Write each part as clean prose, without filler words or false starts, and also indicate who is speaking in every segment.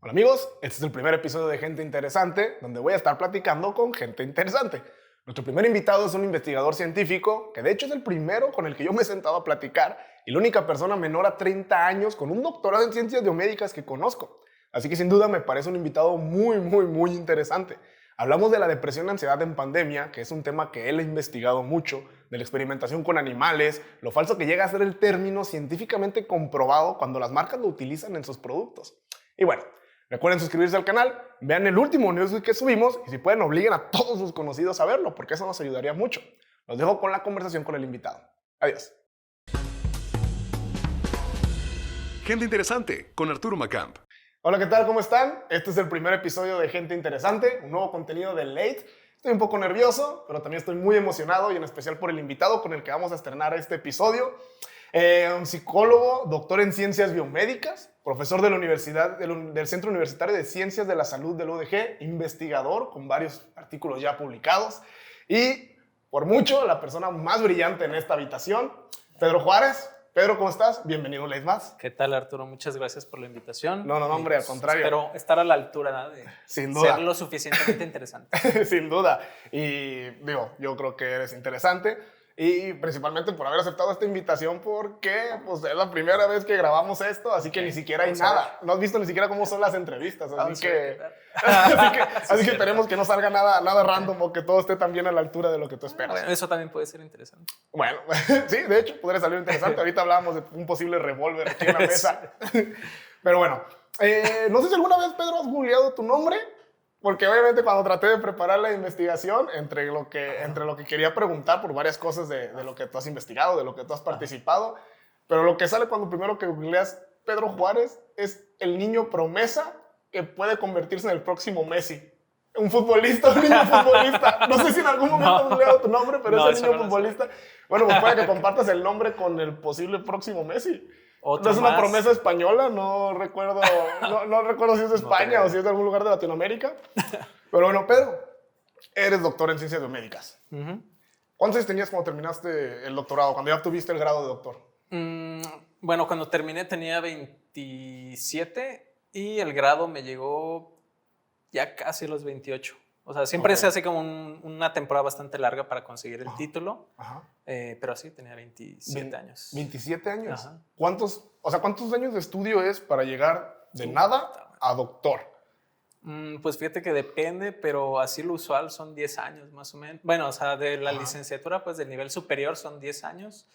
Speaker 1: Hola amigos, este es el primer episodio de Gente Interesante, donde voy a estar platicando con gente interesante. Nuestro primer invitado es un investigador científico, que de hecho es el primero con el que yo me he sentado a platicar y la única persona menor a 30 años con un doctorado en ciencias biomédicas que conozco. Así que sin duda me parece un invitado muy interesante. Hablamos de la depresión y ansiedad en pandemia, que es un tema que él ha investigado mucho, de la experimentación con animales, lo falso que llega a ser el término científicamente comprobado cuando las marcas lo utilizan en sus productos. Y bueno, recuerden suscribirse al canal, vean el último newsweek que subimos y si pueden obliguen a todos sus conocidos a verlo, porque eso nos ayudaría mucho. Los dejo con la conversación con el invitado. Adiós.
Speaker 2: Gente Interesante con Arturo Macamp.
Speaker 1: Hola, ¿qué tal? ¿Cómo están? Este es el primer episodio de Gente Interesante, un nuevo contenido de Late. Estoy un poco nervioso, pero también estoy muy emocionado y en especial por el invitado con el que vamos a estrenar este episodio. Un psicólogo, doctor en ciencias biomédicas, profesor de la universidad, del Centro Universitario de Ciencias de la Salud del UDG, investigador con varios artículos ya publicados y, por mucho, la persona más brillante en esta habitación, Pedro Juárez. Pedro, ¿cómo estás? Bienvenido, Late Más.
Speaker 3: ¿Qué tal, Arturo? Muchas gracias por la invitación.
Speaker 1: No, hombre, al contrario.
Speaker 3: Espero estar a la altura, ¿no? De
Speaker 1: Sin duda.
Speaker 3: ser lo suficientemente interesante.
Speaker 1: Sin duda. Y digo, yo creo que eres interesante y principalmente por haber aceptado esta invitación porque pues, es la primera vez que grabamos esto, así que ni siquiera hay nada. No has visto ni siquiera cómo son las entrevistas, así que esperemos que no salga nada random o que todo esté también a la altura de lo que tú esperas.
Speaker 3: Bueno, eso también puede ser interesante.
Speaker 1: Bueno, sí, de hecho, podría salir interesante. Ahorita hablábamos de un posible revólver aquí en la mesa. Pero bueno, no sé si alguna vez, Pedro, has googleado tu nombre. Porque obviamente cuando traté de preparar la investigación, entre lo que quería preguntar por varias cosas de lo que tú has investigado, de lo que tú has participado, pero lo que sale cuando primero que googleas Pedro Juárez es el niño promesa que puede convertirse en el próximo Messi. Un futbolista, un niño futbolista. No sé si en algún momento has googleado tu nombre, pero es el niño futbolista. Bueno, pues puede que compartas el nombre con el posible próximo Messi. ¿No es una promesa española? No recuerdo si es de España o si es de algún lugar de Latinoamérica. Pero bueno, Pedro, eres doctor en ciencias biomédicas. ¿Cuántos años tenías cuando terminaste el doctorado, cuando ya obtuviste el grado de doctor?
Speaker 3: Bueno, cuando terminé tenía 27 y el grado me llegó ya casi a los 28. O sea, siempre se hace como una temporada bastante larga para conseguir el título. Pero sí, tenía 27 años.
Speaker 1: ¿27 años?
Speaker 3: Ajá.
Speaker 1: ¿Cuántos años de estudio es para llegar de nada a doctor?
Speaker 3: Pues fíjate que depende, pero así lo usual son 10 años más o menos. Bueno, o sea, de la licenciatura, pues del nivel superior son 10 años.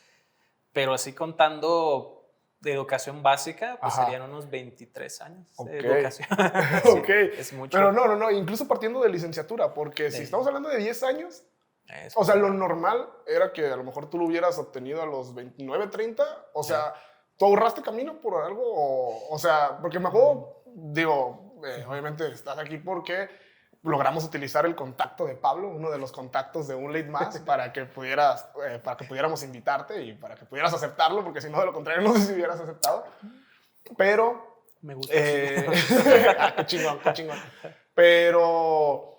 Speaker 3: Pero así contando de educación básica, pues serían unos 23 años de educación. Sí, es mucho.
Speaker 1: Pero no, incluso partiendo de licenciatura, porque si estamos hablando de 10 años, o sea, lo normal era que a lo mejor tú lo hubieras obtenido a los 29, 30, o sea, ¿tú ahorraste camino por algo? O sea, porque me acuerdo, digo, obviamente estás aquí porque logramos utilizar el contacto de Pablo, uno de los contactos de un Late Más, para que pudiéramos invitarte y para que pudieras aceptarlo, porque si no, de lo contrario, no sé si hubieras aceptado. Pero...
Speaker 3: Me gusta.
Speaker 1: qué chingón. Pero...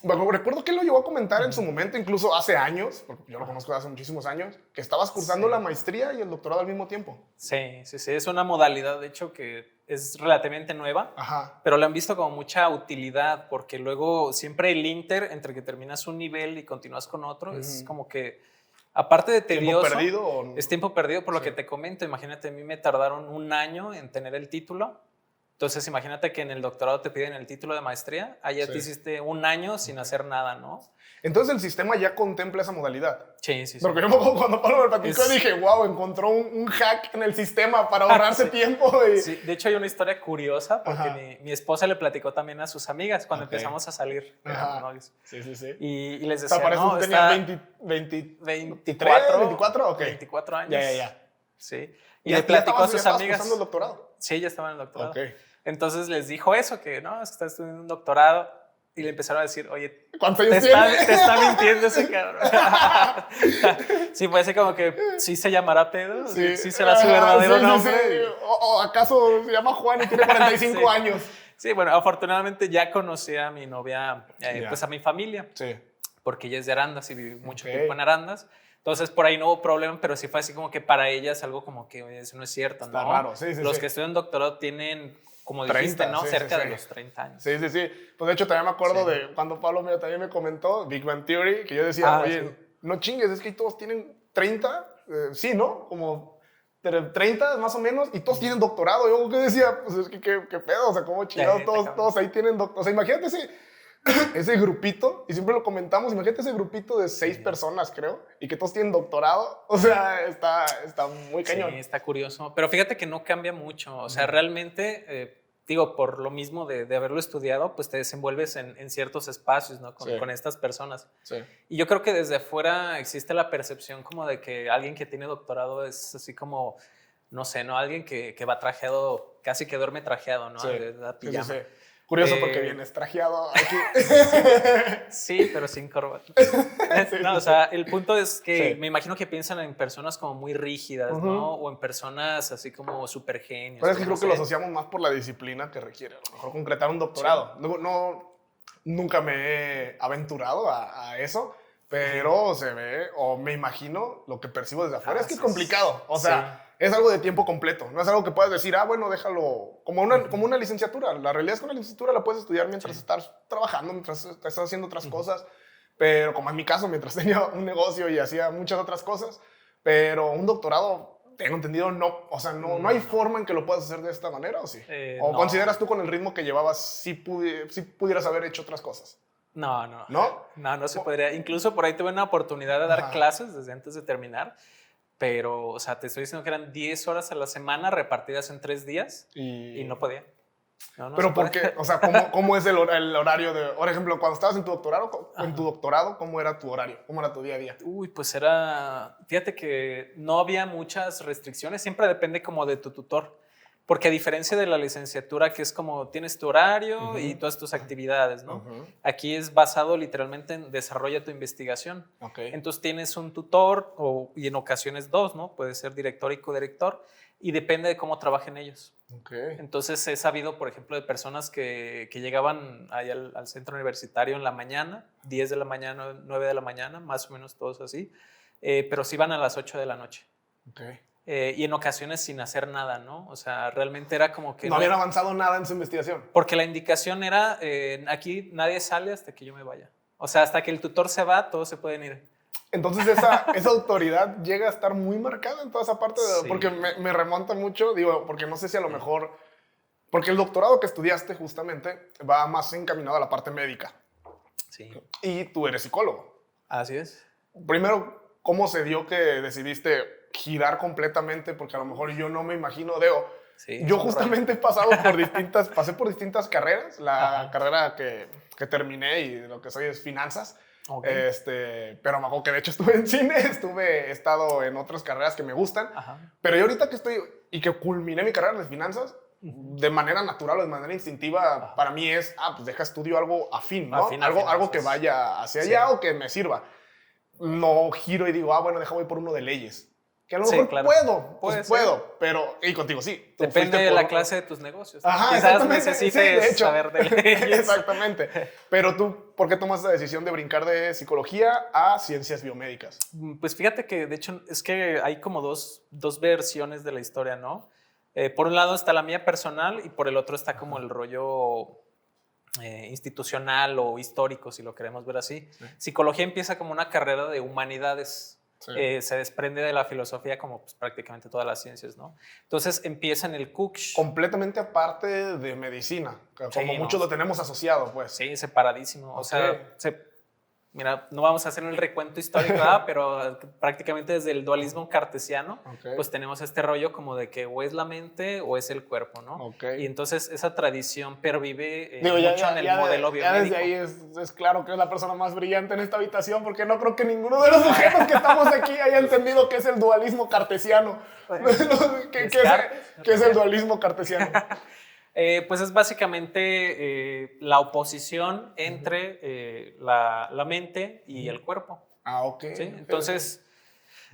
Speaker 1: Bueno, recuerdo que él lo llegó a comentar en su momento, incluso hace años, porque yo lo conozco de hace muchísimos años, que estabas cursando la maestría y el doctorado al mismo tiempo.
Speaker 3: Sí. Es una modalidad, de hecho, que es relativamente nueva, pero le han visto como mucha utilidad, porque luego siempre el inter, entre que terminas un nivel y continúas con otro, es como que, aparte de tedioso,
Speaker 1: ¿Tiempo perdido?
Speaker 3: Es tiempo perdido por lo que te comento. Imagínate, a mí me tardaron un año en tener el título. Entonces, imagínate que en el doctorado te piden el título de maestría. Allá te hiciste un año sin hacer nada, ¿no?
Speaker 1: Entonces, el sistema ya contempla esa modalidad.
Speaker 3: Sí.
Speaker 1: Porque yo cuando Pablo me platicó dije, wow, encontró un hack en el sistema para ahorrarse tiempo.
Speaker 3: Sí, de hecho hay una historia curiosa porque mi esposa le platicó también a sus amigas cuando empezamos a salir.
Speaker 1: Sí.
Speaker 3: Y les decía,
Speaker 1: para eso tenías 24, ¿o qué?
Speaker 3: 24 años.
Speaker 1: Ya.
Speaker 3: Sí. Y le platicó a sus amigas.
Speaker 1: ¿Estás cursando el doctorado?
Speaker 3: Sí, ya estaba en el doctorado.
Speaker 1: Okay.
Speaker 3: Entonces les dijo eso, que no, es que estás estudiando un doctorado. Y le empezaron a decir, oye,
Speaker 1: ¿cuántos años tienes?
Speaker 3: Te está mintiendo ese cabrón. Sí, puede ser como que sí se llamará Pedro, sí será su verdadero nombre.
Speaker 1: Sí. ¿O acaso se llama Juan y tiene 45 años?
Speaker 3: Sí, bueno, afortunadamente ya conocí a mi novia, pues a mi familia.
Speaker 1: Sí.
Speaker 3: Porque ella es de Arandas y viví mucho tiempo en Arandas. Entonces, por ahí no hubo problema, pero sí fue así como que para ella es algo como que, oye, eso no es cierto, ¿no?
Speaker 1: Está raro,
Speaker 3: Los que estudian doctorado tienen como dijiste,
Speaker 1: 30,
Speaker 3: ¿no?
Speaker 1: sí,
Speaker 3: Cerca
Speaker 1: sí,
Speaker 3: de
Speaker 1: sí.
Speaker 3: los 30 años.
Speaker 1: Sí, sí, sí. Pues de hecho también me acuerdo
Speaker 3: Sí.
Speaker 1: de cuando Pablo Mira también me comentó Big Bang Theory, que yo decía, oye,
Speaker 3: sí.
Speaker 1: no chingues, es que todos tienen 30, sí, ¿no? Como 30 más o menos, y todos tienen doctorado. Yo que decía, pues es que qué pedo, o sea, cómo chingados todos ahí tienen doctorado. O sea, imagínate ese grupito, y siempre lo comentamos, imagínate ese grupito de 6 personas, creo, y que todos tienen doctorado. O sea, está muy cañón.
Speaker 3: Sí, está curioso. Pero fíjate que no cambia mucho. O sea, realmente, digo, por lo mismo de haberlo estudiado, pues te desenvuelves en ciertos espacios, ¿no? Con estas personas.
Speaker 1: Sí.
Speaker 3: Y yo creo que desde afuera existe la percepción como de que alguien que tiene doctorado es así como, no sé, ¿no? Alguien que va trajeado, casi que duerme trajeado, ¿no?
Speaker 1: Sí.
Speaker 3: De la pijama.
Speaker 1: Sí. Curioso porque vienes trajeado aquí.
Speaker 3: Sí, pero sin corbata. No, o sea, el punto es que me imagino que piensan en personas como muy rígidas, ¿no? O en personas así como súper genios.
Speaker 1: Pero es que creo que lo asociamos más por la disciplina que requiere. A lo mejor concretar un doctorado. Sí. Nunca me he aventurado a eso, pero se ve, o me imagino, lo que percibo desde afuera es que es complicado. O sea, es algo de tiempo completo. No es algo que puedas decir, bueno, déjalo. Como una licenciatura. La realidad es que una licenciatura la puedes estudiar mientras estás trabajando, mientras estás haciendo otras cosas. Pero como en mi caso, mientras tenía un negocio y hacía muchas otras cosas. Pero un doctorado, tengo entendido, no. O sea, no hay forma en que lo puedas hacer de esta manera, ¿o sí? ¿O
Speaker 3: no.
Speaker 1: consideras tú con el ritmo que llevabas sí pudieras haber hecho otras cosas?
Speaker 3: No.
Speaker 1: ¿No?
Speaker 3: No se podría. Incluso por ahí tuve una oportunidad de dar clases desde antes de terminar. Pero, o sea, te estoy diciendo que eran 10 horas a la semana repartidas en 3 días y no podía. No
Speaker 1: pero ¿por qué? O sea, ¿cómo es el horario de, por ejemplo, cuando estabas en tu doctorado, ¿cómo era tu horario? ¿Cómo era tu día a día?
Speaker 3: Uy, pues fíjate que no había muchas restricciones, siempre depende como de tu tutor. Porque a diferencia de la licenciatura, que es como tienes tu horario y todas tus actividades, ¿no? Aquí es basado literalmente en desarrolla tu investigación. Entonces tienes un tutor y en ocasiones 2, ¿no? Puede ser director y codirector y depende de cómo trabajen ellos. Entonces he sabido, por ejemplo, de personas que llegaban ahí al centro universitario en la mañana, 10 de la mañana, 9 de la mañana, más o menos todos así, pero sí van a las 8 de la noche. Y en ocasiones sin hacer nada, ¿no? O sea, realmente era como que...
Speaker 1: No habían avanzado nada en su investigación.
Speaker 3: Porque la indicación era, aquí nadie sale hasta que yo me vaya. O sea, hasta que el tutor se va, todos se pueden ir.
Speaker 1: Entonces esa autoridad llega a estar muy marcada en toda esa parte,
Speaker 3: Sí.
Speaker 1: Porque me remonta mucho, digo, porque no sé si a lo mejor... Porque el doctorado que estudiaste justamente va más encaminado a la parte médica.
Speaker 3: Sí.
Speaker 1: Y tú eres psicólogo.
Speaker 3: Así es.
Speaker 1: Primero, ¿cómo se dio que decidiste girar completamente? Porque a lo mejor yo no me imagino, yo justamente pasé por distintas carreras. La carrera que terminé y lo que soy es finanzas. Pero me acuerdo que de hecho estuve en cine, he estado en otras carreras que me gustan. Pero yo ahorita que estoy y que culminé mi carrera de finanzas, de manera natural o de manera instintiva, para mí es, pues deja estudio algo afín, ¿no? Algo que vaya hacia allá o que me sirva. No giro y digo, bueno, voy por uno de leyes. Que a lo mejor puedo, pero, y contigo sí.
Speaker 3: Depende de la clase de tus negocios.
Speaker 1: Quizás
Speaker 3: necesites saber de leyes.
Speaker 1: Exactamente. Pero tú, ¿por qué tomas la decisión de brincar de psicología a ciencias biomédicas?
Speaker 3: Pues fíjate que, de hecho, es que hay como dos versiones de la historia, ¿no? Por un lado está la mía personal y por el otro está como el rollo institucional o histórico, si lo queremos ver así. Psicología empieza como una carrera de humanidades. Se desprende de la filosofía como pues, prácticamente todas las ciencias, ¿no? Entonces empieza en el CUCH.
Speaker 1: Completamente aparte de medicina, como muchos lo tenemos asociado, pues.
Speaker 3: Sí, separadísimo. O sea, mira, no vamos a hacer el recuento histórico, pero prácticamente desde el dualismo cartesiano, pues tenemos este rollo como de que o es la mente o es el cuerpo, ¿no? Y entonces esa tradición pervive mucho en el modelo biomédico.
Speaker 1: Ya desde ahí es claro que es la persona más brillante en esta habitación, porque no creo que ninguno de los sujetos que estamos aquí haya entendido qué es el dualismo cartesiano. ¿Qué es el dualismo cartesiano?
Speaker 3: Pues es básicamente la oposición entre la mente y el cuerpo. ¿Sí? Entonces,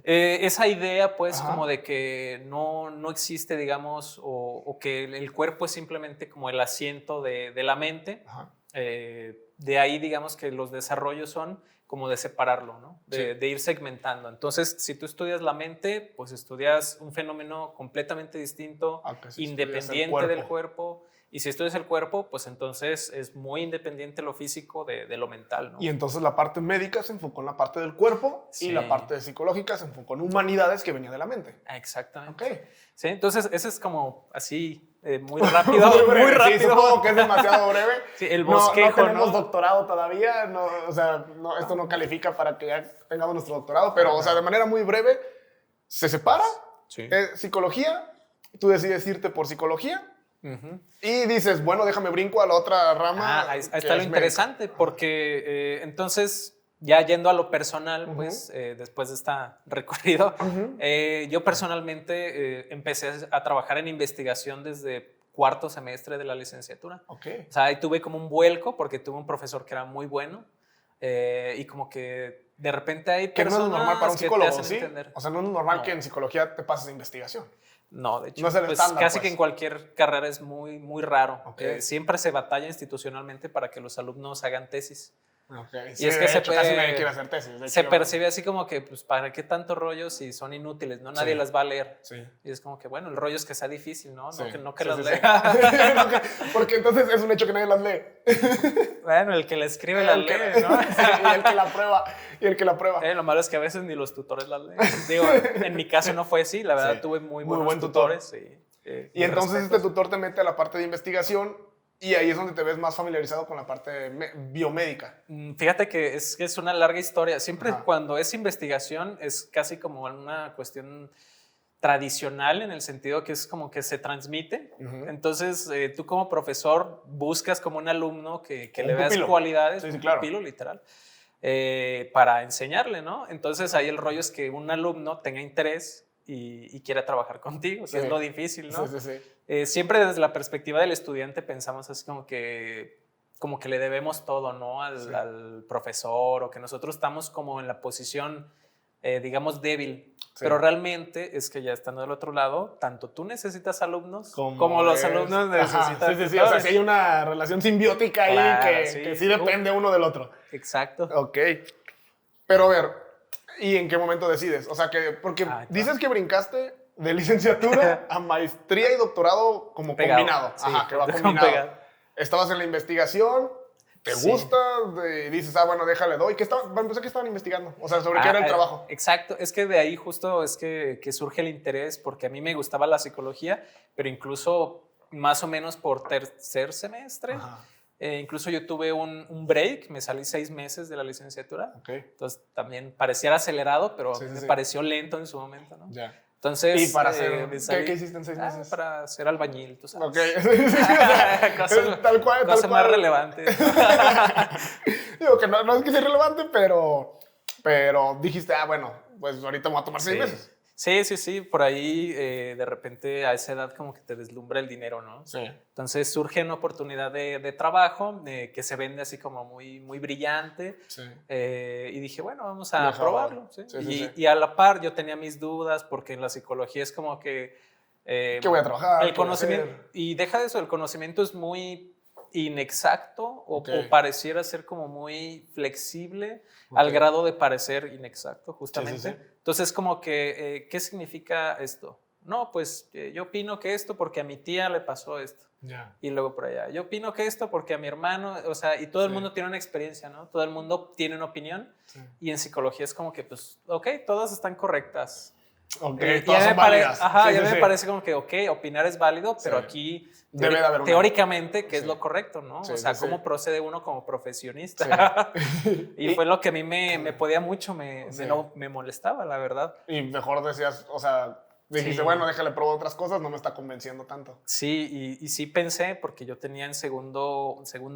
Speaker 3: esa idea, pues, como de que no existe, digamos, o que el cuerpo es simplemente como el asiento de la mente, de ahí, digamos, que los desarrollos son como de separarlo, ¿no? De ir segmentando. Entonces, si tú estudias la mente, pues estudias un fenómeno completamente distinto, independiente del cuerpo, Y si estudias el cuerpo, pues entonces es muy independiente lo físico de lo mental, ¿no?
Speaker 1: Y entonces la parte médica se enfocó en la parte del cuerpo
Speaker 3: Sí.
Speaker 1: y la parte psicológica se enfocó en humanidades que venía de la mente.
Speaker 3: Exactamente.
Speaker 1: Ok.
Speaker 3: Sí, entonces ese es como así, muy rápido,
Speaker 1: Muy breve,
Speaker 3: muy rápido.
Speaker 1: Sí, supongo que es demasiado breve.
Speaker 3: Sí, el
Speaker 1: No
Speaker 3: bosquejo,
Speaker 1: tenemos
Speaker 3: ¿no?
Speaker 1: doctorado todavía, no, o sea, no, esto no califica para que ya tengamos nuestro doctorado, pero, o sea, de manera muy breve, se separa,
Speaker 3: Sí.
Speaker 1: psicología, tú decides irte por psicología
Speaker 3: Ujú.
Speaker 1: y dices, bueno, déjame brinco a la otra rama.
Speaker 3: Ahí
Speaker 1: que
Speaker 3: está lo
Speaker 1: es
Speaker 3: interesante, porque entonces, ya yendo a lo personal,
Speaker 1: Ujú.
Speaker 3: pues después de este recorrido,
Speaker 1: Ujú.
Speaker 3: yo personalmente empecé a trabajar en investigación desde cuarto semestre de la licenciatura.
Speaker 1: Ok.
Speaker 3: O sea, ahí tuve como un vuelco porque tuve un profesor que era muy bueno y como que de repente hay
Speaker 1: Que no es
Speaker 3: personas
Speaker 1: normal para un
Speaker 3: que te
Speaker 1: psicólogo,
Speaker 3: hacen
Speaker 1: ¿sí?
Speaker 3: entender.
Speaker 1: O sea, no es normal
Speaker 3: No.
Speaker 1: que en psicología te pases de investigación.
Speaker 3: No, de hecho,
Speaker 1: No es el
Speaker 3: pues
Speaker 1: estándar,
Speaker 3: casi
Speaker 1: pues.
Speaker 3: que en cualquier carrera es muy, muy raro.
Speaker 1: Ok.
Speaker 3: Siempre se batalla institucionalmente para que los alumnos hagan tesis.
Speaker 1: Okay.
Speaker 3: Y es que
Speaker 1: de hecho, casi nadie quiere hacer tesis. De
Speaker 3: se
Speaker 1: hecho,
Speaker 3: percibe así como que, pues, ¿para qué tanto rollo si son inútiles? ¿No? Nadie
Speaker 1: Sí.
Speaker 3: las va a leer.
Speaker 1: Sí.
Speaker 3: Y es como que, bueno, el rollo es que sea difícil, ¿no?
Speaker 1: Sí.
Speaker 3: No que
Speaker 1: Sí,
Speaker 3: las
Speaker 1: sí,
Speaker 3: lea.
Speaker 1: sí. No, porque entonces es un hecho que nadie las lee.
Speaker 3: Bueno, el que la escribe la
Speaker 1: El que-
Speaker 3: lee, ¿no?
Speaker 1: Sí, y el que la prueba. Y el que la prueba.
Speaker 3: Lo malo es que a veces ni los tutores las leen. Digo, en mi caso no fue así. La verdad,
Speaker 1: Sí.
Speaker 3: tuve muy
Speaker 1: Muy
Speaker 3: buenos
Speaker 1: buen tutor.
Speaker 3: tutores.
Speaker 1: Y
Speaker 3: mis
Speaker 1: entonces
Speaker 3: respetos.
Speaker 1: este tutor te mete a la parte de investigación y ahí es donde te ves más familiarizado con la parte biomédica.
Speaker 3: Fíjate que es una larga historia. Siempre
Speaker 1: Ajá.
Speaker 3: cuando es investigación es casi como una cuestión tradicional en el sentido que es como que se transmite.
Speaker 1: Ujú.
Speaker 3: Entonces, tú como profesor buscas como un alumno que
Speaker 1: Un
Speaker 3: le veas
Speaker 1: pupilo.
Speaker 3: cualidades,
Speaker 1: Sí, sí,
Speaker 3: un
Speaker 1: claro.
Speaker 3: pupilo literal, para enseñarle, ¿no? Entonces, ahí el rollo es que un alumno tenga interés y quiera trabajar contigo, que
Speaker 1: Sí.
Speaker 3: es lo difícil, ¿no?
Speaker 1: Sí, sí, sí.
Speaker 3: Siempre desde la perspectiva del estudiante pensamos así como que le debemos todo, ¿no?
Speaker 1: Sí.
Speaker 3: Al profesor, o que nosotros estamos como en la posición, digamos, débil.
Speaker 1: Sí.
Speaker 3: Pero realmente es que ya estando del otro lado, tanto tú necesitas alumnos como los alumnos
Speaker 1: Ajá,
Speaker 3: necesitan
Speaker 1: sí, sí, sí. O sea,
Speaker 3: tutores.
Speaker 1: si hay una relación simbiótica ahí
Speaker 3: Claro,
Speaker 1: que sí depende uno del otro.
Speaker 3: Exacto.
Speaker 1: Ok. Pero a ver, ¿y en qué momento decides? O sea, porque
Speaker 3: Ahí está.
Speaker 1: dices que brincaste de licenciatura a maestría y doctorado como
Speaker 3: Pegado.
Speaker 1: combinado.
Speaker 3: Sí,
Speaker 1: Ajá, que va
Speaker 3: como
Speaker 1: combinado.
Speaker 3: pegado.
Speaker 1: Estabas en la investigación, te
Speaker 3: Sí.
Speaker 1: gusta, dices, bueno, déjale, doy. Para empezar, ¿qué estaban investigando? O sea, ¿sobre qué era el trabajo?
Speaker 3: Exacto, es que de ahí justo es que surge el interés, porque a mí me gustaba la psicología, pero incluso más o menos por tercer semestre,
Speaker 1: Ajá,
Speaker 3: incluso yo tuve un break, me salí 6 meses de la licenciatura,
Speaker 1: ok.
Speaker 3: entonces también pareciera acelerado, pero
Speaker 1: Sí, sí,
Speaker 3: me
Speaker 1: sí.
Speaker 3: pareció lento en su momento, ¿no?
Speaker 1: Ya.
Speaker 3: Entonces,
Speaker 1: ¿Y para hacer
Speaker 3: me salí-
Speaker 1: qué hiciste en 6 meses?
Speaker 3: Para ser albañil, tú sabes.
Speaker 1: Ok. Sí, sí, sí, o sea,
Speaker 3: Cosas-
Speaker 1: tal cual, tal
Speaker 3: Cosas más
Speaker 1: cual.
Speaker 3: relevantes.
Speaker 1: Digo que no es que sea irrelevante, pero dijiste, bueno, pues ahorita me voy a tomar 6 meses.
Speaker 3: Sí, por ahí de repente a esa edad como que te deslumbra el dinero, ¿no?
Speaker 1: Sí.
Speaker 3: Entonces surge una oportunidad de trabajo que se vende así como muy, muy brillante
Speaker 1: Sí.
Speaker 3: y dije, bueno, vamos a
Speaker 1: Mejor.
Speaker 3: probarlo. ¿sí?
Speaker 1: Sí, sí, sí.
Speaker 3: Y a la par yo tenía mis dudas porque en la psicología es como que...
Speaker 1: ¿Qué voy a trabajar?
Speaker 3: El
Speaker 1: ¿Qué voy a
Speaker 3: conocimiento,
Speaker 1: hacer?
Speaker 3: y deja de eso, el conocimiento es muy inexacto
Speaker 1: Ok.
Speaker 3: o pareciera ser como muy flexible
Speaker 1: Ok.
Speaker 3: al grado de parecer inexacto justamente.
Speaker 1: Sí, sí, sí.
Speaker 3: Entonces como que, ¿qué significa esto? No, pues yo opino que esto porque a mi tía le pasó esto.
Speaker 1: Ya.
Speaker 3: Y luego por allá, yo opino que esto porque a mi hermano, o sea, y todo el
Speaker 1: Sí.
Speaker 3: mundo tiene una experiencia, ¿no? Todo el mundo tiene una opinión.
Speaker 1: Sí.
Speaker 3: Y en psicología es como que, pues, ok, todas están correctas.
Speaker 1: Ok,
Speaker 3: Ya
Speaker 1: todas
Speaker 3: me
Speaker 1: son válidas.
Speaker 3: Ajá,
Speaker 1: Sí,
Speaker 3: ya
Speaker 1: sí,
Speaker 3: me
Speaker 1: sí.
Speaker 3: parece como que, ok, opinar es válido, pero
Speaker 1: Sí.
Speaker 3: aquí
Speaker 1: Debe de haber una.
Speaker 3: teóricamente, ¿qué es
Speaker 1: Sí.
Speaker 3: lo correcto, no?
Speaker 1: Sí,
Speaker 3: o sea,
Speaker 1: sí,
Speaker 3: ¿cómo
Speaker 1: sí.
Speaker 3: procede uno como profesionista? Y fue lo que a mí me podía mucho,
Speaker 1: Sí.
Speaker 3: me molestaba, la verdad.
Speaker 1: Y mejor decías, o sea, dijiste,
Speaker 3: Sí.
Speaker 1: bueno, déjale probar otras cosas, no me está convenciendo tanto.
Speaker 3: Sí, y sí pensé, porque yo tenía en segunda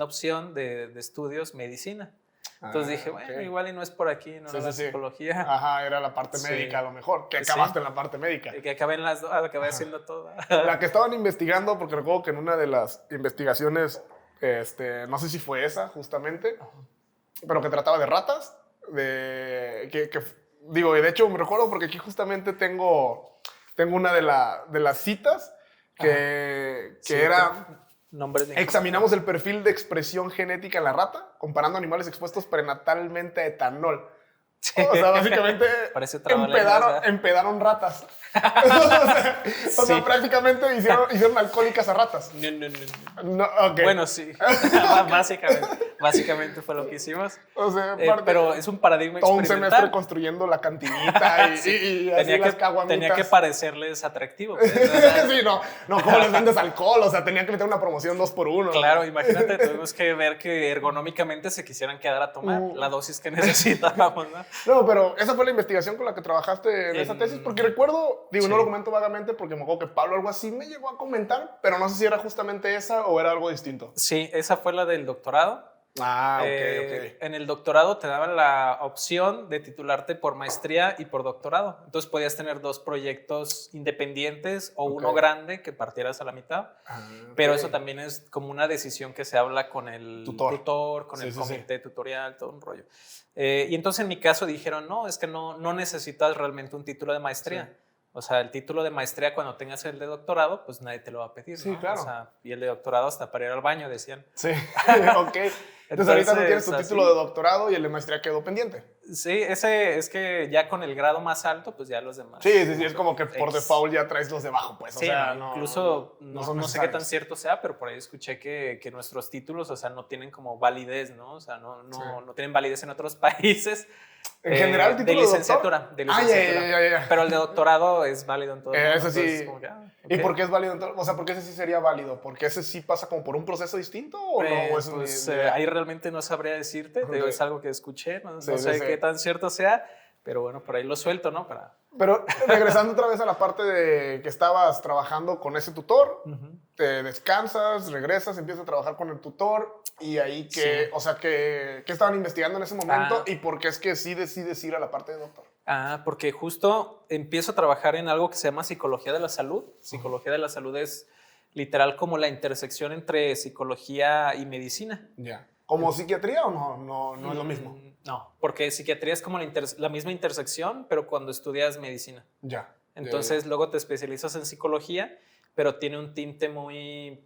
Speaker 3: opción de estudios medicina. Entonces dije,
Speaker 1: ok.
Speaker 3: bueno, igual y no es por aquí, no
Speaker 1: Sí,
Speaker 3: era la
Speaker 1: sí, sí.
Speaker 3: psicología.
Speaker 1: Ajá, era la parte
Speaker 3: Sí.
Speaker 1: médica a lo mejor, que
Speaker 3: Sí.
Speaker 1: acabaste en la parte médica.
Speaker 3: Que acabé en las dos, acabé
Speaker 1: Ajá.
Speaker 3: haciendo todo.
Speaker 1: La que estaban investigando, porque recuerdo que en una de las investigaciones, no sé si fue esa justamente, pero que trataba de ratas, digo, y de hecho me recuerdo porque aquí justamente tengo una de las citas que
Speaker 3: Sí,
Speaker 1: era...
Speaker 3: Nombres de
Speaker 1: Examinamos el perfil de expresión genética en la rata, comparando animales expuestos prenatalmente a etanol. O sea, básicamente
Speaker 3: Parece trabalenguas, ¿verdad?
Speaker 1: empedaron ratas. O sea,
Speaker 3: Sí.
Speaker 1: prácticamente hicieron alcohólicas a ratas.
Speaker 3: No, no, no, no.
Speaker 1: No, ok.
Speaker 3: Bueno, sí. Básicamente fue lo que hicimos.
Speaker 1: O sea,
Speaker 3: Pero es un paradigma
Speaker 1: todo un semestre
Speaker 3: experimental.
Speaker 1: construyendo la cantinita y,
Speaker 3: Sí.
Speaker 1: y así las caguamitas.
Speaker 3: Tenía que parecerles atractivo. Pues, o sea,
Speaker 1: Sí, no, ¿cómo les vendes alcohol? O sea, tenía que meter una promoción 2x1.
Speaker 3: claro, imagínate, tuvimos que ver que ergonómicamente se quisieran quedar a tomar la dosis que necesitábamos, ¿no?
Speaker 1: No, pero esa fue la investigación con la que trabajaste en esa tesis, porque recuerdo, digo,
Speaker 3: Sí.
Speaker 1: no lo comento vagamente porque me acuerdo que Pablo algo así me llegó a comentar, pero no sé si era justamente esa o era algo distinto.
Speaker 3: Sí, esa fue la del doctorado.
Speaker 1: Ah, ok.
Speaker 3: En el doctorado te daban la opción de titularte por maestría y por doctorado. Entonces podías tener 2 proyectos independientes o uno
Speaker 1: Ok.
Speaker 3: grande que partieras a la mitad.
Speaker 1: Ah,
Speaker 3: Pero
Speaker 1: ok.
Speaker 3: eso también es como una decisión que se habla con el
Speaker 1: Tutor.
Speaker 3: con
Speaker 1: Sí,
Speaker 3: el
Speaker 1: sí,
Speaker 3: comité tutorial, todo un rollo. Y entonces en mi caso dijeron, no, es que no necesitas realmente un título de maestría.
Speaker 1: Sí.
Speaker 3: O sea, el título de maestría cuando tengas el de doctorado, pues nadie te lo va a pedir,
Speaker 1: Sí,
Speaker 3: ¿no?
Speaker 1: claro.
Speaker 3: O sea, y el de doctorado hasta para ir al baño, decían.
Speaker 1: Sí, ok. Entonces ahorita no tienes tu
Speaker 3: Entonces,
Speaker 1: título
Speaker 3: así.
Speaker 1: de doctorado y el de maestría quedó pendiente.
Speaker 3: Sí, ese es que ya con el grado más alto, pues ya los demás.
Speaker 1: Sí, es como que por
Speaker 3: X.
Speaker 1: default ya traes los de abajo, pues.
Speaker 3: Sí,
Speaker 1: o sea,
Speaker 3: no, incluso
Speaker 1: son
Speaker 3: no sé qué
Speaker 1: necesarios.
Speaker 3: tan cierto sea, pero por ahí escuché que nuestros títulos, o sea, no tienen como validez, ¿no? O sea,
Speaker 1: Sí.
Speaker 3: no tienen validez en otros países.
Speaker 1: En general, el
Speaker 3: de
Speaker 1: título de
Speaker 3: licenciatura.
Speaker 1: doctor.
Speaker 3: De
Speaker 1: Ah,
Speaker 3: licenciatura.
Speaker 1: ya.
Speaker 3: Pero el de doctorado es válido en todo el mundo.
Speaker 1: Eso sí.
Speaker 3: entonces, como que,
Speaker 1: ¿Y
Speaker 3: ok.
Speaker 1: por qué es válido? O sea, ¿por qué ese sí sería válido? ¿Porque ese sí pasa como por un proceso distinto o no? ¿O eso
Speaker 3: Pues
Speaker 1: ni idea?
Speaker 3: ahí realmente no sabría decirte, te digo,
Speaker 1: Ok.
Speaker 3: es algo que escuché, no
Speaker 1: Sí,
Speaker 3: sé
Speaker 1: sí, sí.
Speaker 3: qué tan cierto sea, pero bueno, por ahí lo suelto, ¿no?
Speaker 1: Pero regresando otra vez a la parte de que estabas trabajando con ese tutor,
Speaker 3: Ujú.
Speaker 1: te descansas, regresas, empiezas a trabajar con el tutor y ahí que,
Speaker 3: Sí.
Speaker 1: o sea, ¿qué estaban investigando en ese momento
Speaker 3: Ah.
Speaker 1: y por qué es que sí decides ir a la parte de doctor?
Speaker 3: Porque justo empiezo a trabajar en algo que se llama psicología de la salud. Psicología de la salud es literal como la intersección entre psicología y medicina.
Speaker 1: Ya. ¿Como psiquiatría o no es lo mismo?
Speaker 3: No, porque psiquiatría es como la misma intersección, pero cuando estudias medicina.
Speaker 1: Ya.
Speaker 3: Entonces luego te especializas en psicología, pero tiene un tinte muy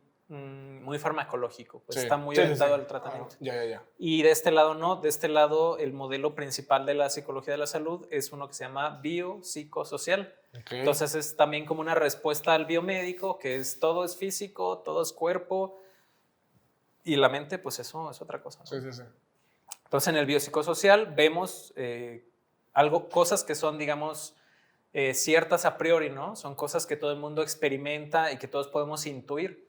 Speaker 3: farmacológico, pues
Speaker 1: Sí.
Speaker 3: está muy
Speaker 1: Sí, sí,
Speaker 3: orientado
Speaker 1: sí.
Speaker 3: al tratamiento.
Speaker 1: Ya.
Speaker 3: Y de este lado no, de este lado el modelo principal de la psicología de la salud es uno que se llama biopsicosocial.
Speaker 1: Ok.
Speaker 3: Entonces es también como una respuesta al biomédico, que es todo es físico, todo es cuerpo, y la mente pues eso es otra cosa, ¿no?
Speaker 1: Sí.
Speaker 3: Entonces en el biopsicosocial vemos cosas que son, digamos, ciertas a priori, ¿no? Son cosas que todo el mundo experimenta y que todos podemos intuir.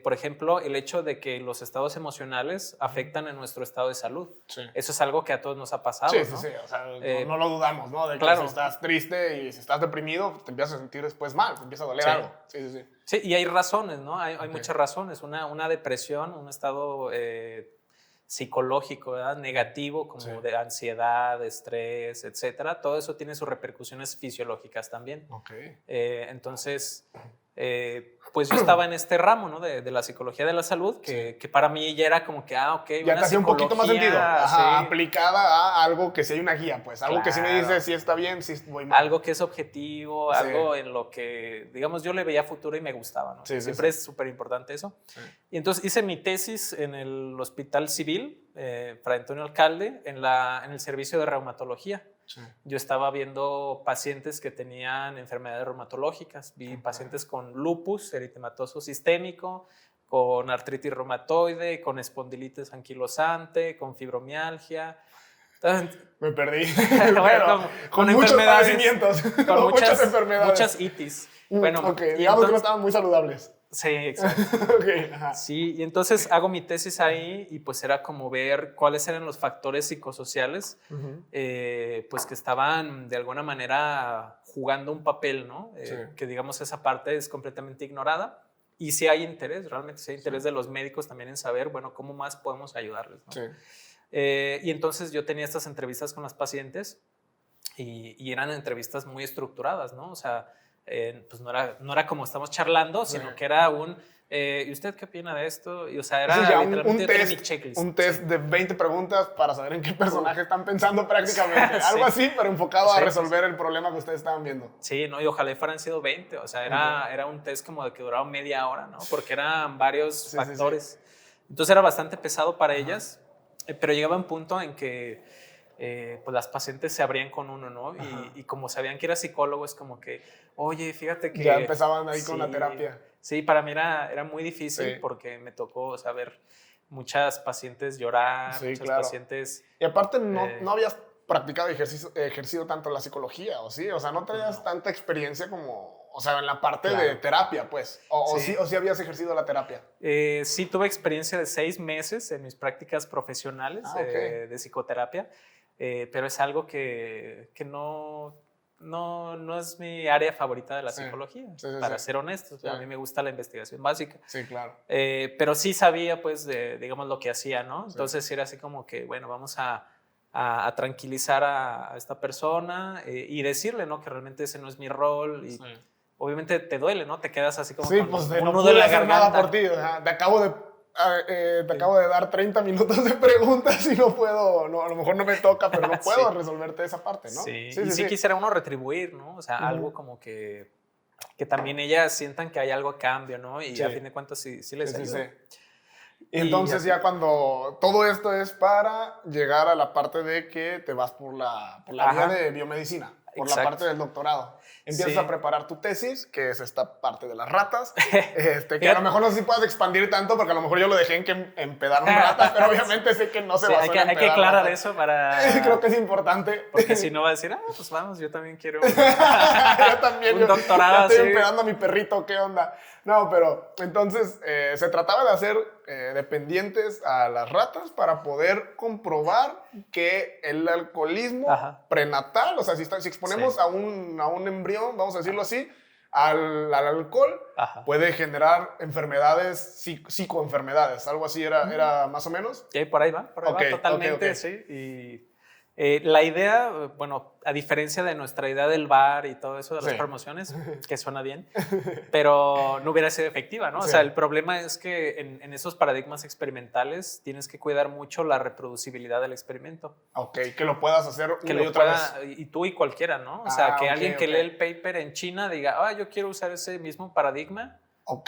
Speaker 3: Por ejemplo, el hecho de que los estados emocionales afectan en nuestro estado de salud.
Speaker 1: Sí.
Speaker 3: Eso es algo que a todos nos ha pasado,
Speaker 1: Sí,
Speaker 3: ¿no?
Speaker 1: sí. O sea,
Speaker 3: Eh,
Speaker 1: no lo dudamos, ¿no? De que
Speaker 3: claro.
Speaker 1: si estás triste y si estás deprimido, te empiezas a sentir después mal, te empieza a doler
Speaker 3: Sí.
Speaker 1: algo. Sí.
Speaker 3: Sí, y hay razones, ¿no? Hay
Speaker 1: Ok.
Speaker 3: muchas razones. Una depresión, un estado psicológico, ¿verdad? Negativo, como
Speaker 1: Sí.
Speaker 3: de ansiedad, estrés, etcétera. Todo eso tiene sus repercusiones fisiológicas también.
Speaker 1: Ok.
Speaker 3: Entonces, pues yo estaba en este ramo, ¿no? De la psicología de la salud, que para mí ya era como que, ok,
Speaker 1: Ya te hacía un poquito más sentido. Ajá,
Speaker 3: sí,
Speaker 1: aplicada a algo que sí hay una guía, pues. Algo que sí me
Speaker 3: Claro.
Speaker 1: dice si está bien, si voy mal.
Speaker 3: algo que es objetivo,
Speaker 1: Sí.
Speaker 3: algo en lo que, digamos, yo le veía futuro y me gustaba, ¿no?
Speaker 1: Sí,
Speaker 3: Siempre
Speaker 1: sí.
Speaker 3: es súper importante eso.
Speaker 1: Sí.
Speaker 3: Y entonces hice mi tesis en el Hospital Civil, Fray Antonio Alcalde, en el servicio de reumatología.
Speaker 1: Sí.
Speaker 3: Yo estaba viendo pacientes que tenían enfermedades reumatológicas, vi pacientes con lupus eritematoso sistémico, con artritis reumatoide, con espondilitis anquilosante, con fibromialgia.
Speaker 1: Me perdí.
Speaker 3: Bueno,
Speaker 1: Pero con muchos
Speaker 3: enfermedades,
Speaker 1: padecimientos.
Speaker 3: con
Speaker 1: muchas enfermedades.
Speaker 3: muchas itis. Bueno,
Speaker 1: ok,
Speaker 3: y
Speaker 1: digamos que no
Speaker 3: entonces-
Speaker 1: estaban muy saludables.
Speaker 3: Sí, exacto.
Speaker 1: Ok, ajá.
Speaker 3: Sí, y entonces hago mi tesis ahí y pues era como ver cuáles eran los factores psicosociales
Speaker 1: Ujú.
Speaker 3: pues que estaban de alguna manera jugando un papel, ¿no?
Speaker 1: Sí.
Speaker 3: Que digamos esa parte es completamente ignorada y sí hay interés, realmente sí hay interés de los médicos también en saber, bueno, cómo más podemos ayudarles, ¿no?
Speaker 1: Sí.
Speaker 3: Y entonces yo tenía estas entrevistas con las pacientes y eran entrevistas muy estructuradas, ¿no? O sea, pues no era como estamos charlando, sino
Speaker 1: Sí.
Speaker 3: que era ¿y usted qué opina de esto? Y, o sea, era
Speaker 1: Sí, ya
Speaker 3: literalmente yo tenía mi checklist.
Speaker 1: un test de 20 preguntas para saber en qué personaje están pensando prácticamente.
Speaker 3: Sí.
Speaker 1: Algo así, pero enfocado a
Speaker 3: Sí,
Speaker 1: resolver el problema que ustedes estaban viendo.
Speaker 3: Sí, no, y ojalá fueran sido 20, o sea, era un test como de que duraba media hora, ¿no? Porque eran varios
Speaker 1: Sí,
Speaker 3: factores. Entonces era bastante pesado para ellas, pero llegaba un punto en que pues las pacientes se abrían con uno, ¿no? Y como sabían que era psicólogo, es como que, oye, fíjate que...
Speaker 1: Ya empezaban ahí
Speaker 3: sí,
Speaker 1: con la terapia.
Speaker 3: Sí, para mí era muy difícil porque me tocó saber muchas pacientes llorar,
Speaker 1: Sí,
Speaker 3: muchas
Speaker 1: claro.
Speaker 3: pacientes...
Speaker 1: Y aparte no habías practicado ejercido tanto la psicología, ¿o sí? O sea, no tenías tanta experiencia como, o sea, en la parte de terapia, pues. O sí habías ejercido la terapia.
Speaker 3: Sí, tuve experiencia de 6 meses en mis prácticas profesionales de psicoterapia, pero es algo que no es mi área favorita de la psicología, para ser honestos. A mí me gusta la investigación básica.
Speaker 1: Sí, claro.
Speaker 3: Pero sí sabía, pues, digamos, lo que hacía, ¿no? Entonces era así como que, bueno, vamos a tranquilizar a esta persona y decirle, ¿no? Que realmente ese no es mi rol y obviamente te duele, ¿no? Te quedas así como con
Speaker 1: pues
Speaker 3: un
Speaker 1: no
Speaker 3: nudo en
Speaker 1: pude
Speaker 3: la
Speaker 1: hacer
Speaker 3: garganta.
Speaker 1: nada por ti. Te acabo de dar 30 minutos de preguntas y no puedo, a lo mejor no me toca, pero no puedo resolverte esa parte, ¿no?
Speaker 3: Sí, quisiera uno retribuir, ¿no? O sea, algo como que también ellas sientan que hay algo a cambio, ¿no? Y a fin de cuentas sí les ayuda.
Speaker 1: Y entonces ya cuando todo esto es para llegar a la parte de que te vas por la vía de biomedicina, por la parte del doctorado. Empiezas a preparar tu tesis, que es esta parte de las ratas, que a lo mejor no sé si puedas expandir tanto, porque a lo mejor yo lo dejé en que empedaron ratas, pero obviamente sé que no se basó en
Speaker 3: hay que aclarar
Speaker 1: ratas.
Speaker 3: eso para...
Speaker 1: Creo que es importante.
Speaker 3: Porque si no va a decir, pues vamos, yo también quiero
Speaker 1: yo también,
Speaker 3: un doctorado.
Speaker 1: Yo estoy empedando a mi perrito, ¿qué onda? No, pero entonces se trataba de hacer dependientes a las ratas para poder comprobar que el alcoholismo prenatal, o sea, si exponemos a un embrión, vamos a decirlo así, al alcohol, puede generar enfermedades, psicoenfermedades, algo así era más o menos.
Speaker 3: Y por ahí va totalmente, sí. Y la idea, bueno, a diferencia de nuestra idea del bar y todo eso de las promociones, que suena bien, pero no hubiera sido efectiva, ¿no? O sea, el problema es que en esos paradigmas experimentales tienes que cuidar mucho la reproducibilidad del experimento.
Speaker 1: Que lo puedas hacer una y otra vez.
Speaker 3: Y tú y cualquiera, ¿no? O sea, que alguien que lee el paper en China diga, yo quiero usar ese mismo paradigma.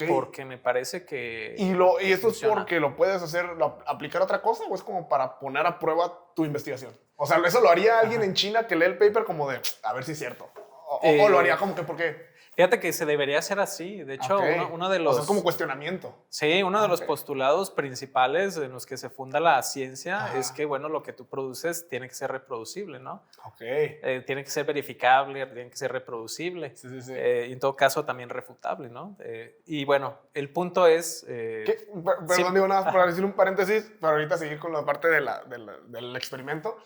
Speaker 3: Porque me parece que...
Speaker 1: ¿Y esto es porque lo puedes aplicar a otra cosa o es como para poner a prueba tu investigación? O sea, ¿eso lo haría alguien en China que lee el paper como de, a ver si es cierto? ¿O lo haría como que por qué?
Speaker 3: Fíjate que se debería hacer así. De hecho, uno de los...
Speaker 1: O sea, es como cuestionamiento.
Speaker 3: Sí, uno de los postulados principales en los que se funda la ciencia es que, bueno, lo que tú produces tiene que ser reproducible, ¿no? Tiene que ser verificable, tiene que ser reproducible. Y en todo caso, también refutable, ¿no? Y bueno, el punto es...
Speaker 1: Perdón, digo nada para decir un paréntesis, para ahorita seguir con la parte del experimento.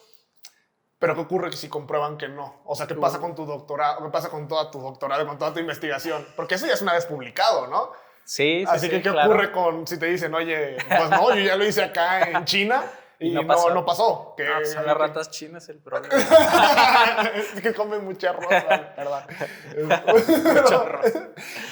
Speaker 1: Pero ¿qué ocurre si comprueban que no? O sea, ¿qué pasa con tu doctorado? ¿Qué pasa con todo tu doctorado, con toda tu investigación? Porque eso ya es una vez publicado, ¿no?
Speaker 3: Sí,
Speaker 1: Así que, ¿qué ocurre si te dicen, oye, pues no, yo ya lo hice acá en China y no pasó?
Speaker 3: No, son las ratas chinas el problema.
Speaker 1: Es que comen mucha arroz, ¿verdad? Mucho arroz.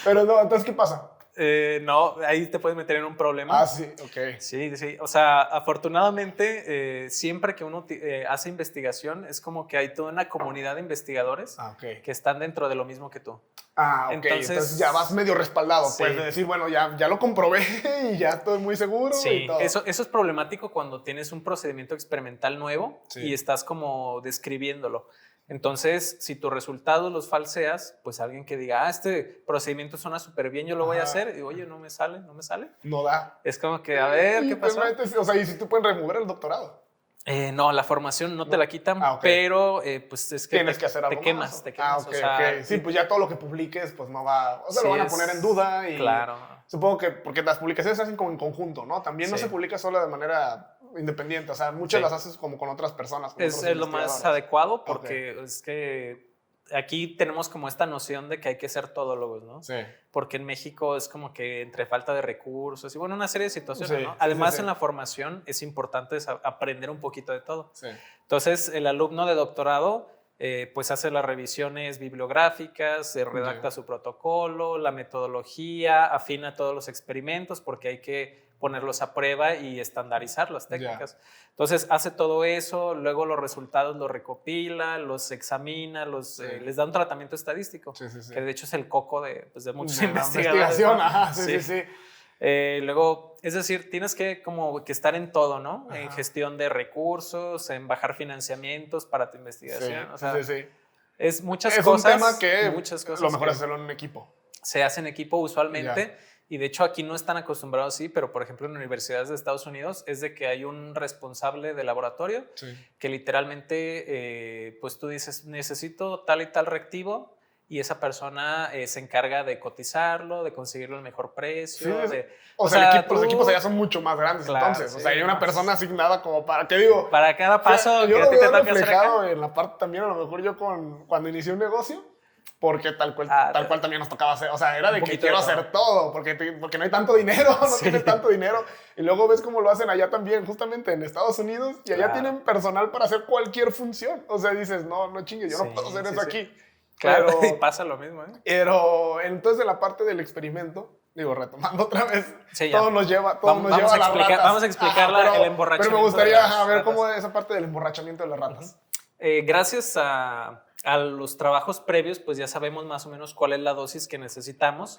Speaker 1: Pero no, entonces, ¿qué pasa?
Speaker 3: No, ahí te puedes meter en un problema.
Speaker 1: Sí,
Speaker 3: Sí. O sea, afortunadamente, siempre que uno hace investigación, es como que hay toda una comunidad de investigadores que están dentro de lo mismo que tú.
Speaker 1: Entonces ya vas medio respaldado, pues, de decir, bueno, ya lo comprobé y ya estoy muy seguro.
Speaker 3: Sí,
Speaker 1: y todo.
Speaker 3: Eso es problemático cuando tienes un procedimiento experimental nuevo y estás como describiéndolo. Entonces, si tus resultados los falseas, pues alguien que diga, este procedimiento suena súper bien, yo lo voy a hacer, y oye, no me sale.
Speaker 1: No da.
Speaker 3: Es como que, a ver, ¿qué pasó?
Speaker 1: O sea, ¿y si tú puedes remover el doctorado?
Speaker 3: No, la formación no te la quitan, pero pues es que
Speaker 1: tienes que hacer algo
Speaker 3: te quemas.
Speaker 1: O sea, sí, pues ya todo lo que publiques, pues no va, o sea, lo van a poner en duda. Y
Speaker 3: claro.
Speaker 1: Supongo que, porque las publicaciones se hacen como en conjunto, ¿no? También no se publica solo de manera independiente, o sea, muchas las haces como con otras personas.
Speaker 3: Es lo más adecuado porque es que aquí tenemos como esta noción de que hay que ser todólogos, ¿no?
Speaker 1: Sí.
Speaker 3: Porque en México es como que entre falta de recursos y bueno, una serie de situaciones, ¿no? Además, en la formación es importante aprender un poquito de todo. Sí. Entonces, el alumno de doctorado pues hace las revisiones bibliográficas, redacta su protocolo, la metodología, afina todos los experimentos porque hay que ponerlos a prueba y estandarizar las técnicas. Entonces hace todo eso, luego los resultados los recopila, los examina, les da un tratamiento estadístico, que de hecho es el coco de muchos investigadores.
Speaker 1: Investigación, sí.
Speaker 3: Luego, es decir, tienes que como que estar en todo, ¿no?
Speaker 1: Ajá.
Speaker 3: En gestión de recursos, en bajar financiamientos para tu investigación. O sea,
Speaker 1: sí.
Speaker 3: es muchas
Speaker 1: Es
Speaker 3: cosas.
Speaker 1: un tema que
Speaker 3: muchas cosas
Speaker 1: lo mejor
Speaker 3: que
Speaker 1: es hacerlo en un equipo.
Speaker 3: se hace en equipo usualmente.
Speaker 1: Ya.
Speaker 3: Y de hecho aquí no están acostumbrados así, pero por ejemplo en universidades de Estados Unidos es de que hay un responsable de laboratorio
Speaker 1: Sí.
Speaker 3: que literalmente, pues tú dices, necesito tal y tal reactivo y esa persona se encarga de cotizarlo, de conseguirlo al mejor precio.
Speaker 1: Sí,
Speaker 3: De,
Speaker 1: o sea, los
Speaker 3: tú-
Speaker 1: equipos allá son mucho más grandes,
Speaker 3: Claro,
Speaker 1: entonces. O sea,
Speaker 3: sí,
Speaker 1: hay una
Speaker 3: ¿no?
Speaker 1: persona asignada como para, ¿qué digo?
Speaker 3: Para cada paso
Speaker 1: Yo
Speaker 3: que
Speaker 1: lo
Speaker 3: a ti te
Speaker 1: veo
Speaker 3: toca hacer
Speaker 1: reflejado
Speaker 3: acá.
Speaker 1: en la parte también, a lo mejor yo cuando inicié un negocio, porque tal cual también nos tocaba hacer. O sea, era
Speaker 3: Un
Speaker 1: de que
Speaker 3: poquito
Speaker 1: quiero
Speaker 3: de todo.
Speaker 1: hacer todo, porque no hay tanto dinero, no
Speaker 3: Sí.
Speaker 1: tienes tanto dinero. Y luego ves cómo lo hacen allá también, justamente en Estados Unidos, y allá
Speaker 3: Claro.
Speaker 1: tienen personal para hacer cualquier función. O sea, dices, no chingue, yo no
Speaker 3: Sí,
Speaker 1: puedo hacer
Speaker 3: sí,
Speaker 1: eso
Speaker 3: sí.
Speaker 1: aquí.
Speaker 3: Claro, y
Speaker 1: Pero,
Speaker 3: pasa lo mismo, ¿eh?
Speaker 1: pero entonces en la parte del experimento, digo, retomando otra vez,
Speaker 3: Sí, ya.
Speaker 1: todo nos lleva
Speaker 3: Vamos
Speaker 1: a
Speaker 3: a
Speaker 1: las
Speaker 3: explicar-
Speaker 1: ratas.
Speaker 3: vamos a explicar el
Speaker 1: Pero
Speaker 3: emborrachamiento
Speaker 1: me gustaría
Speaker 3: de las
Speaker 1: ver
Speaker 3: ratas.
Speaker 1: cómo es esa parte del emborrachamiento de las ratas.
Speaker 3: Gracias a los trabajos previos, pues ya sabemos más o menos cuál es la dosis que necesitamos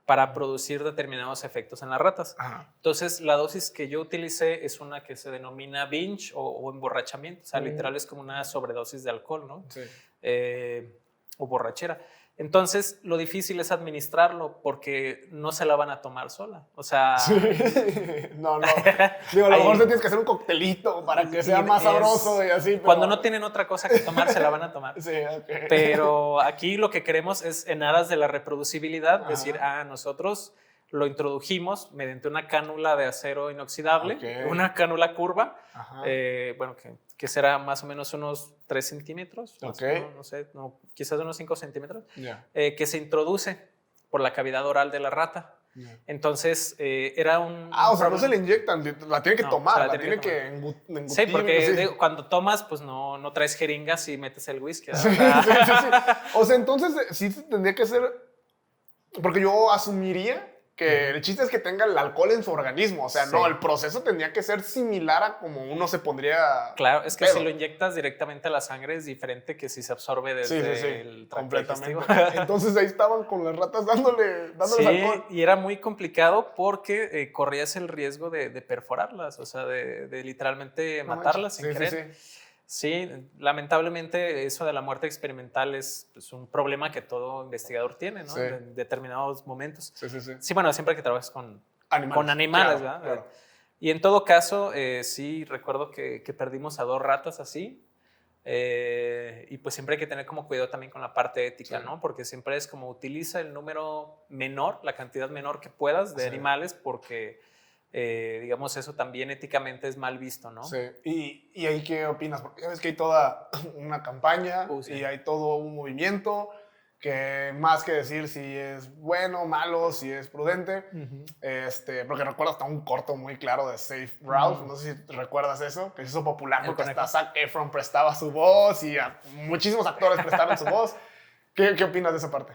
Speaker 3: para producir determinados efectos en las ratas.
Speaker 1: Ajá.
Speaker 3: Entonces, la dosis que yo utilicé es una que se denomina binge o emborrachamiento. O sea, literal es como una sobredosis de alcohol, ¿no?
Speaker 1: Sí.
Speaker 3: O borrachera. Entonces, lo difícil es administrarlo porque no se la van a tomar sola. O sea,
Speaker 1: No. Digo, a lo
Speaker 3: Ahí-
Speaker 1: mejor te tienes que hacer un coctelito para que sea más sabroso y así. Pero...
Speaker 3: Cuando no tienen otra cosa que tomar, se la van a tomar.
Speaker 1: Sí, ok.
Speaker 3: Pero aquí lo que queremos es, en aras de la reproducibilidad,
Speaker 1: Ajá.
Speaker 3: decir, nosotros lo introdujimos mediante una cánula de acero inoxidable,
Speaker 1: Ok.
Speaker 3: una cánula curva,
Speaker 1: Ajá.
Speaker 3: bueno, que será más o menos unos 3 centímetros, más
Speaker 1: Ok.
Speaker 3: o menos, no sé, quizás unos 5 centímetros,
Speaker 1: Ya.
Speaker 3: que se introduce por la cavidad oral de la rata.
Speaker 1: Ya.
Speaker 3: Entonces, era un...
Speaker 1: O sea, no se le inyectan, la tiene que
Speaker 3: No,
Speaker 1: tomar,
Speaker 3: o sea,
Speaker 1: la
Speaker 3: tiene
Speaker 1: tiene
Speaker 3: que
Speaker 1: que engutir.
Speaker 3: Sí, porque
Speaker 1: sí.
Speaker 3: digo, cuando tomas, pues no traes jeringas y metes el whisky.
Speaker 1: Sí,
Speaker 3: ¿verdad?
Speaker 1: sí. O sea, entonces sí tendría que ser. Porque yo asumiría que el chiste es que tenga el alcohol en su organismo. O sea,
Speaker 3: Sí.
Speaker 1: no, el proceso tendría que ser similar a como uno se pondría.
Speaker 3: Claro, es que
Speaker 1: pedo.
Speaker 3: si lo inyectas directamente a la sangre es diferente que si se absorbe desde el tracto digestivo.
Speaker 1: Entonces ahí estaban con las ratas dándole
Speaker 3: Sí,
Speaker 1: alcohol.
Speaker 3: y era muy complicado porque corrías el riesgo de perforarlas, o sea, de literalmente
Speaker 1: No
Speaker 3: matarlas
Speaker 1: manches.
Speaker 3: sin querer. Sí, lamentablemente eso de la muerte experimental es un problema que todo investigador tiene, ¿no?
Speaker 1: Sí.
Speaker 3: En determinados momentos.
Speaker 1: Sí.
Speaker 3: Sí, bueno, siempre que trabajas con
Speaker 1: Animales.
Speaker 3: animales,
Speaker 1: Claro,
Speaker 3: ¿verdad?
Speaker 1: claro.
Speaker 3: Y en todo caso, sí recuerdo que perdimos a 2 ratas así. Y pues siempre hay que tener como cuidado también con la parte ética,
Speaker 1: Sí.
Speaker 3: ¿no? Porque siempre es como utiliza el número menor, la cantidad menor que puedas de
Speaker 1: Sí.
Speaker 3: animales, porque digamos eso también éticamente es mal visto, ¿no?
Speaker 1: Sí. ¿Y ahí qué opinas? Porque ya ves que hay toda una campaña
Speaker 3: Sí.
Speaker 1: y hay todo un movimiento que más que decir si es bueno, malo, si es prudente, porque recuerdo hasta un corto muy claro de Safe Ralph, no sé si recuerdas eso, que se hizo popular
Speaker 3: El
Speaker 1: porque
Speaker 3: conejo.
Speaker 1: hasta Zac Efron prestaba su voz y muchísimos actores prestaron su voz. ¿Qué opinas de esa parte?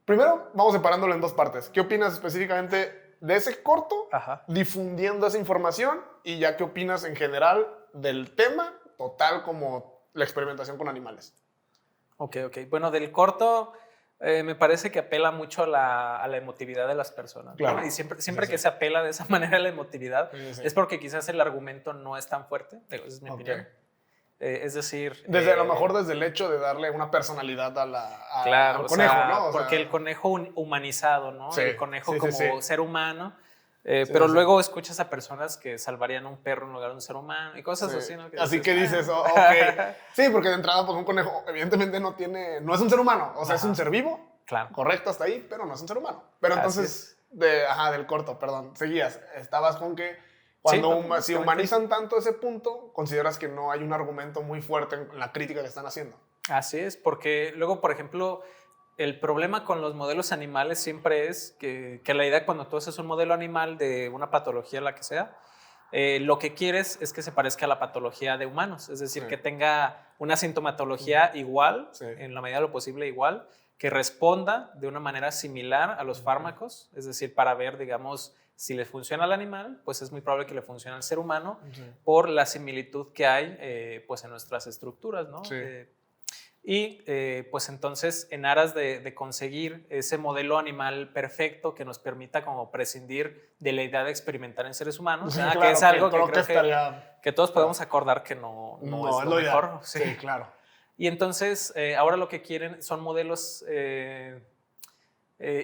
Speaker 1: Primero, vamos separándolo en 2 partes. ¿Qué opinas específicamente de ese corto,
Speaker 3: Ajá.
Speaker 1: difundiendo esa información? Y ya, ¿qué opinas en general del tema total como la experimentación con animales?
Speaker 3: Ok. Bueno, del corto me parece que apela mucho a la emotividad de las personas, ¿no?
Speaker 1: Claro.
Speaker 3: Y siempre
Speaker 1: Sí.
Speaker 3: que se apela de esa manera a la emotividad
Speaker 1: Sí.
Speaker 3: es porque quizás el argumento no es tan fuerte, esa es mi
Speaker 1: Ok.
Speaker 3: opinión. Es decir...
Speaker 1: Desde a lo mejor desde el hecho de darle una personalidad
Speaker 3: Claro,
Speaker 1: al
Speaker 3: o
Speaker 1: conejo,
Speaker 3: sea,
Speaker 1: ¿no? O
Speaker 3: porque
Speaker 1: sea,
Speaker 3: el conejo humanizado, ¿no?
Speaker 1: Sí,
Speaker 3: El conejo
Speaker 1: sí,
Speaker 3: como
Speaker 1: sí.
Speaker 3: ser humano.
Speaker 1: Sí,
Speaker 3: Pero
Speaker 1: sí.
Speaker 3: luego escuchas a personas que salvarían a un perro en lugar de un ser humano y cosas
Speaker 1: sí.
Speaker 3: así, ¿no?
Speaker 1: Así que dices,
Speaker 3: "Ah".
Speaker 1: ok. Sí, porque de entrada, pues un conejo evidentemente no es un ser humano, o sea, es
Speaker 3: Ajá.
Speaker 1: un ser vivo,
Speaker 3: Claro.
Speaker 1: correcto hasta ahí, pero no es un ser humano. Pero
Speaker 3: Así
Speaker 1: entonces, del corto, perdón, seguías, estabas con que cuando si
Speaker 3: básicamente.
Speaker 1: humanizan tanto ese punto, consideras que no hay un argumento muy fuerte en la crítica que están haciendo.
Speaker 3: Así es, porque luego, por ejemplo, el problema con los modelos animales siempre es que la idea cuando tú haces un modelo animal de una patología, la que sea, lo que quieres es que se parezca a la patología de humanos, es decir,
Speaker 1: Sí.
Speaker 3: que tenga una sintomatología igual,
Speaker 1: Sí.
Speaker 3: en la medida de lo posible igual, que responda de una manera similar a los fármacos, es decir, para ver, digamos, si le funciona al animal, pues es muy probable que le funcione al ser humano por la similitud que hay pues en nuestras estructuras, ¿no?
Speaker 1: Sí.
Speaker 3: Y pues entonces, en aras de conseguir ese modelo animal perfecto que nos permita como prescindir de la idea de experimentar en seres humanos,
Speaker 1: Sí,
Speaker 3: que
Speaker 1: claro,
Speaker 3: es algo que
Speaker 1: creo
Speaker 3: creo
Speaker 1: estaría...
Speaker 3: que todos podemos acordar que no
Speaker 1: No,
Speaker 3: es
Speaker 1: es
Speaker 3: lo
Speaker 1: lo ideal.
Speaker 3: mejor. Sí.
Speaker 1: Sí, claro.
Speaker 3: Y entonces, ahora lo que quieren son modelos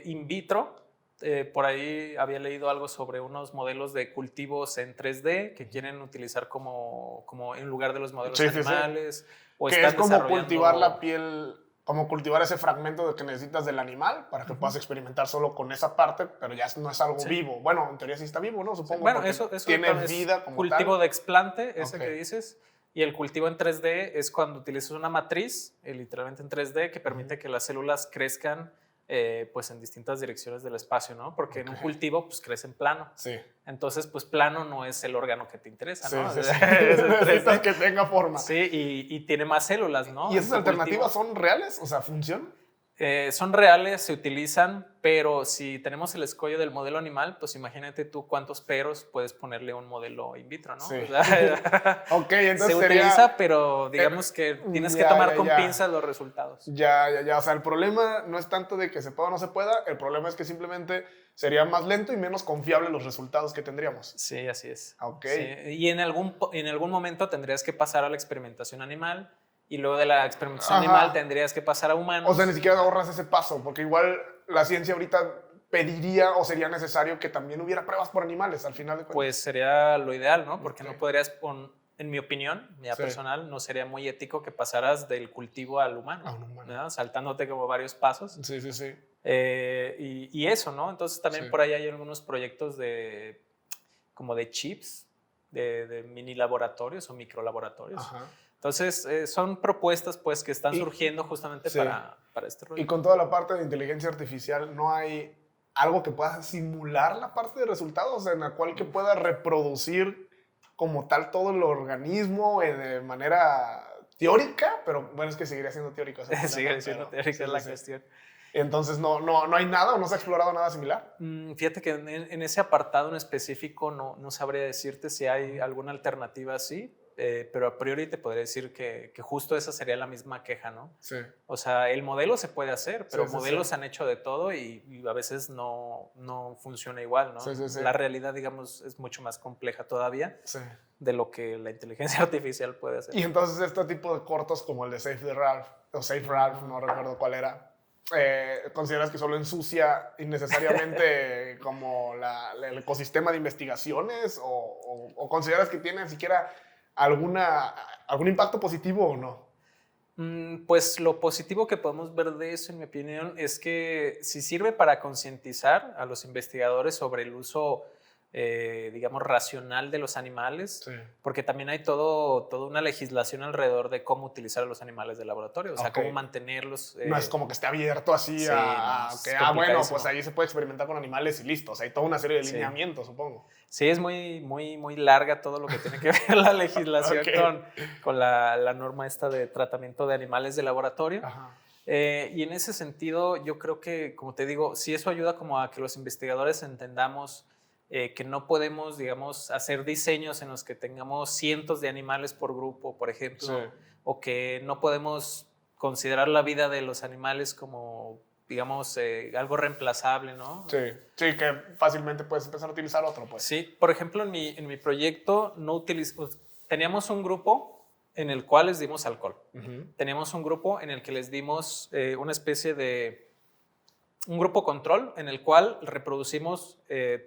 Speaker 3: in vitro. Por ahí había leído algo sobre unos modelos de cultivos en 3D que quieren utilizar como en lugar de los modelos
Speaker 1: Sí, sí, sí.
Speaker 3: animales. O
Speaker 1: Que
Speaker 3: están
Speaker 1: es como
Speaker 3: desarrollando...
Speaker 1: cultivar la piel, como cultivar ese fragmento de que necesitas del animal para que puedas experimentar solo con esa parte, pero ya no es algo
Speaker 3: Sí.
Speaker 1: vivo. Bueno, en teoría sí está vivo, ¿no? Supongo.
Speaker 3: Bueno,
Speaker 1: porque
Speaker 3: eso
Speaker 1: tiene
Speaker 3: también
Speaker 1: vida
Speaker 3: es
Speaker 1: como
Speaker 3: cultivo
Speaker 1: tal.
Speaker 3: de explante, ese
Speaker 1: Ok.
Speaker 3: que dices. Y el cultivo en 3D es cuando utilizas una matriz, literalmente en 3D, que permite que las células crezcan pues en distintas direcciones del espacio, ¿no? Porque en un
Speaker 1: Ok.
Speaker 3: cultivo pues crece en plano.
Speaker 1: Sí.
Speaker 3: Entonces, pues plano no es el órgano que te interesa,
Speaker 1: Sí,
Speaker 3: ¿no?
Speaker 1: sí,
Speaker 3: Es
Speaker 1: sí.
Speaker 3: el
Speaker 1: Necesitas
Speaker 3: 3D.
Speaker 1: que tenga forma.
Speaker 3: Sí, y tiene más células, ¿no?
Speaker 1: ¿Y
Speaker 3: En
Speaker 1: esas
Speaker 3: tu
Speaker 1: alternativas
Speaker 3: cultivo.
Speaker 1: son reales? O sea, ¿funcionan?
Speaker 3: Son reales, se utilizan, pero si tenemos el escollo del modelo animal, pues imagínate tú cuántos peros puedes ponerle a un modelo in vitro, ¿no?
Speaker 1: Sí.
Speaker 3: O sea,
Speaker 1: Ok, entonces
Speaker 3: se
Speaker 1: sería...
Speaker 3: utiliza, pero digamos que tienes que tomar con pinzas los resultados.
Speaker 1: Ya. O sea, el problema no es tanto de que se pueda o no se pueda, el problema es que simplemente sería más lento y menos confiable los resultados que tendríamos.
Speaker 3: Sí, así es.
Speaker 1: Ok.
Speaker 3: Sí, y en algún momento tendrías que pasar a la experimentación animal y luego de la experimentación
Speaker 1: Ajá.
Speaker 3: animal tendrías que pasar a humanos.
Speaker 1: O sea, ni siquiera ahorras ese paso, porque igual la ciencia ahorita pediría o sería necesario que también hubiera pruebas por animales al final de cuentas.
Speaker 3: Pues sería lo ideal, ¿no? Porque
Speaker 1: Ok.
Speaker 3: no podrías, en mi opinión, mía
Speaker 1: Sí.
Speaker 3: personal, no sería muy ético que pasaras del cultivo al humano,
Speaker 1: A un humano.
Speaker 3: ¿verdad? Saltándote como varios pasos.
Speaker 1: Sí.
Speaker 3: Y eso, ¿no? Entonces también
Speaker 1: Sí.
Speaker 3: por ahí hay algunos proyectos como de chips, de mini laboratorios o micro laboratorios.
Speaker 1: Ajá.
Speaker 3: Entonces son propuestas pues que están
Speaker 1: Y-
Speaker 3: surgiendo justamente
Speaker 1: sí.
Speaker 3: para este rollo.
Speaker 1: Y con toda la parte de inteligencia artificial, ¿no hay algo que pueda simular la parte de resultados en la cual que pueda reproducir como tal todo el organismo de manera teórica? Pero bueno, es que seguiría siendo teórico. ese problema,
Speaker 3: Sigue siendo
Speaker 1: pero
Speaker 3: teórica
Speaker 1: sí,
Speaker 3: la
Speaker 1: sí.
Speaker 3: cuestión.
Speaker 1: Entonces no hay nada o no se ha explorado nada similar.
Speaker 3: Fíjate que en ese apartado en específico no sabría decirte si hay alguna alternativa así, pero a priori te podría decir que justo esa sería la misma queja, ¿no?
Speaker 1: Sí.
Speaker 3: O sea, el modelo se puede hacer, pero
Speaker 1: Sí.
Speaker 3: modelos se han hecho de todo y a veces no funciona igual, ¿no?
Speaker 1: Sí.
Speaker 3: La realidad, digamos, es mucho más compleja todavía
Speaker 1: Sí.
Speaker 3: de lo que la inteligencia artificial puede hacer.
Speaker 1: Y entonces este tipo de cortos como el de Safe Ralph, o Safe Ralph, no recuerdo cuál era, ¿consideras que solo ensucia innecesariamente como el ecosistema de investigaciones o consideras que tiene siquiera algún impacto positivo o no?
Speaker 3: Pues lo positivo que podemos ver de eso, en mi opinión, es que si sirve para concientizar a los investigadores sobre el uso, digamos, racional de los animales,
Speaker 1: Sí.
Speaker 3: porque también hay toda una legislación alrededor de cómo utilizar a los animales de laboratorio, o sea,
Speaker 1: Ok.
Speaker 3: cómo mantenerlos.
Speaker 1: No es como que esté abierto así
Speaker 3: sí,
Speaker 1: a
Speaker 3: no, es
Speaker 1: que, bueno,
Speaker 3: complicadísimo.
Speaker 1: pues ahí se puede experimentar con animales y listo. O sea, hay toda una serie de
Speaker 3: Sí.
Speaker 1: lineamientos, supongo.
Speaker 3: Sí, es muy larga todo lo que tiene que ver la legislación
Speaker 1: Ok.
Speaker 3: con la norma esta de tratamiento de animales de laboratorio.
Speaker 1: Ajá.
Speaker 3: Y en ese sentido, yo creo que, como te digo, sí eso ayuda como a que los investigadores entendamos que no podemos, digamos, hacer diseños en los que tengamos cientos de animales por grupo, por ejemplo,
Speaker 1: Sí.
Speaker 3: o que no podemos considerar la vida de los animales como, digamos, algo reemplazable, ¿no?
Speaker 1: Sí, que fácilmente puedes empezar a utilizar otro, pues.
Speaker 3: Sí, por ejemplo, en mi proyecto teníamos un grupo en el cual les dimos alcohol. Teníamos un grupo en el que les dimos una especie de un grupo control en el cual reproducimos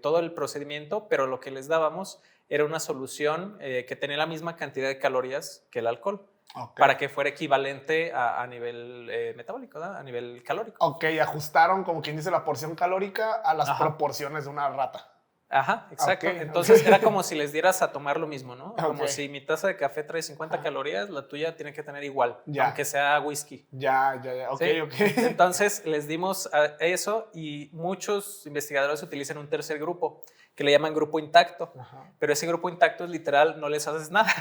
Speaker 3: todo el procedimiento, pero lo que les dábamos era una solución que tenía la misma cantidad de calorías que el alcohol,
Speaker 1: Ok.
Speaker 3: para que fuera equivalente a nivel metabólico, ¿no? A nivel calórico.
Speaker 1: Ok, ajustaron, como quien dice, la porción calórica a las
Speaker 3: Ajá.
Speaker 1: proporciones de una rata.
Speaker 3: Ajá, exacto.
Speaker 1: Ok,
Speaker 3: Entonces
Speaker 1: ok.
Speaker 3: era como si les dieras a tomar lo mismo, ¿no? Como
Speaker 1: Ok.
Speaker 3: si mi taza de café trae 50 calorías, la tuya tiene que tener igual,
Speaker 1: Ya.
Speaker 3: aunque sea whisky.
Speaker 1: Ya. Ok,
Speaker 3: ¿Sí?
Speaker 1: ok.
Speaker 3: Entonces les dimos eso y muchos investigadores utilizan un tercer grupo que le llaman grupo intacto,
Speaker 1: Ajá.
Speaker 3: pero ese grupo intacto es literal, no les haces nada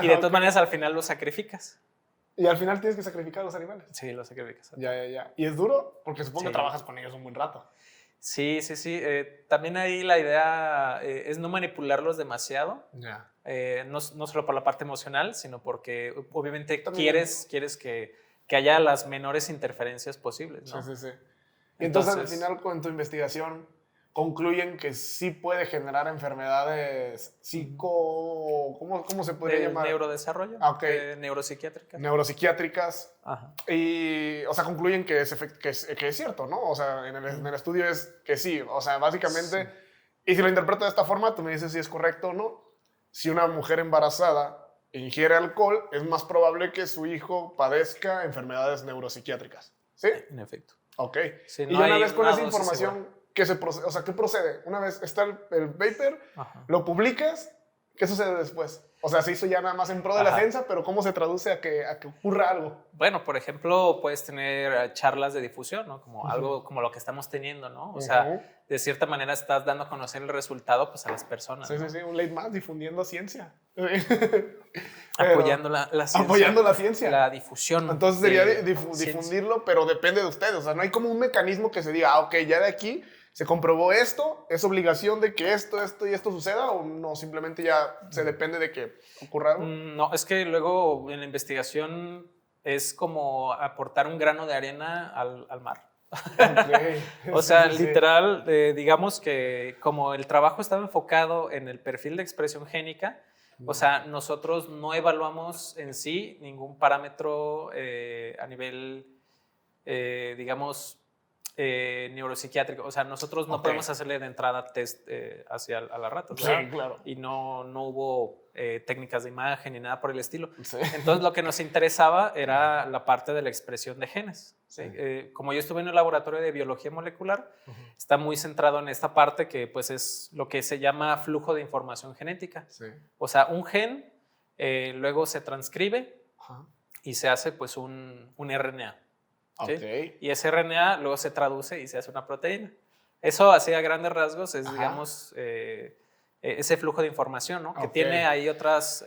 Speaker 3: y de todas
Speaker 1: Ok.
Speaker 3: maneras al final los sacrificas.
Speaker 1: Y al final tienes que sacrificar a los animales.
Speaker 3: Sí, los sacrificas.
Speaker 1: Ya. ¿Y es duro? Porque supongo
Speaker 3: Sí.
Speaker 1: que trabajas con ellos un buen rato.
Speaker 3: Sí. También ahí la idea es no manipularlos demasiado.
Speaker 1: Ya.
Speaker 3: No solo por la parte emocional, sino porque obviamente
Speaker 1: También.
Speaker 3: quieres que que haya las menores interferencias posibles, ¿no?
Speaker 1: Sí. Y entonces al final con tu investigación concluyen que sí puede generar enfermedades ¿cómo se podría llamar?
Speaker 3: Neurodesarrollo,
Speaker 1: Ok.
Speaker 3: neuropsiquiátricas.
Speaker 1: Neuropsiquiátricas.
Speaker 3: Ajá.
Speaker 1: Y, o sea, concluyen que es cierto, ¿no? O sea, en el estudio es que sí. O sea, básicamente, y si lo interpreto de esta forma, tú me dices si es correcto o no. Si una mujer embarazada ingiere alcohol, es más probable que su hijo padezca enfermedades neuropsiquiátricas. ¿Sí?
Speaker 3: En efecto.
Speaker 1: Ok.
Speaker 3: Sí,
Speaker 1: Y
Speaker 3: no
Speaker 1: ya una
Speaker 3: hay
Speaker 1: vez con
Speaker 3: una
Speaker 1: esa
Speaker 3: dosis
Speaker 1: información, ¿qué procede? Una vez está el paper,
Speaker 3: Ajá.
Speaker 1: lo publicas, ¿qué sucede después? O sea, se hizo ya nada más en pro de la
Speaker 3: Ajá.
Speaker 1: ciencia, pero ¿cómo se traduce a que ocurra algo?
Speaker 3: Bueno, por ejemplo, puedes tener charlas de difusión, ¿no? Como algo como lo que estamos teniendo, ¿no? O sea, de cierta manera estás dando a conocer el resultado pues, a las personas.
Speaker 1: Sí,
Speaker 3: ¿no?
Speaker 1: sí, un late más difundiendo ciencia.
Speaker 3: Apoyando la ciencia.
Speaker 1: Apoyando la ciencia.
Speaker 3: La difusión.
Speaker 1: Entonces sería
Speaker 3: de
Speaker 1: difundirlo, pero depende de ustedes. O sea, no hay como un mecanismo que se diga, ok, ya de aquí se comprobó esto, es obligación de que esto y esto suceda, o no, simplemente ya se depende de que ocurra algo.
Speaker 3: No, es que luego en la investigación es como aportar un grano de arena al mar.
Speaker 1: Okay.
Speaker 3: O sea, literal, digamos que como el trabajo estaba enfocado en el perfil de expresión génica, o sea, nosotros no evaluamos en sí ningún parámetro a nivel, digamos, neuropsiquiátrico. O sea, nosotros no podemos hacerle de entrada test hacia a las ratas, ¿verdad?
Speaker 1: Sí, claro.
Speaker 3: Y no hubo técnicas de imagen ni nada por el estilo. Sí. Entonces, lo que nos interesaba era la parte de la expresión de genes. ¿Sí? Como yo estuve en el laboratorio de biología molecular, está muy centrado en esta parte que pues, es lo que se llama flujo de información genética. Sí. O sea, un gen luego se transcribe y se hace pues, un RNA. ¿Sí? Okay. Y ese RNA luego se traduce y se hace una proteína. Eso, así a grandes rasgos, es, digamos, ese flujo de información, ¿no? Que tiene ahí otras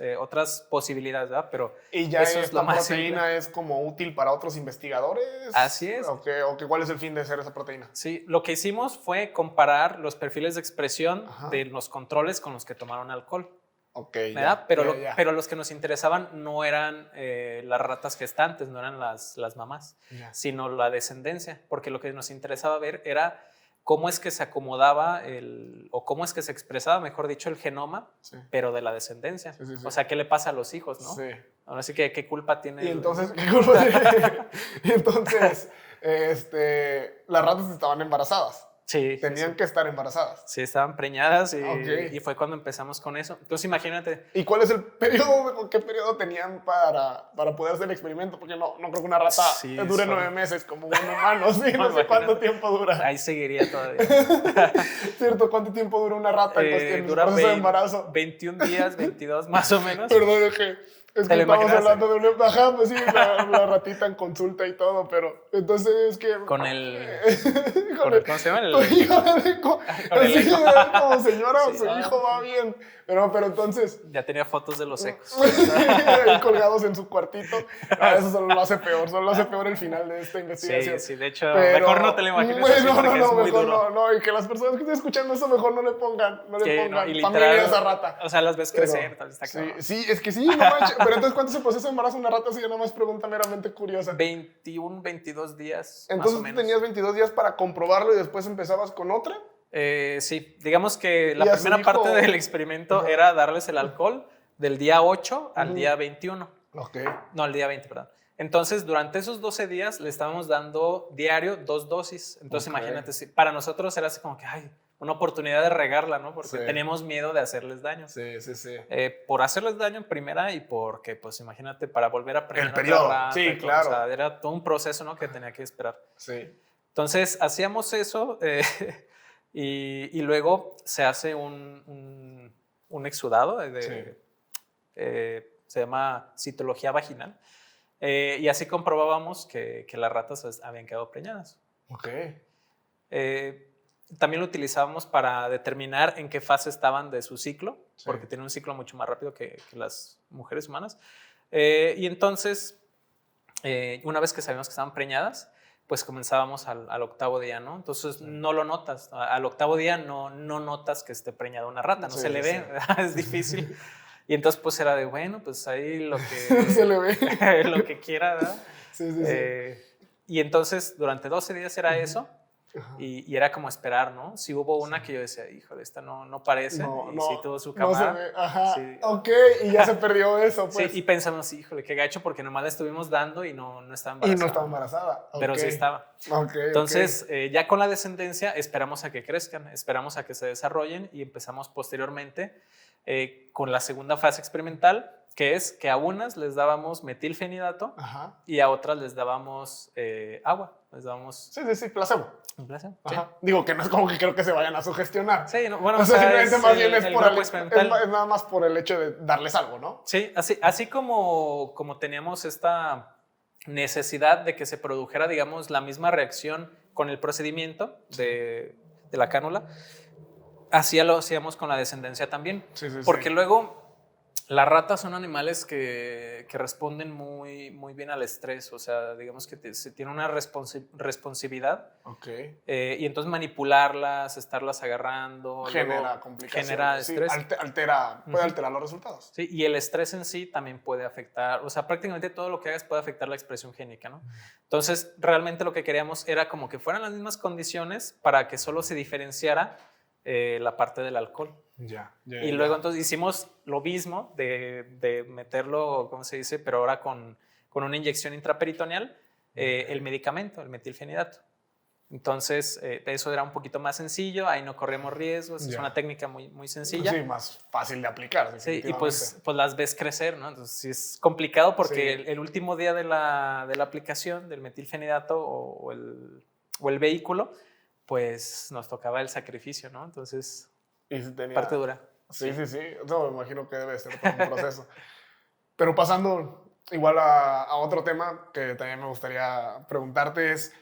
Speaker 3: posibilidades, ¿verdad? Pero
Speaker 1: ¿y ya eso esta proteína es como útil para otros investigadores?
Speaker 3: Así es.
Speaker 1: ¿O cuál es el fin de hacer esa proteína?
Speaker 3: Sí, lo que hicimos fue comparar los perfiles de expresión de los controles con los que tomaron alcohol.
Speaker 1: Okay,
Speaker 3: ¿verdad? Pero los que nos interesaban no eran las ratas gestantes, no eran las mamás, sino la descendencia, porque lo que nos interesaba ver era cómo es que se acomodaba o cómo es que se expresaba, mejor dicho, el genoma, pero de la descendencia. Sí. O sea, ¿qué le pasa a los hijos, no? Sí. Ahora sí que, ¿qué culpa tiene?
Speaker 1: Y entonces, ¿qué culpa tiene? Y entonces, las ratas estaban embarazadas.
Speaker 3: Sí,
Speaker 1: tenían que estar embarazadas.
Speaker 3: Sí, estaban preñadas y fue cuando empezamos con eso. Entonces, imagínate.
Speaker 1: ¿Y cuál es el periodo? ¿Qué periodo tenían para poder hacer el experimento? Porque no creo que una rata dure 9 meses como un humano. ¿Sí? No sé cuánto tiempo dura.
Speaker 3: Ahí seguiría todavía.
Speaker 1: ¿Cierto? ¿Cuánto tiempo dura una rata en el proceso de embarazo?
Speaker 3: 21 días, 22 más o menos.
Speaker 1: Perdón, es que estamos hablando de una... Ajá, pues sí, la ratita en consulta y todo, pero entonces es que...
Speaker 3: ¿Cómo se llama?
Speaker 1: Como señora, su hijo va bien. Pero entonces...
Speaker 3: Ya tenía fotos de los ecos.
Speaker 1: Colgados en su cuartito. Eso solo lo hace peor. Solo lo hace peor el final de esta investigación.
Speaker 3: Sí, de hecho, mejor no te lo imagines así porque es muy duro.
Speaker 1: No, y que las personas que estén escuchando eso mejor no le pongan familia a esa rata.
Speaker 3: O sea, las ves crecer.
Speaker 1: Sí, es que sí, no manches. Pero entonces, ¿cuánto se procesa embarazo una rata? Si yo nada más pregunta meramente curiosa.
Speaker 3: 21, 22 días.
Speaker 1: Entonces,
Speaker 3: más o menos.
Speaker 1: tenías 22 días para comprobarlo y después empezabas con otra.
Speaker 3: Sí, digamos que la primera parte del experimento era darles el alcohol del día 8 al día 21.
Speaker 1: Okay.
Speaker 3: No, al día 20, perdón. Entonces, durante esos 12 días le estábamos dando diario 2 dosis. Entonces, imagínate, para nosotros era así como que, una oportunidad de regarla, ¿no? Porque teníamos miedo de hacerles daño.
Speaker 1: Sí.
Speaker 3: Por hacerles daño en primera y porque, pues, imagínate, para volver a aprender.
Speaker 1: El periodo, claro.
Speaker 3: O sea, era todo un proceso, ¿no? Que tenía que esperar.
Speaker 1: Sí.
Speaker 3: Entonces, hacíamos eso y luego se hace un exudado se llama citología vaginal. Y así comprobábamos que las ratas habían quedado preñadas.
Speaker 1: Ok.
Speaker 3: También lo utilizábamos para determinar en qué fase estaban de su ciclo, porque tienen un ciclo mucho más rápido que las mujeres humanas. Y entonces, una vez que sabíamos que estaban preñadas, pues comenzábamos al 8º día, ¿no? Entonces no lo notas. Al 8º día no notas que esté preñada una rata, no se le ve, es difícil. Y entonces pues era de, bueno, pues ahí lo que...
Speaker 1: se le ve.
Speaker 3: Lo que quiera, ¿verdad?
Speaker 1: Sí, sí, sí.
Speaker 3: Y entonces, durante 12 días era eso.
Speaker 1: Ajá.
Speaker 3: Y era como esperar, ¿no? Si hubo una que yo decía, híjole, esta no parece.
Speaker 1: No,
Speaker 3: y
Speaker 1: no,
Speaker 3: sí tuvo su
Speaker 1: no se
Speaker 3: cámara.
Speaker 1: ve. Ajá.
Speaker 3: Sí.
Speaker 1: Ok, y ya se perdió eso, pues.
Speaker 3: Sí, y pensamos, híjole, qué gacho, porque nomás le estuvimos dando y no estaba
Speaker 1: Y
Speaker 3: embarazada.
Speaker 1: no estaba embarazada.
Speaker 3: Pero
Speaker 1: Ok.
Speaker 3: sí estaba.
Speaker 1: Ok,
Speaker 3: Entonces, ya con la descendencia, esperamos a que crezcan, esperamos a que se desarrollen y empezamos posteriormente con la segunda fase experimental, que es que a unas les dábamos metilfenidato
Speaker 1: Ajá.
Speaker 3: y a otras les dábamos agua, les dábamos
Speaker 1: Sí, sí, sí, placebo.
Speaker 3: un placer.
Speaker 1: Ajá. Digo que no es como que creo que se vayan a sugestionar.
Speaker 3: Sí, no, bueno,
Speaker 1: O sea, simplemente
Speaker 3: es
Speaker 1: más bien es
Speaker 3: el
Speaker 1: por
Speaker 3: grupo
Speaker 1: es
Speaker 3: experimental.
Speaker 1: nada más por el hecho de darles algo, ¿no?
Speaker 3: Sí, así como teníamos esta necesidad de que se produjera, digamos, la misma reacción con el procedimiento de la cánula, así lo hacíamos con la descendencia también.
Speaker 1: Sí, sí,
Speaker 3: Porque
Speaker 1: sí.
Speaker 3: luego las ratas son animales que responden muy, muy bien al estrés, o sea, digamos que se tiene una responsividad.
Speaker 1: Ok.
Speaker 3: Y entonces manipularlas, estarlas agarrando,
Speaker 1: Genera
Speaker 3: luego
Speaker 1: complicaciones.
Speaker 3: genera
Speaker 1: Sí,
Speaker 3: estrés.
Speaker 1: puede alterar los resultados.
Speaker 3: Sí, y el estrés en sí también puede afectar, o sea, prácticamente todo lo que hagas puede afectar la expresión génica, ¿no? Entonces, realmente lo que queríamos era como que fueran las mismas condiciones para que solo se diferenciara la parte del alcohol.
Speaker 1: Ya.
Speaker 3: Y luego entonces hicimos lo mismo de meterlo, ¿cómo se dice? Pero ahora con una inyección intraperitoneal, el medicamento, el metilfenidato. Entonces, eso era un poquito más sencillo, ahí no corremos riesgos, es una técnica muy, muy sencilla.
Speaker 1: Sí, más fácil de aplicar.
Speaker 3: Sí, y pues las ves crecer, ¿no? Entonces, sí es complicado porque
Speaker 1: Sí.
Speaker 3: el último día de la aplicación del metilfenidato o el vehículo, pues nos tocaba el sacrificio, ¿no? Entonces,
Speaker 1: Y sí tenía...
Speaker 3: parte dura.
Speaker 1: Sí. No, me imagino que debe ser todo un proceso. Pero pasando igual a otro tema que también me gustaría preguntarte es,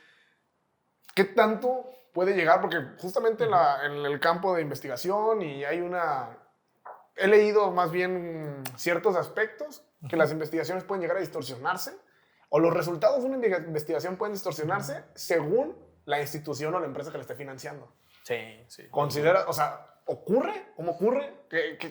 Speaker 1: ¿qué tanto puede llegar? Porque justamente en el campo de investigación he leído más bien ciertos aspectos que las investigaciones pueden llegar a distorsionarse o los resultados de una investigación pueden distorsionarse según la institución o la empresa que la esté financiando.
Speaker 3: Sí.
Speaker 1: Considera, o sea, ¿ocurre? ¿Cómo ocurre?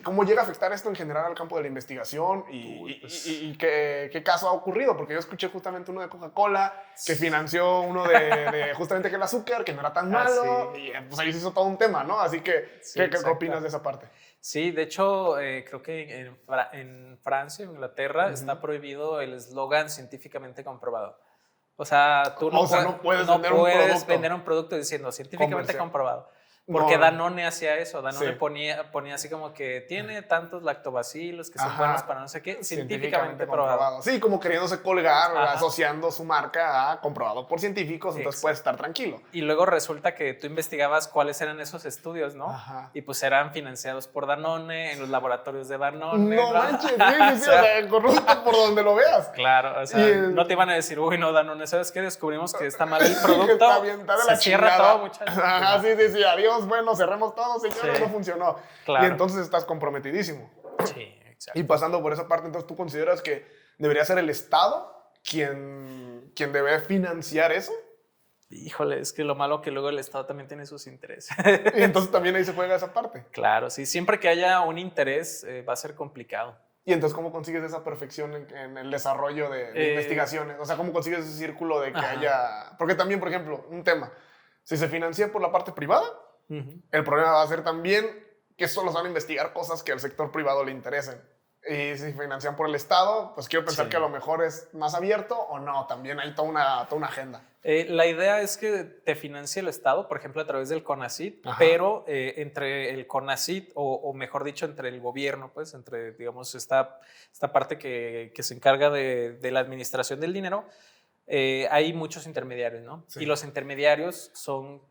Speaker 1: ¿Cómo llega a afectar esto en general al campo de la investigación? ¿Y qué caso ha ocurrido? Porque yo escuché justamente uno de Coca-Cola que financió uno de justamente que el azúcar, que no era tan malo,
Speaker 3: sí.
Speaker 1: y pues ahí se hizo todo un tema, ¿no? Así que,
Speaker 3: Sí,
Speaker 1: ¿qué
Speaker 3: exacto.
Speaker 1: opinas de esa parte?
Speaker 3: Sí, de hecho, creo que en Francia, en Inglaterra, está prohibido el eslogan científicamente comprobado. O sea, tú no puedes vender un producto diciendo científicamente
Speaker 1: comercial
Speaker 3: comprobado. Porque
Speaker 1: no.
Speaker 3: Danone hacía eso. Danone
Speaker 1: Sí.
Speaker 3: ponía así como que tiene tantos lactobacilos que son buenos para no sé qué, científicamente
Speaker 1: comprobado. Sí, como queriéndose colgar,
Speaker 3: Ajá.
Speaker 1: asociando su marca a comprobado por científicos, entonces puedes estar tranquilo.
Speaker 3: Y luego resulta que tú investigabas cuáles eran esos estudios, ¿no?
Speaker 1: Ajá.
Speaker 3: Y pues eran financiados por Danone, en los laboratorios de Danone.
Speaker 1: No manches, sí, o sea, corrupto por donde lo veas.
Speaker 3: Claro, o sea, no te iban a decir, uy, no, Danone, ¿sabes qué? Descubrimos que está mal el producto.
Speaker 1: Está bien, está de la
Speaker 3: se cierra
Speaker 1: chingada.
Speaker 3: todo, muchachos.
Speaker 1: Ajá, sí, adiós, bueno, cerremos todo, señores, no funcionó.
Speaker 3: Claro.
Speaker 1: Y entonces estás comprometidísimo.
Speaker 3: Sí, exacto.
Speaker 1: Y pasando por esa parte, entonces, ¿tú consideras que debería ser el Estado quien debe financiar eso?
Speaker 3: Híjole, es que lo malo que luego el Estado también tiene sus intereses.
Speaker 1: Y entonces también ahí se juega esa parte.
Speaker 3: Claro, sí, siempre que haya un interés va a ser complicado.
Speaker 1: Y entonces, ¿cómo consigues esa perfección en el desarrollo de investigaciones? O sea, ¿cómo consigues ese círculo de que haya...? Porque también, por ejemplo, un tema, si se financia por la parte privada, el problema va a ser también que solo se van a investigar cosas que al sector privado le interesen. Y si financian por el Estado, pues quiero pensar que a lo mejor es más abierto o no, también hay toda una agenda.
Speaker 3: La idea es que te financie el Estado, por ejemplo, a través del CONACYT, pero entre el CONACYT, o mejor dicho, entre el gobierno, pues, entre, digamos, esta parte que se encarga de la administración del dinero, hay muchos intermediarios, ¿no? Sí. Y los intermediarios son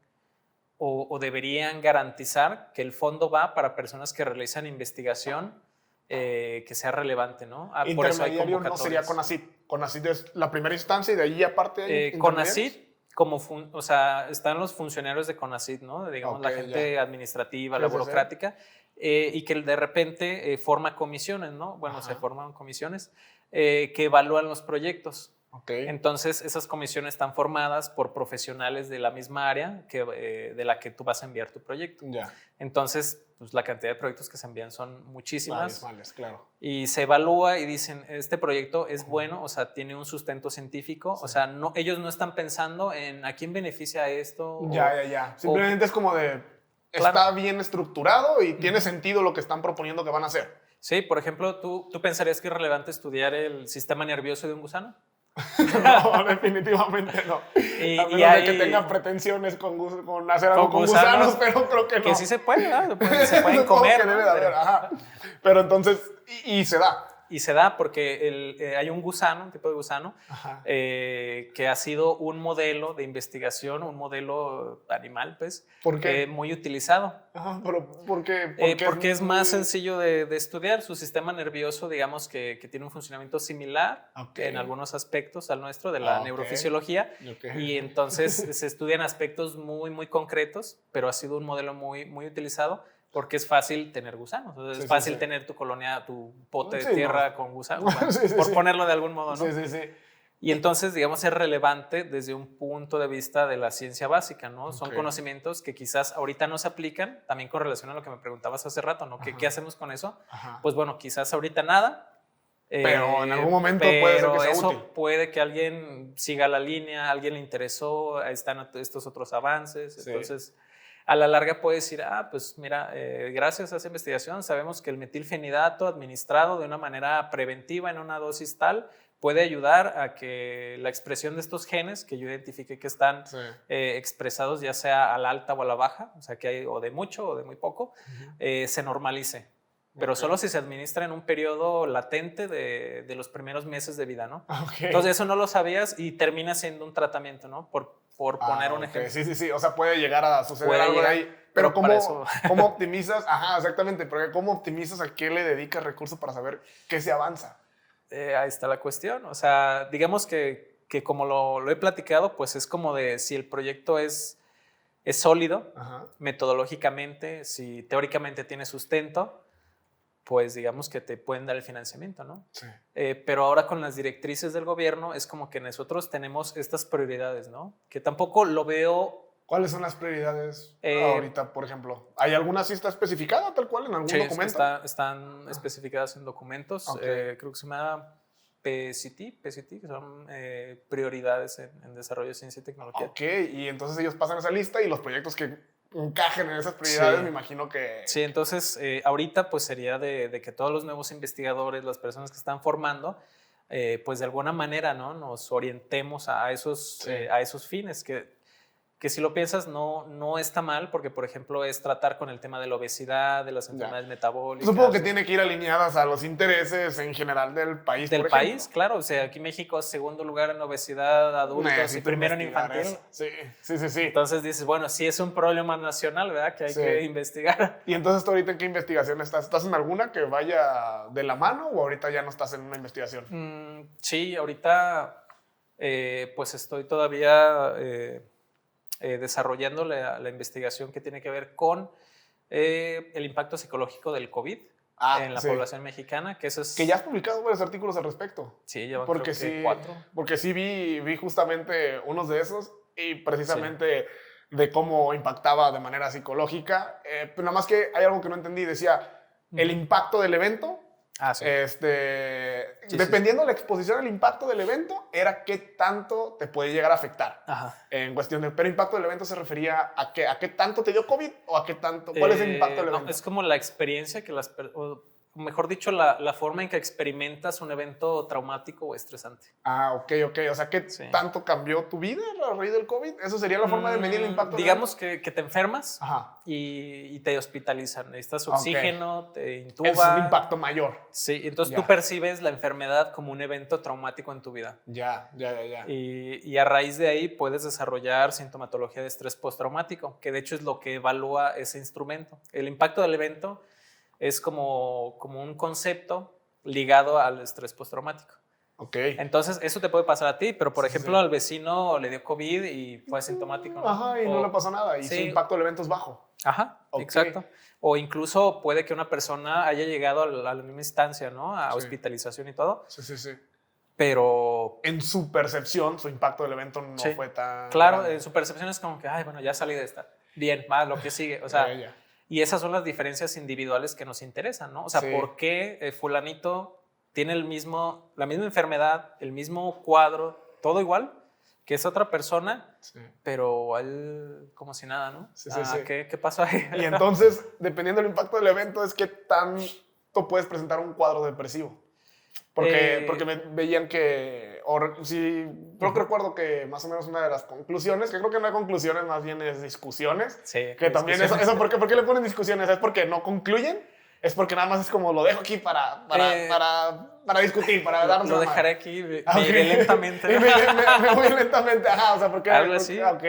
Speaker 3: o deberían garantizar que el fondo va para personas que realizan investigación que sea relevante, ¿no?
Speaker 1: Por eso hay convocatorias. No sería CONACYT. CONACYT es la primera instancia y de ahí aparte hay
Speaker 3: CONACYT, o sea, están los funcionarios de CONACYT, ¿no? Digamos, la gente administrativa, la burocrática, y que de repente forma comisiones, ¿no? Bueno, se forman comisiones que evalúan los proyectos. Entonces, esas comisiones están formadas por profesionales de la misma área de la que tú vas a enviar tu proyecto. Entonces, pues la cantidad de proyectos que se envían son muchísimas.
Speaker 1: Vales, claro.
Speaker 3: Y se evalúa y dicen, este proyecto es bueno, o sea, tiene un sustento científico, o sea, no, ellos no están pensando en a quién beneficia esto.
Speaker 1: Ya. Simplemente es como de, está bien estructurado y tiene sentido lo que están proponiendo que van a hacer.
Speaker 3: Sí, por ejemplo, ¿tú pensarías que es relevante estudiar el sistema nervioso de un gusano?
Speaker 1: No, definitivamente no. A menos de que tengan pretensiones con hacer algo con gusanos, pero creo que no.
Speaker 3: Que sí se puede, ¿verdad? Se pueden comer.
Speaker 1: Que debe de haber, ajá. Pero entonces, y se da.
Speaker 3: Y se da porque hay un gusano, un tipo de gusano, que ha sido un modelo de investigación, un modelo animal, pues,
Speaker 1: ¿Por qué?
Speaker 3: Muy utilizado.
Speaker 1: Ajá, pero ¿por qué?
Speaker 3: Porque es más sencillo de estudiar. Su sistema nervioso, digamos que tiene un funcionamiento similar en algunos aspectos al nuestro de la neurofisiología. Y entonces se estudian aspectos muy, muy concretos, pero ha sido un modelo muy, muy utilizado. Porque es fácil tener gusanos. Es fácil tener tu colonia, tu pote de tierra con gusanos, por ponerlo de algún modo, ¿no?
Speaker 1: Sí.
Speaker 3: Y entonces, digamos, es relevante desde un punto de vista de la ciencia básica, ¿no? Son conocimientos que quizás ahorita no se aplican, también con relación a lo que me preguntabas hace rato, ¿no? ¿Qué hacemos con eso? Pues bueno, quizás ahorita nada.
Speaker 1: Pero en algún momento puede ser que sea
Speaker 3: eso
Speaker 1: útil.
Speaker 3: Puede que alguien siga la línea, a alguien le interesó, ahí están estos otros avances, entonces... A la larga puede decir, pues mira, gracias a esa investigación sabemos que el metilfenidato administrado de una manera preventiva en una dosis tal puede ayudar a que la expresión de estos genes que yo identifique que están expresados ya sea a la alta o a la baja, o sea que hay o de mucho o de muy poco, se normalice. Pero solo si se administra en un periodo latente de los primeros meses de vida, ¿no? Entonces eso no lo sabías y termina siendo un tratamiento, ¿no? Por poner un ejemplo.
Speaker 1: Sí. O sea, puede llegar a suceder algo de ahí. Pero ¿cómo optimizas? Ajá, exactamente. Porque ¿cómo optimizas a qué le dedicas recursos para saber qué se avanza?
Speaker 3: Ahí está la cuestión. O sea, digamos que como lo he platicado, pues es como de si el proyecto es sólido, metodológicamente, si teóricamente tiene sustento, pues digamos que te pueden dar el financiamiento, ¿no?
Speaker 1: Sí.
Speaker 3: Pero ahora con las directrices del gobierno es como que nosotros tenemos estas prioridades, ¿no? Que tampoco lo veo...
Speaker 1: ¿Cuáles son las prioridades ahorita, por ejemplo? ¿Hay alguna sí está especificada tal cual en algún documento?
Speaker 3: Están especificadas en documentos. Creo que se llama PCT, que son prioridades en desarrollo de ciencia y tecnología.
Speaker 1: Y entonces ellos pasan esa lista y los proyectos que encajen en esas prioridades, me imagino que...
Speaker 3: Sí, entonces ahorita pues sería de que todos los nuevos investigadores, las personas que están formando, pues de alguna manera, ¿no? Nos orientemos a esos fines, que si lo piensas no está mal, porque por ejemplo es tratar con el tema de la obesidad, de las enfermedades metabólicas.
Speaker 1: Supongo que tiene que ir alineadas a los intereses en general del país,
Speaker 3: Del país, claro. O sea, aquí México es segundo lugar en obesidad adultos y primero en infantil.
Speaker 1: Eso. Sí.
Speaker 3: Entonces dices, bueno, sí es un problema nacional, ¿verdad? Que hay que investigar.
Speaker 1: Y entonces, ¿tú ahorita en qué investigación estás? ¿Estás en alguna que vaya de la mano o ahorita ya no estás en una investigación?
Speaker 3: Sí, ahorita pues estoy todavía... desarrollando la investigación que tiene que ver con el impacto psicológico del COVID en la población mexicana. Que ya
Speaker 1: has publicado varios artículos al respecto.
Speaker 3: Sí, llevan creo que 4.
Speaker 1: Porque sí vi justamente unos de esos y precisamente de cómo impactaba de manera psicológica. Pero nada más que hay algo que no entendí. Decía, el impacto del evento... dependiendo de la exposición al impacto del evento, era qué tanto te puede llegar a afectar. En cuestión de, pero impacto del evento se refería a qué tanto te dio COVID o a qué tanto, ¿cuál es el impacto del evento?
Speaker 3: Es como la experiencia que mejor dicho, la forma en que experimentas un evento traumático o estresante.
Speaker 1: Ok. O sea, ¿qué tanto cambió tu vida a raíz del COVID? ¿Eso sería la forma de medir el impacto?
Speaker 3: Digamos que te enfermas y te hospitalizan. Necesitas oxígeno, te intuban.
Speaker 1: Es un impacto mayor.
Speaker 3: Sí, entonces tú percibes la enfermedad como un evento traumático en tu vida.
Speaker 1: Ya.
Speaker 3: Y a raíz de ahí puedes desarrollar sintomatología de estrés postraumático, que de hecho es lo que evalúa ese instrumento. El impacto del evento es como un concepto ligado al estrés postraumático. Entonces, eso te puede pasar a ti, pero por ejemplo, al vecino le dio COVID y fue asintomático, ¿no?
Speaker 1: Y no le pasó nada, y su impacto del evento es bajo.
Speaker 3: Exacto. O incluso puede que una persona haya llegado a la misma instancia, ¿no? A hospitalización y todo.
Speaker 1: Sí.
Speaker 3: Pero...
Speaker 1: en su percepción, su impacto del evento no fue tan...
Speaker 3: Claro, en su percepción es como que, bueno, ya salí de esta. Bien, va, lo que sigue. O sea... Y esas son las diferencias individuales que nos interesan, ¿no? O sea,
Speaker 1: Sí.
Speaker 3: ¿por qué fulanito tiene la misma enfermedad, el mismo cuadro, todo igual que esa otra persona,
Speaker 1: Sí.
Speaker 3: pero él como si nada, ¿no?
Speaker 1: Sí, sí, sí.
Speaker 3: ¿Qué pasó ahí?
Speaker 1: Y entonces, dependiendo del impacto del evento, es que tanto puedes presentar un cuadro depresivo. Porque me veían que, creo que recuerdo que más o menos una de las conclusiones, que creo que no hay conclusiones, más bien es discusiones,
Speaker 3: Sí,
Speaker 1: que también
Speaker 3: discusiones.
Speaker 1: eso ¿por qué le ponen discusiones? ¿Es porque no concluyen? ¿Es porque nada más es como lo dejo aquí para discutir, para darnos
Speaker 3: Lo
Speaker 1: una
Speaker 3: dejaré
Speaker 1: mano?
Speaker 3: aquí,
Speaker 1: Ah,
Speaker 3: me
Speaker 1: ok.
Speaker 3: iré lentamente.
Speaker 1: Y me voy lentamente, ajá, o sea, porque...
Speaker 3: Algo así.
Speaker 1: Ok.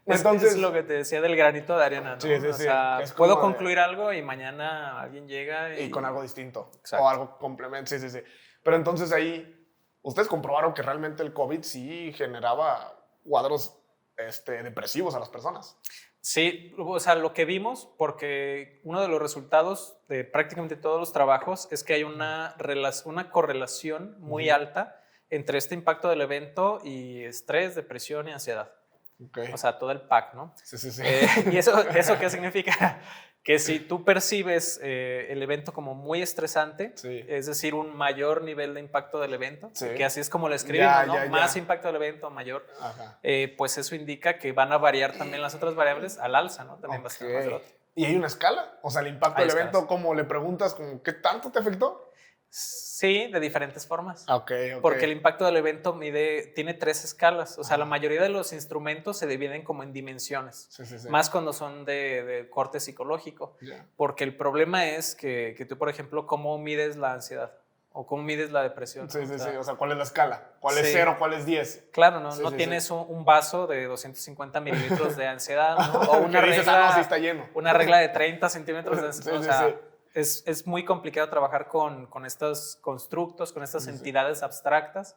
Speaker 3: Entonces, es lo que te decía del granito de arena, ¿no?
Speaker 1: Sí, sí,
Speaker 3: O
Speaker 1: sí.
Speaker 3: sea,
Speaker 1: Es
Speaker 3: puedo
Speaker 1: como de-
Speaker 3: concluir algo y mañana alguien llega
Speaker 1: y con algo distinto.
Speaker 3: Exacto.
Speaker 1: O algo complemento, sí, sí, sí. Pero entonces ahí, ustedes comprobaron que realmente el COVID sí generaba cuadros depresivos a las personas.
Speaker 3: Sí, o sea, lo que vimos, porque uno de los resultados de prácticamente todos los trabajos es que hay una correlación muy alta entre este impacto del evento y estrés, depresión y ansiedad.
Speaker 1: Okay.
Speaker 3: O sea, todo el pack, ¿no?
Speaker 1: Sí, sí, sí.
Speaker 3: ¿Y eso qué significa? Que si tú percibes el evento como muy estresante,
Speaker 1: Sí.
Speaker 3: es decir, un mayor nivel de impacto del evento,
Speaker 1: Sí.
Speaker 3: que así es como lo escribimos, ¿no?
Speaker 1: Ya.
Speaker 3: Más impacto del evento, mayor,
Speaker 1: Ajá.
Speaker 3: pues eso indica que van a variar también las otras variables al alza, ¿no? También va a ser más del otro.
Speaker 1: ¿Y hay una escala? O sea, el impacto
Speaker 3: Hay
Speaker 1: del evento,
Speaker 3: escalas.
Speaker 1: como le preguntas, como, ¿qué tanto te afectó?
Speaker 3: Sí, de diferentes formas.
Speaker 1: Ok.
Speaker 3: Porque el impacto del evento tiene 3 escalas. O sea, la mayoría de los instrumentos se dividen como en dimensiones.
Speaker 1: Sí, sí, sí.
Speaker 3: Más cuando son de corte psicológico.
Speaker 1: Ya.
Speaker 3: Porque el problema es que tú, por ejemplo, ¿cómo mides la ansiedad? O ¿cómo mides la depresión?
Speaker 1: Sí,
Speaker 3: ¿no?
Speaker 1: sí,
Speaker 3: O sea,
Speaker 1: sí. O sea, ¿cuál es la escala? ¿Cuál es
Speaker 3: sí.
Speaker 1: 0? ¿Cuál es 10?
Speaker 3: Claro, no,
Speaker 1: Sí,
Speaker 3: no
Speaker 1: sí,
Speaker 3: tienes un vaso de 250 mililitros de ansiedad, ¿no? O
Speaker 1: Que dices, no, sí está lleno.
Speaker 3: una regla de 30 centímetros de
Speaker 1: Sí,
Speaker 3: o
Speaker 1: sí,
Speaker 3: sea,
Speaker 1: sí.
Speaker 3: es muy complicado trabajar con estos constructos, con estas entidades abstractas,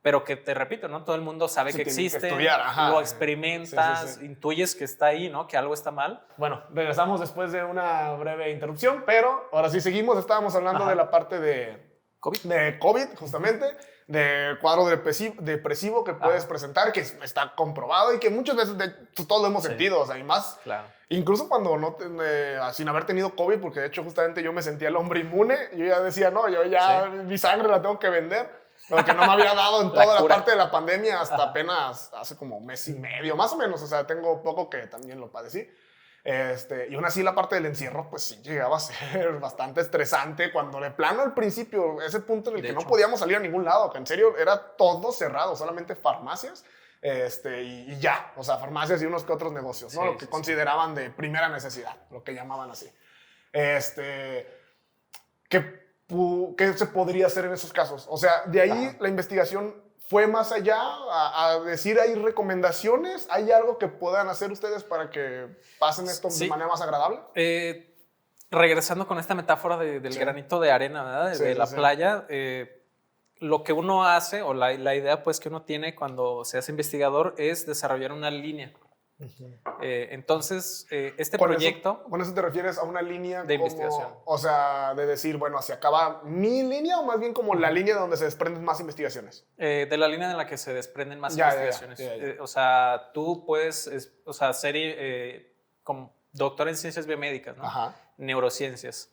Speaker 3: pero que te repito, ¿no? Todo el mundo sabe
Speaker 1: Sí,
Speaker 3: que
Speaker 1: tienen que
Speaker 3: existen,
Speaker 1: estudiar, ajá.
Speaker 3: lo experimentas,
Speaker 1: Sí, sí, sí.
Speaker 3: intuyes que está ahí, ¿no? Que algo está mal.
Speaker 1: Bueno, regresamos después de una breve interrupción, pero ahora sí seguimos. Estábamos hablando
Speaker 3: Ajá.
Speaker 1: de la parte de COVID, justamente, de cuadro depresivo que puedes presentar, que está comprobado y que muchas veces todos lo hemos sentido, o sea, y más,
Speaker 3: Claro.
Speaker 1: incluso cuando sin haber tenido COVID, porque de hecho justamente yo me sentía el hombre inmune, yo ya decía, no, yo ya mi sangre la tengo que vender, lo que no me había dado en toda la parte de la pandemia hasta apenas hace como un mes y medio, más o menos, o sea, tengo poco que también lo padecí. Y aún así la parte del encierro pues sí llegaba a ser bastante estresante cuando de plano al principio, ese punto en el que no podíamos salir a ningún lado, que en serio era todo cerrado, solamente farmacias y ya, o sea, farmacias y unos que otros negocios, ¿no?
Speaker 3: Sí,
Speaker 1: Lo que consideraban de primera necesidad, lo que llamaban así. ¿Qué se podría hacer en esos casos? O sea, de ahí la investigación fue más allá a decir, ¿hay recomendaciones? ¿Hay algo que puedan hacer ustedes para que pasen esto de manera más agradable?
Speaker 3: Regresando con esta metáfora del granito de arena, ¿verdad? De la playa, lo que uno hace, o la idea pues que uno tiene cuando se hace investigador es desarrollar una línea. Entonces, este proyecto...
Speaker 1: ¿Con eso te refieres a una línea
Speaker 3: de investigación?
Speaker 1: O sea, de decir, bueno, ¿se acaba mi línea o más bien como la línea de donde se desprenden más investigaciones?
Speaker 3: De la línea en la que se desprenden más investigaciones. Ya. O sea, tú puedes ser como doctor en ciencias biomédicas, ¿no?
Speaker 1: Ajá.
Speaker 3: Neurociencias.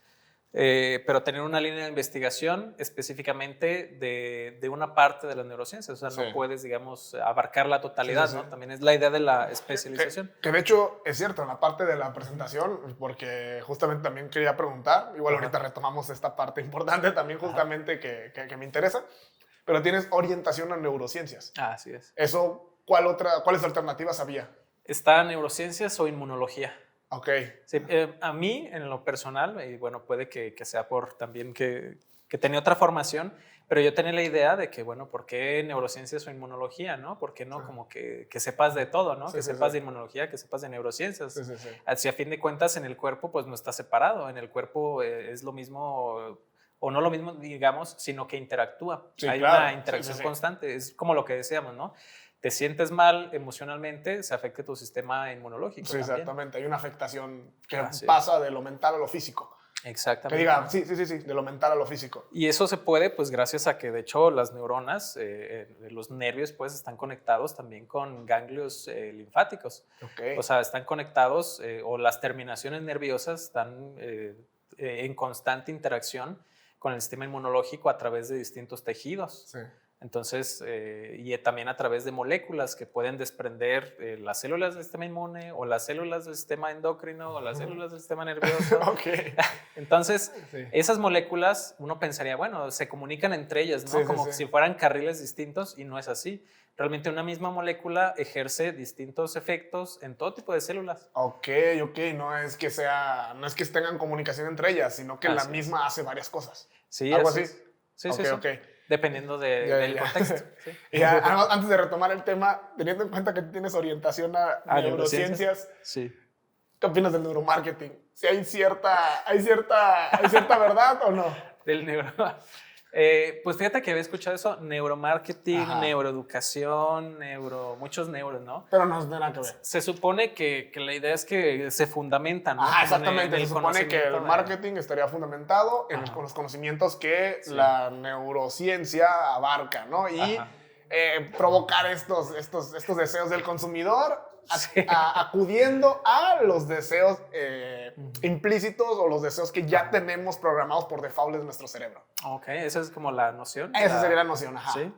Speaker 3: Pero tener una línea de investigación específicamente de una parte de las neurociencias. O sea, no puedes, digamos, abarcar la totalidad, ¿no? También es la idea de la especialización.
Speaker 1: Que de hecho es cierto, en la parte de la presentación, porque justamente también quería preguntar, igual ahorita retomamos esta parte importante también justamente que me interesa, pero tienes orientación a neurociencias.
Speaker 3: Así es.
Speaker 1: Eso, ¿cuáles alternativas había?
Speaker 3: Está neurociencias o inmunología.
Speaker 1: Ok.
Speaker 3: Sí, a mí, en lo personal, y bueno, puede que sea por también que tenía otra formación, pero yo tenía la idea de que, bueno, ¿por qué neurociencias o inmunología, no? ¿Por qué no? Como que sepas de todo, ¿no? Que sepas de inmunología, que sepas de neurociencias. Así, a fin de cuentas, en el cuerpo, pues no está separado. En el cuerpo es lo mismo, o no lo mismo, digamos, sino que interactúa. Hay una interacción constante. Es como lo que decíamos, ¿no? Te sientes mal emocionalmente, se afecta tu sistema inmunológico.
Speaker 1: Sí,
Speaker 3: también.
Speaker 1: Exactamente. Hay una afectación que pasa de lo mental a lo físico.
Speaker 3: Exactamente.
Speaker 1: Que diga, sí, de lo mental a lo físico.
Speaker 3: Y eso se puede, pues, gracias a que, de hecho, las neuronas, los nervios, pues, están conectados también con ganglios linfáticos.
Speaker 1: Okay.
Speaker 3: O sea, están conectados, o las terminaciones nerviosas están en constante interacción con el sistema inmunológico a través de distintos tejidos.
Speaker 1: Sí.
Speaker 3: Entonces, y también a través de moléculas que pueden desprender las células del sistema inmune o las células del sistema endocrino o las células del sistema nervioso.
Speaker 1: Okay.
Speaker 3: Entonces,
Speaker 1: sí.
Speaker 3: esas moléculas, uno pensaría, bueno, se comunican entre ellas, ¿no?
Speaker 1: Sí,
Speaker 3: Como si fueran carriles distintos, y no es así. Realmente una misma molécula ejerce distintos efectos en todo tipo de células.
Speaker 1: Ok, no es que tengan comunicación entre ellas, sino que la misma hace varias cosas.
Speaker 3: Sí,
Speaker 1: algo así.
Speaker 3: Sí,
Speaker 1: okay,
Speaker 3: sí.
Speaker 1: Okay.
Speaker 3: Dependiendo del contexto. Sí.
Speaker 1: Y antes de retomar el tema, teniendo en cuenta que tienes orientación a neurociencias,
Speaker 3: sí.
Speaker 1: ¿Qué opinas del neuromarketing? ¿Si hay cierta verdad o no?
Speaker 3: Del neuro. Pues fíjate que había escuchado eso, neuromarketing, neuroeducación, muchos neuros, ¿no?
Speaker 1: Pero no tiene nada que ver.
Speaker 3: Se supone que la idea es que se fundamentan, ¿no?
Speaker 1: Exactamente. Se supone que el marketing estaría fundamentado con los conocimientos que la neurociencia abarca, ¿no? Y provocar estos deseos del consumidor acudiendo a los deseos implícitos o los deseos que ya tenemos programados por default en nuestro cerebro.
Speaker 3: Ok, esa es como la noción.
Speaker 1: Esa sería la noción,
Speaker 3: Sí,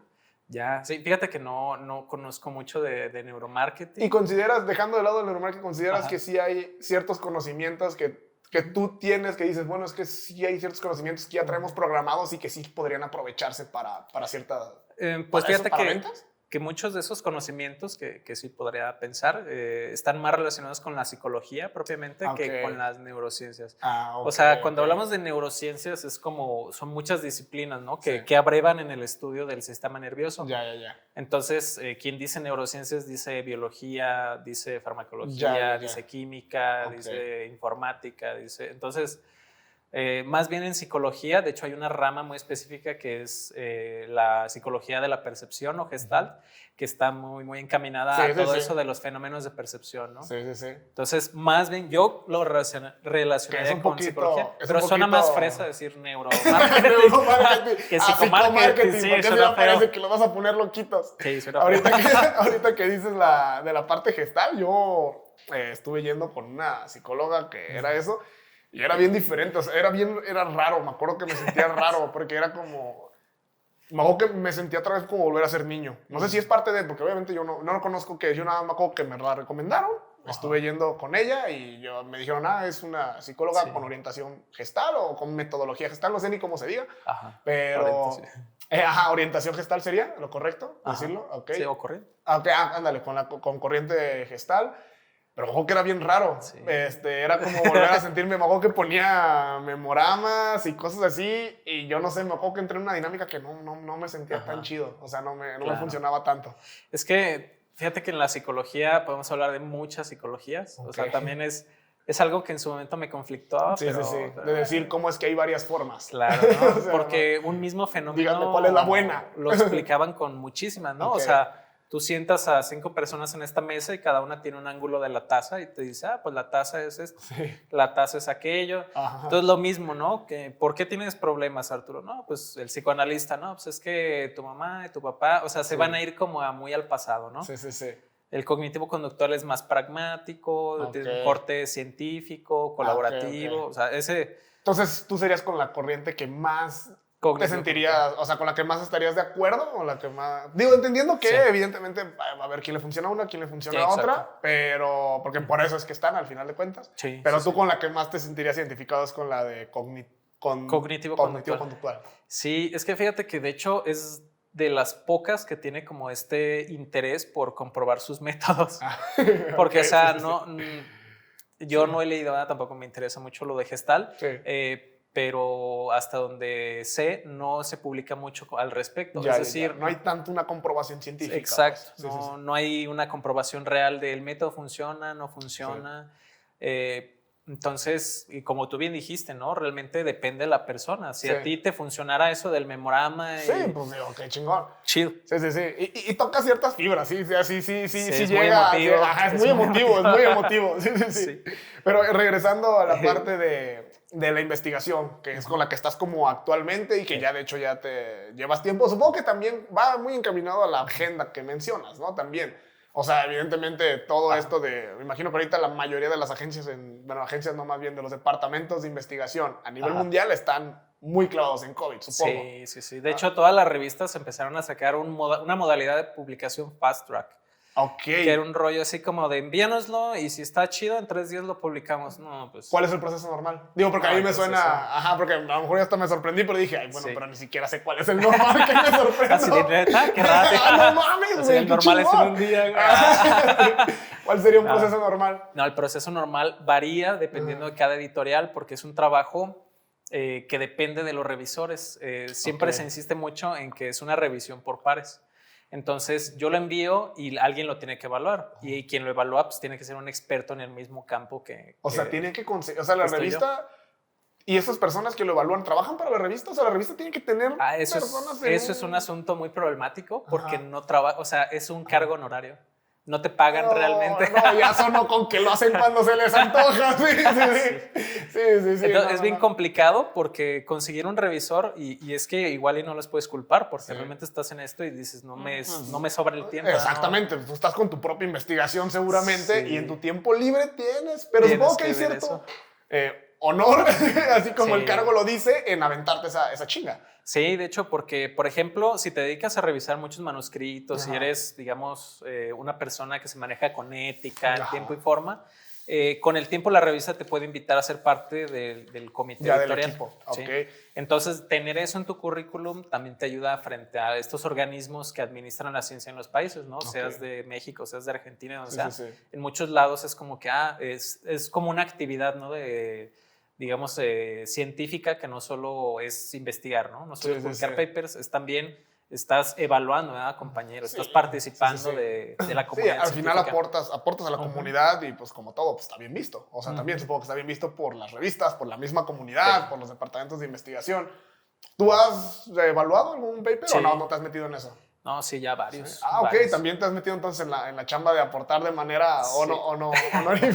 Speaker 3: ya. Sí, fíjate que no conozco mucho de neuromarketing.
Speaker 1: Y consideras, dejando de lado el neuromarketing, consideras que sí hay ciertos conocimientos que tú tienes que dices, bueno, es que sí hay ciertos conocimientos que ya traemos programados y que sí podrían aprovecharse para ciertas...
Speaker 3: pues fíjate
Speaker 1: ¿para ventas?
Speaker 3: Que muchos de esos conocimientos que sí podría pensar están más relacionados con la psicología propiamente que con las neurociencias. O sea, cuando hablamos de neurociencias es como, son muchas disciplinas, ¿no? Que abrevan en el estudio del sistema nervioso.
Speaker 1: Ya.
Speaker 3: Entonces, quien dice neurociencias dice biología, dice farmacología, dice química, dice informática, entonces... más bien en psicología, de hecho hay una rama muy específica que es la psicología de la percepción o Gestalt, que está muy encaminada a todo eso de los fenómenos de percepción, ¿no?
Speaker 1: Sí.
Speaker 3: Entonces, más bien yo lo relacionaría con psicología, pero suena más fresa decir neuromarketing que psicomarketing.
Speaker 1: Sí, porque me parece que lo vas a poner loquitos.
Speaker 3: Sí,
Speaker 1: ahorita que dices de la parte gestal, yo estuve yendo con una psicóloga que era eso. Y era bien diferente, o sea, era raro, me acuerdo que me sentía raro, porque era como... Me acuerdo que me sentía otra vez como volver a ser niño. No sé si es parte de... Porque obviamente yo no lo conozco, yo nada más me acuerdo que me la recomendaron. Estuve yendo con ella y me dijeron, es una psicóloga con orientación gestal o con metodología gestal, no sé ni cómo se diga. Pero... orientación gestal sería lo correcto, decirlo. Okay.
Speaker 3: Sí, o corriente.
Speaker 1: Ándale, con corriente gestal. Pero me acuerdo que era bien raro. Sí. Era como volver a sentirme. Me acuerdo que ponía memoramas y cosas así. Y yo no sé, me acuerdo que entré en una dinámica que no me sentía tan chido. O sea, no me funcionaba tanto.
Speaker 3: Es que, fíjate que en la psicología podemos hablar de muchas psicologías. O sea, también es algo que en su momento me conflictó.
Speaker 1: Sí. De decir cómo es que hay varias formas.
Speaker 3: Claro, ¿no? O sea, porque un mismo fenómeno...
Speaker 1: Díganme cuál es la buena.
Speaker 3: Lo explicaban con muchísimas, ¿no? O sea... Tú sientas a 5 personas en esta mesa y cada una tiene un ángulo de la taza y te dice, pues la taza es esto, la taza es aquello. Entonces lo mismo, ¿no? ¿Por qué tienes problemas, Arturo? No, pues el psicoanalista, ¿no? Pues es que tu mamá y tu papá, o sea, se van a ir como muy al pasado, ¿no?
Speaker 1: Sí.
Speaker 3: El cognitivo conductual es más pragmático, tiene un corte científico, colaborativo, o sea, ese...
Speaker 1: Entonces, ¿tú serías con la corriente que más... ¿Te sentirías, o sea, con la que más estarías de acuerdo o la que más... Digo, entendiendo que evidentemente va a haber quién le funciona a una, quién le funciona a otra, pero porque por eso es que están al final de cuentas. Pero tú con la que más te sentirías identificado es con la de cognitivo conductual.
Speaker 3: Sí, es que fíjate que de hecho es de las pocas que tiene como este interés por comprobar sus métodos. Porque, o sea, yo no he leído nada, tampoco me interesa mucho lo de Gestalt. Pero hasta donde sé, no se publica mucho al respecto. Es decir,
Speaker 1: no hay tanto una comprobación científica.
Speaker 3: Exacto. Pues. No hay una comprobación real del método funciona, no funciona. Entonces, y como tú bien dijiste, ¿no? Realmente depende de la persona. Si a ti te funcionara eso del memorama...
Speaker 1: pues digo, qué chingón.
Speaker 3: Chill.
Speaker 1: Sí. Y toca ciertas fibras, sí
Speaker 3: es
Speaker 1: llega.
Speaker 3: Muy emotivo.
Speaker 1: Es muy emotivo. Sí. Pero regresando a la parte de de la investigación, que es con la que estás como actualmente y que ya de hecho ya te llevas tiempo. Supongo que también va muy encaminado a la agenda que mencionas, ¿no? También. O sea, evidentemente todo esto me imagino que ahorita la mayoría de las agencias, bueno, agencias no más bien de los departamentos de investigación a nivel mundial están muy clavados en COVID, supongo.
Speaker 3: Sí, sí, sí. De hecho, todas las revistas empezaron a sacar una modalidad de publicación fast track.
Speaker 1: Ok.
Speaker 3: Que era un rollo así como de envíanoslo y si está chido, en 3 días lo publicamos. No, pues.
Speaker 1: ¿Cuál es el proceso normal? Digo, porque a mí me suena. Ajá, porque a lo mejor ya hasta me sorprendí, pero dije, ay, bueno, pero ni siquiera sé cuál es el normal que me sorprende.
Speaker 3: Así de neta, qué raro.
Speaker 1: No mames,
Speaker 3: Así el normal es en un día.
Speaker 1: ¿Cuál sería un proceso normal?
Speaker 3: No, el proceso normal varía dependiendo de cada editorial porque es un trabajo que depende de los revisores. Siempre se insiste mucho en que es una revisión por pares. Entonces yo lo envío y alguien lo tiene que evaluar y quien lo evalúa pues tiene que ser un experto en el mismo campo que...
Speaker 1: O sea, tiene que conseguir, o sea, la revista y esas personas que lo evalúan trabajan para la revista, o sea, la revista tiene que tener personas...
Speaker 3: Eso es un asunto muy problemático porque no trabaja, o sea, es un cargo honorario. No te pagan realmente.
Speaker 1: No, ya sonó con que lo hacen cuando se les antoja. Sí.
Speaker 3: Entonces, es bien complicado porque conseguir un revisor, y es que igual y no les puedes culpar porque realmente estás en esto y dices, no me sobra el tiempo.
Speaker 1: Exactamente, tú estás con tu propia investigación seguramente y en tu tiempo libre pero supongo que hay cierto honor, así como el cargo lo dice, en aventarte esa chinga.
Speaker 3: Sí, de hecho, porque, por ejemplo, si te dedicas a revisar muchos manuscritos, si eres, digamos, una persona que se maneja con ética, en tiempo y forma, con el tiempo la revista te puede invitar a ser parte del comité editorial.
Speaker 1: Del equipo.
Speaker 3: ¿Sí?
Speaker 1: Okay.
Speaker 3: Entonces, tener eso en tu currículum también te ayuda frente a estos organismos que administran la ciencia en los países, ¿no? Seas de México, seas de Argentina, donde sea. En muchos lados es como que, es como una actividad, ¿no? Digamos, científica que no solo es investigar, ¿no? No solo es publicar papers, es también estás evaluando, ¿verdad, compañero? Estás participando de la comunidad.
Speaker 1: Sí, al final aportas a la comunidad y pues como todo, pues está bien visto. O sea, también supongo que está bien visto por las revistas, por la misma comunidad, por los departamentos de investigación. ¿Tú has evaluado algún paper o no te has metido en eso?
Speaker 3: No, sí, ya varios.
Speaker 1: Sí. Varios. También te has metido entonces en la chamba de aportar de manera honorífica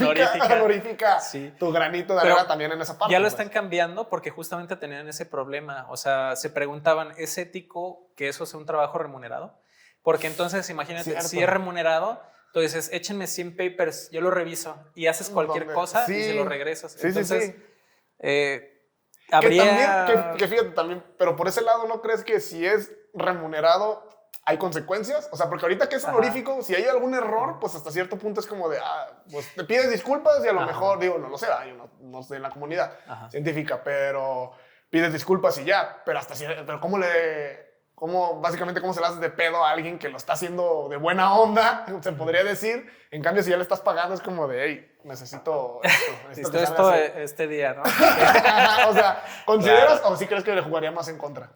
Speaker 1: tu granito de arena también en esa parte.
Speaker 3: Ya lo están cambiando porque justamente tenían ese problema. O sea, se preguntaban, ¿es ético que eso sea un trabajo remunerado? Porque entonces, imagínate, si es remunerado, tú dices, échenme 100 papers, yo lo reviso y haces cualquier cosa y se lo regresas. Entonces, habría...
Speaker 1: Que fíjate también, pero por ese lado, ¿no crees que si es remunerado hay consecuencias? O sea, porque ahorita que es honorífico, si hay algún error, pues hasta cierto punto es como de, pues te pides disculpas y a lo mejor, digo, no lo sé, yo no estoy en la comunidad científica, pero pides disculpas y ya, pero pero básicamente cómo se le hace de pedo a alguien que lo está haciendo de buena onda, se podría decir. En cambio, si ya le estás pagando, es como de, hey, necesito
Speaker 3: esto este día, ¿no?
Speaker 1: O sea, ¿consideras o sí crees que le jugaría más en contra?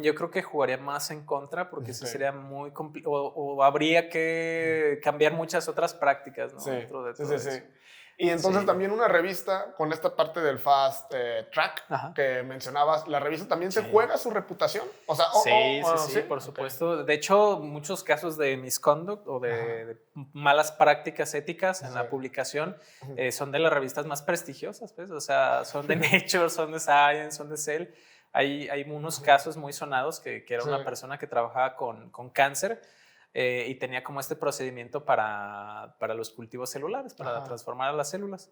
Speaker 3: Yo creo que jugaría más en contra porque sí sería muy complicado o habría que cambiar muchas otras prácticas, ¿no? Dentro de todo eso.
Speaker 1: Y entonces también una revista con esta parte del fast track que mencionabas, ¿la revista también se juega su reputación? O sea,
Speaker 3: sí, por supuesto. De hecho, muchos casos de misconduct o de malas prácticas éticas en la publicación son de las revistas más prestigiosas, pues. O sea, son de Nature, son de Science, son de Cell. Hay unos casos muy sonados que era una persona que trabajaba con cáncer y tenía como este procedimiento para los cultivos celulares, para transformar a las células.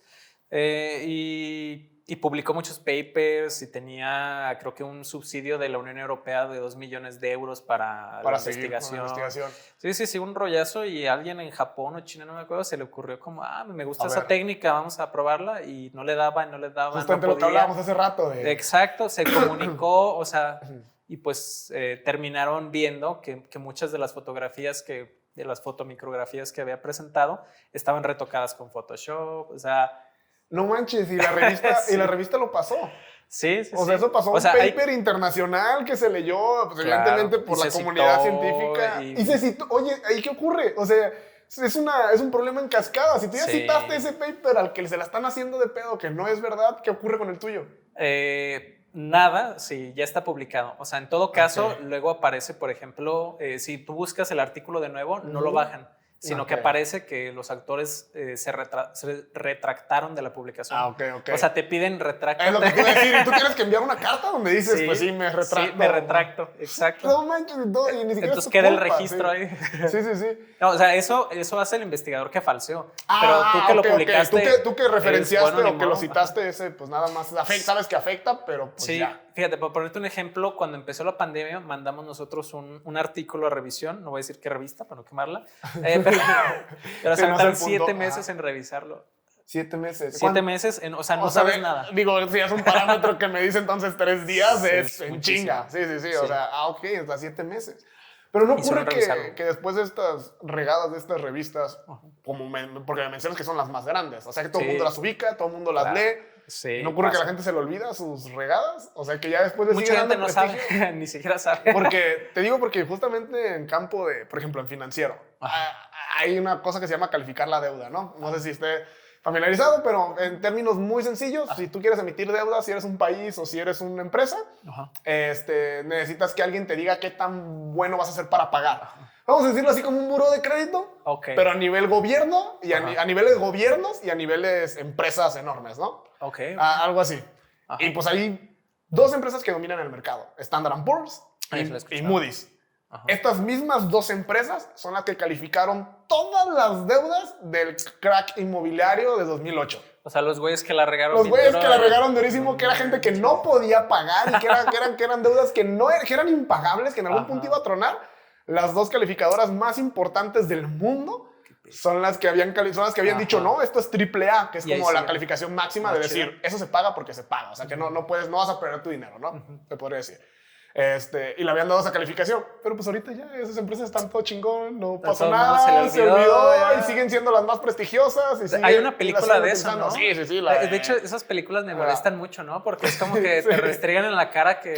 Speaker 3: Y publicó muchos papers y tenía, creo que un subsidio de la Unión Europea de 2 millones de euros para la investigación. Sí, un rollazo, y a alguien en Japón o China, no me acuerdo, se le ocurrió como, me gusta esa técnica, vamos a probarla, y no le daba.
Speaker 1: Justamente lo que hablábamos hace rato.
Speaker 3: Exacto, se comunicó, o sea, y pues terminaron viendo que muchas de las fotografías de las fotomicrografías que había presentado estaban retocadas con Photoshop, o sea...
Speaker 1: No manches, y la revista lo pasó.
Speaker 3: Sí.
Speaker 1: O sea, eso pasó, un paper internacional que se leyó, pues, evidentemente por la comunidad científica. Y se citó. Oye, ¿ahí qué ocurre? O sea, es un problema en cascada. Si tú ya citaste ese paper al que se la están haciendo de pedo, que no es verdad, ¿qué ocurre con el tuyo?
Speaker 3: Nada, ya está publicado. O sea, en todo caso, luego aparece, por ejemplo, si tú buscas el artículo de nuevo, no lo bajan. sino
Speaker 1: Ok.
Speaker 3: que aparece que los autores se retractaron de la publicación.
Speaker 1: Ah, ok, ok.
Speaker 3: O sea, te piden retráctate.
Speaker 1: Es lo que te iba a decir. ¿Y tú tienes que enviar una carta donde dices, pues sí, me retracto?
Speaker 3: Sí, me retracto, exacto.
Speaker 1: No manches, y ni siquiera
Speaker 3: Entonces
Speaker 1: es tu
Speaker 3: queda el
Speaker 1: culpa,
Speaker 3: registro
Speaker 1: sí.
Speaker 3: ahí.
Speaker 1: Sí, sí, sí.
Speaker 3: No, o sea, eso hace el investigador que falseó. Pero tú que
Speaker 1: ok,
Speaker 3: lo
Speaker 1: ok.
Speaker 3: publicaste.
Speaker 1: Tú que referenciaste
Speaker 3: bueno, ni
Speaker 1: o que lo
Speaker 3: modo.
Speaker 1: citaste, ese, pues nada más sabes que afecta, pero pues
Speaker 3: Sí,
Speaker 1: ya.
Speaker 3: fíjate, para ponerte un ejemplo, cuando empezó la pandemia, mandamos nosotros un artículo a revisión, no voy a decir qué revista para no quemarla, pero
Speaker 1: Sí,
Speaker 3: se
Speaker 1: no
Speaker 3: tardan
Speaker 1: es el punto.
Speaker 3: 7 meses
Speaker 1: Ajá.
Speaker 3: en revisarlo.
Speaker 1: 7 meses.
Speaker 3: 7 meses, o sea, no sabes nada.
Speaker 1: Digo, si es un parámetro que me dice entonces 3 días,
Speaker 3: Sí,
Speaker 1: es en
Speaker 3: muchísimo.
Speaker 1: chinga. Sí, sí, sí. O
Speaker 3: Sí.
Speaker 1: sea, ok, hasta 7 meses. Pero no
Speaker 3: Y suelen
Speaker 1: ocurre
Speaker 3: revisarlo.
Speaker 1: que después de estas regadas de estas revistas, porque me mencionas que son las más grandes, o sea que todo el
Speaker 3: Sí.
Speaker 1: mundo las ubica, todo el mundo las
Speaker 3: Claro.
Speaker 1: lee,
Speaker 3: Sí,
Speaker 1: y no ocurre que
Speaker 3: pasa.
Speaker 1: la gente se le olvida sus regadas, o sea que ya después de
Speaker 3: Mucha
Speaker 1: sigue
Speaker 3: gente
Speaker 1: dando
Speaker 3: no
Speaker 1: prestigio.
Speaker 3: sabe, ni siquiera sabe.
Speaker 1: Porque, te digo porque justamente en campo de, por ejemplo, en financiero, hay una cosa que se llama calificar la deuda, ¿no? No sé si esté familiarizado, pero en términos muy sencillos, si tú quieres emitir deuda, si eres un país o si eres una empresa,
Speaker 3: Ajá.
Speaker 1: necesitas que alguien te diga qué tan bueno vas a ser para pagar. Vamos a decirlo así como un buró de crédito,
Speaker 3: Ok.
Speaker 1: pero a nivel gobierno y
Speaker 3: Ajá.
Speaker 1: a niveles gobiernos y a niveles empresas enormes, ¿no?
Speaker 3: Ok.
Speaker 1: Algo así.
Speaker 3: Ajá.
Speaker 1: Y pues hay 2 empresas que dominan el mercado, Standard & Poor's
Speaker 3: Eso lo he
Speaker 1: y
Speaker 3: escuchado.
Speaker 1: Moody's.
Speaker 3: Ajá.
Speaker 1: Estas mismas 2 empresas son las que calificaron todas las deudas del crack inmobiliario de 2008.
Speaker 3: O sea, los güeyes que la regaron.
Speaker 1: Los
Speaker 3: bien
Speaker 1: güeyes
Speaker 3: duro,
Speaker 1: que la regaron durísimo, que era gente que no podía pagar y que eran deudas que eran impagables, que en algún
Speaker 3: Ajá.
Speaker 1: punto iba a tronar. Las 2 calificadoras más importantes del mundo son las que habían
Speaker 3: Ajá.
Speaker 1: dicho, no, esto es AAA, que es
Speaker 3: Y ahí
Speaker 1: como la
Speaker 3: sí,
Speaker 1: calificación máxima
Speaker 3: más
Speaker 1: de decir,
Speaker 3: chido.
Speaker 1: eso se paga porque se paga. O sea, que no vas a perder tu dinero, ¿no? Te podría decir. Y le habían dado esa calificación. Pero pues ahorita ya esas empresas están todo chingón, no pasó
Speaker 3: todo el mundo
Speaker 1: nada,
Speaker 3: se le olvidó, ya.
Speaker 1: y siguen siendo las más prestigiosas.
Speaker 3: Hay
Speaker 1: y
Speaker 3: una
Speaker 1: las
Speaker 3: película
Speaker 1: siguen
Speaker 3: de eso,
Speaker 1: utilizando.
Speaker 3: ¿no?
Speaker 1: Sí, sí, sí.
Speaker 3: De hecho, esas películas me molestan mucho, ¿no? Porque es como que te restregan en la cara que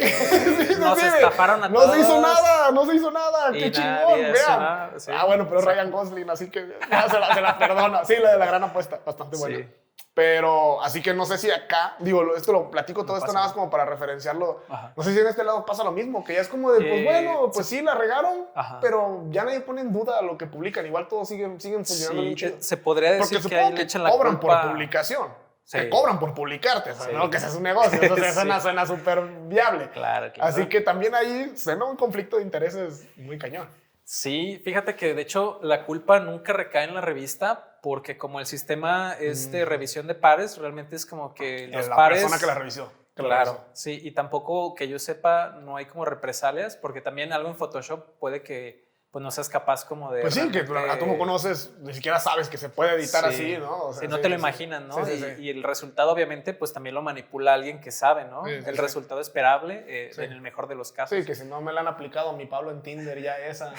Speaker 3: nos
Speaker 1: sí,
Speaker 3: estafaron a
Speaker 1: no
Speaker 3: todos.
Speaker 1: se hizo nada, no se hizo nada.
Speaker 3: Y
Speaker 1: Qué
Speaker 3: nadie
Speaker 1: chingón,
Speaker 3: hace
Speaker 1: vean.
Speaker 3: nada, sí.
Speaker 1: Bueno, pero
Speaker 3: Exacto.
Speaker 1: Ryan Gosling, así que ya se la perdona. Sí, la de la gran apuesta, bastante buena.
Speaker 3: Sí.
Speaker 1: Pero así que no sé si acá, digo, esto lo platico todo esto
Speaker 3: pasa
Speaker 1: nada más
Speaker 3: nada.
Speaker 1: como para referenciarlo.
Speaker 3: Ajá.
Speaker 1: No sé si en este lado pasa lo mismo, que ya es como de, pues bueno, pues sí, la regaron,
Speaker 3: Ajá.
Speaker 1: pero ya nadie pone en duda lo que publican. Igual todos siguen funcionando bien
Speaker 3: Sí,
Speaker 1: chido.
Speaker 3: se podría
Speaker 1: Porque
Speaker 3: decir que ahí
Speaker 1: supongo
Speaker 3: le
Speaker 1: que
Speaker 3: echan la
Speaker 1: cobran
Speaker 3: culpa.
Speaker 1: por publicación.
Speaker 3: Sí.
Speaker 1: Que cobran por publicarte, o sea,
Speaker 3: Sí.
Speaker 1: no que seas un negocio. Entonces
Speaker 3: Sí.
Speaker 1: suena súper viable.
Speaker 3: Claro, claro.
Speaker 1: Así que también ahí suena un conflicto de intereses muy cañón.
Speaker 3: Sí, fíjate que de hecho la culpa nunca recae en la revista porque como el sistema es de revisión de pares, realmente es como que los
Speaker 1: La
Speaker 3: pares...
Speaker 1: persona que la revisó. que la
Speaker 3: Claro,
Speaker 1: revisó.
Speaker 3: sí, y tampoco que yo sepa no hay como represalias porque también algo en Photoshop puede que pues no seas capaz como de...
Speaker 1: Pues sí, que tú no conoces, ni siquiera sabes que se puede editar
Speaker 3: Sí.
Speaker 1: así, ¿no? O sea,
Speaker 3: Sí, no
Speaker 1: sí,
Speaker 3: te lo
Speaker 1: sí.
Speaker 3: imaginas, ¿no?
Speaker 1: Sí, sí,
Speaker 3: Y,
Speaker 1: sí.
Speaker 3: y el resultado obviamente pues también lo manipula alguien que sabe, ¿no?
Speaker 1: Sí, sí,
Speaker 3: el
Speaker 1: sí.
Speaker 3: resultado esperable
Speaker 1: Sí.
Speaker 3: en el mejor de los casos.
Speaker 1: Sí, que si no me la han aplicado a mi Pablo en Tinder ya esa.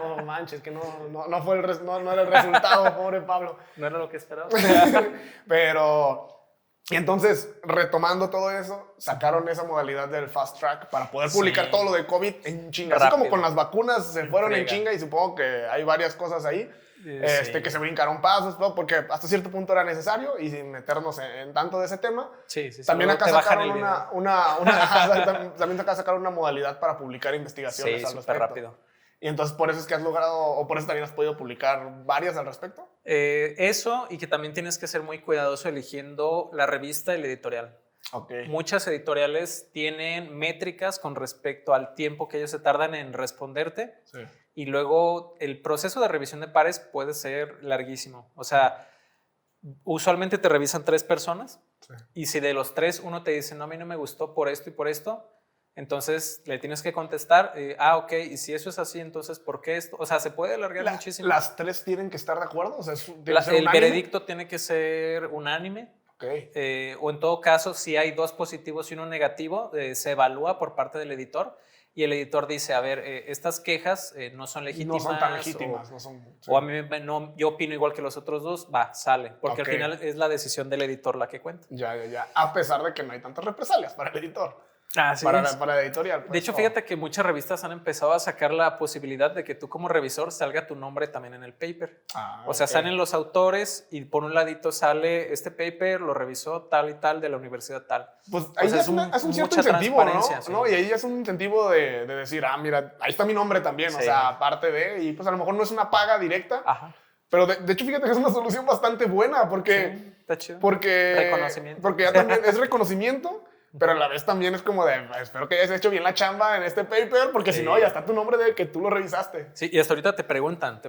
Speaker 1: No manches, que no fue no era el resultado, pobre Pablo.
Speaker 3: No era lo que esperaba.
Speaker 1: Pero, y entonces, retomando todo eso, sacaron esa modalidad del fast track para poder publicar
Speaker 3: Sí.
Speaker 1: todo lo de COVID en chinga. Así como
Speaker 3: Rápido.
Speaker 1: con las vacunas se fueron en
Speaker 3: Friega.
Speaker 1: chinga y supongo que hay varias cosas ahí.
Speaker 3: Sí.
Speaker 1: Que se brincaron pasos, ¿no? Porque hasta cierto punto era necesario y sin meternos en tanto de ese tema.
Speaker 3: Sí, sí, sí.
Speaker 1: También
Speaker 3: Luego
Speaker 1: acá
Speaker 3: te bajan
Speaker 1: sacaron
Speaker 3: el video.
Speaker 1: también acá sacaron una modalidad para publicar investigaciones
Speaker 3: Sí,
Speaker 1: al
Speaker 3: súper
Speaker 1: respecto.
Speaker 3: rápido.
Speaker 1: Y entonces por eso es que has logrado, o por eso también has podido publicar varias al respecto.
Speaker 3: Eso y que también tienes que ser muy cuidadoso eligiendo la revista y la editorial.
Speaker 1: Ok.
Speaker 3: Muchas editoriales tienen métricas con respecto al tiempo que ellos se tardan en responderte
Speaker 1: Sí.
Speaker 3: y luego el proceso de revisión de pares puede ser larguísimo. O sea, usualmente te revisan 3 personas
Speaker 1: Sí.
Speaker 3: y si de los 3 uno te dice, no, a mí no me gustó por esto y por esto, entonces le tienes que contestar, ok, y si eso es así, entonces ¿por qué esto? O sea, se puede alargar muchísimo.
Speaker 1: ¿Las 3 tienen que estar de acuerdo? O sea, ¿tiene que ser
Speaker 3: El
Speaker 1: unánime?
Speaker 3: veredicto tiene que ser unánime.
Speaker 1: Ok.
Speaker 3: O en todo caso, si hay 2 positivos y 1 negativo, se evalúa por parte del editor y el editor dice, a ver, estas quejas no son legítimas.
Speaker 1: No son tan legítimas. No son, sí.
Speaker 3: O a mí no, yo opino igual que los otros 2, va, sale. Porque
Speaker 1: Ok.
Speaker 3: al final es la decisión del editor la que cuenta.
Speaker 1: Ya. A pesar de que no hay tantas represalias para el editor.
Speaker 3: Así
Speaker 1: Para
Speaker 3: es.
Speaker 1: la editorial. pues,
Speaker 3: De hecho,
Speaker 1: no.
Speaker 3: fíjate que muchas revistas han empezado a sacar la posibilidad de que tú como revisor salga tu nombre también en el paper. O sea,
Speaker 1: ok.
Speaker 3: salen los autores y por un ladito sale este paper, lo revisó tal y tal de la universidad tal.
Speaker 1: Pues ahí
Speaker 3: sea,
Speaker 1: ya
Speaker 3: es
Speaker 1: es un cierto
Speaker 3: mucha
Speaker 1: incentivo, ¿no?
Speaker 3: transparencia, sí.
Speaker 1: ¿no? Y ahí ya es un incentivo de decir, mira, ahí está mi nombre también, o
Speaker 3: Sí.
Speaker 1: sea, aparte de, y pues a lo mejor no es una paga directa,
Speaker 3: Ajá.
Speaker 1: Pero de hecho, fíjate que es una solución bastante buena porque...
Speaker 3: Sí, está chido.
Speaker 1: Porque...
Speaker 3: Reconocimiento.
Speaker 1: Porque ya también es reconocimiento, pero a la vez también es como de, espero que hayas hecho bien la chamba en este paper, porque si no, ya está tu nombre de que tú lo revisaste.
Speaker 3: Sí, y hasta ahorita te preguntan,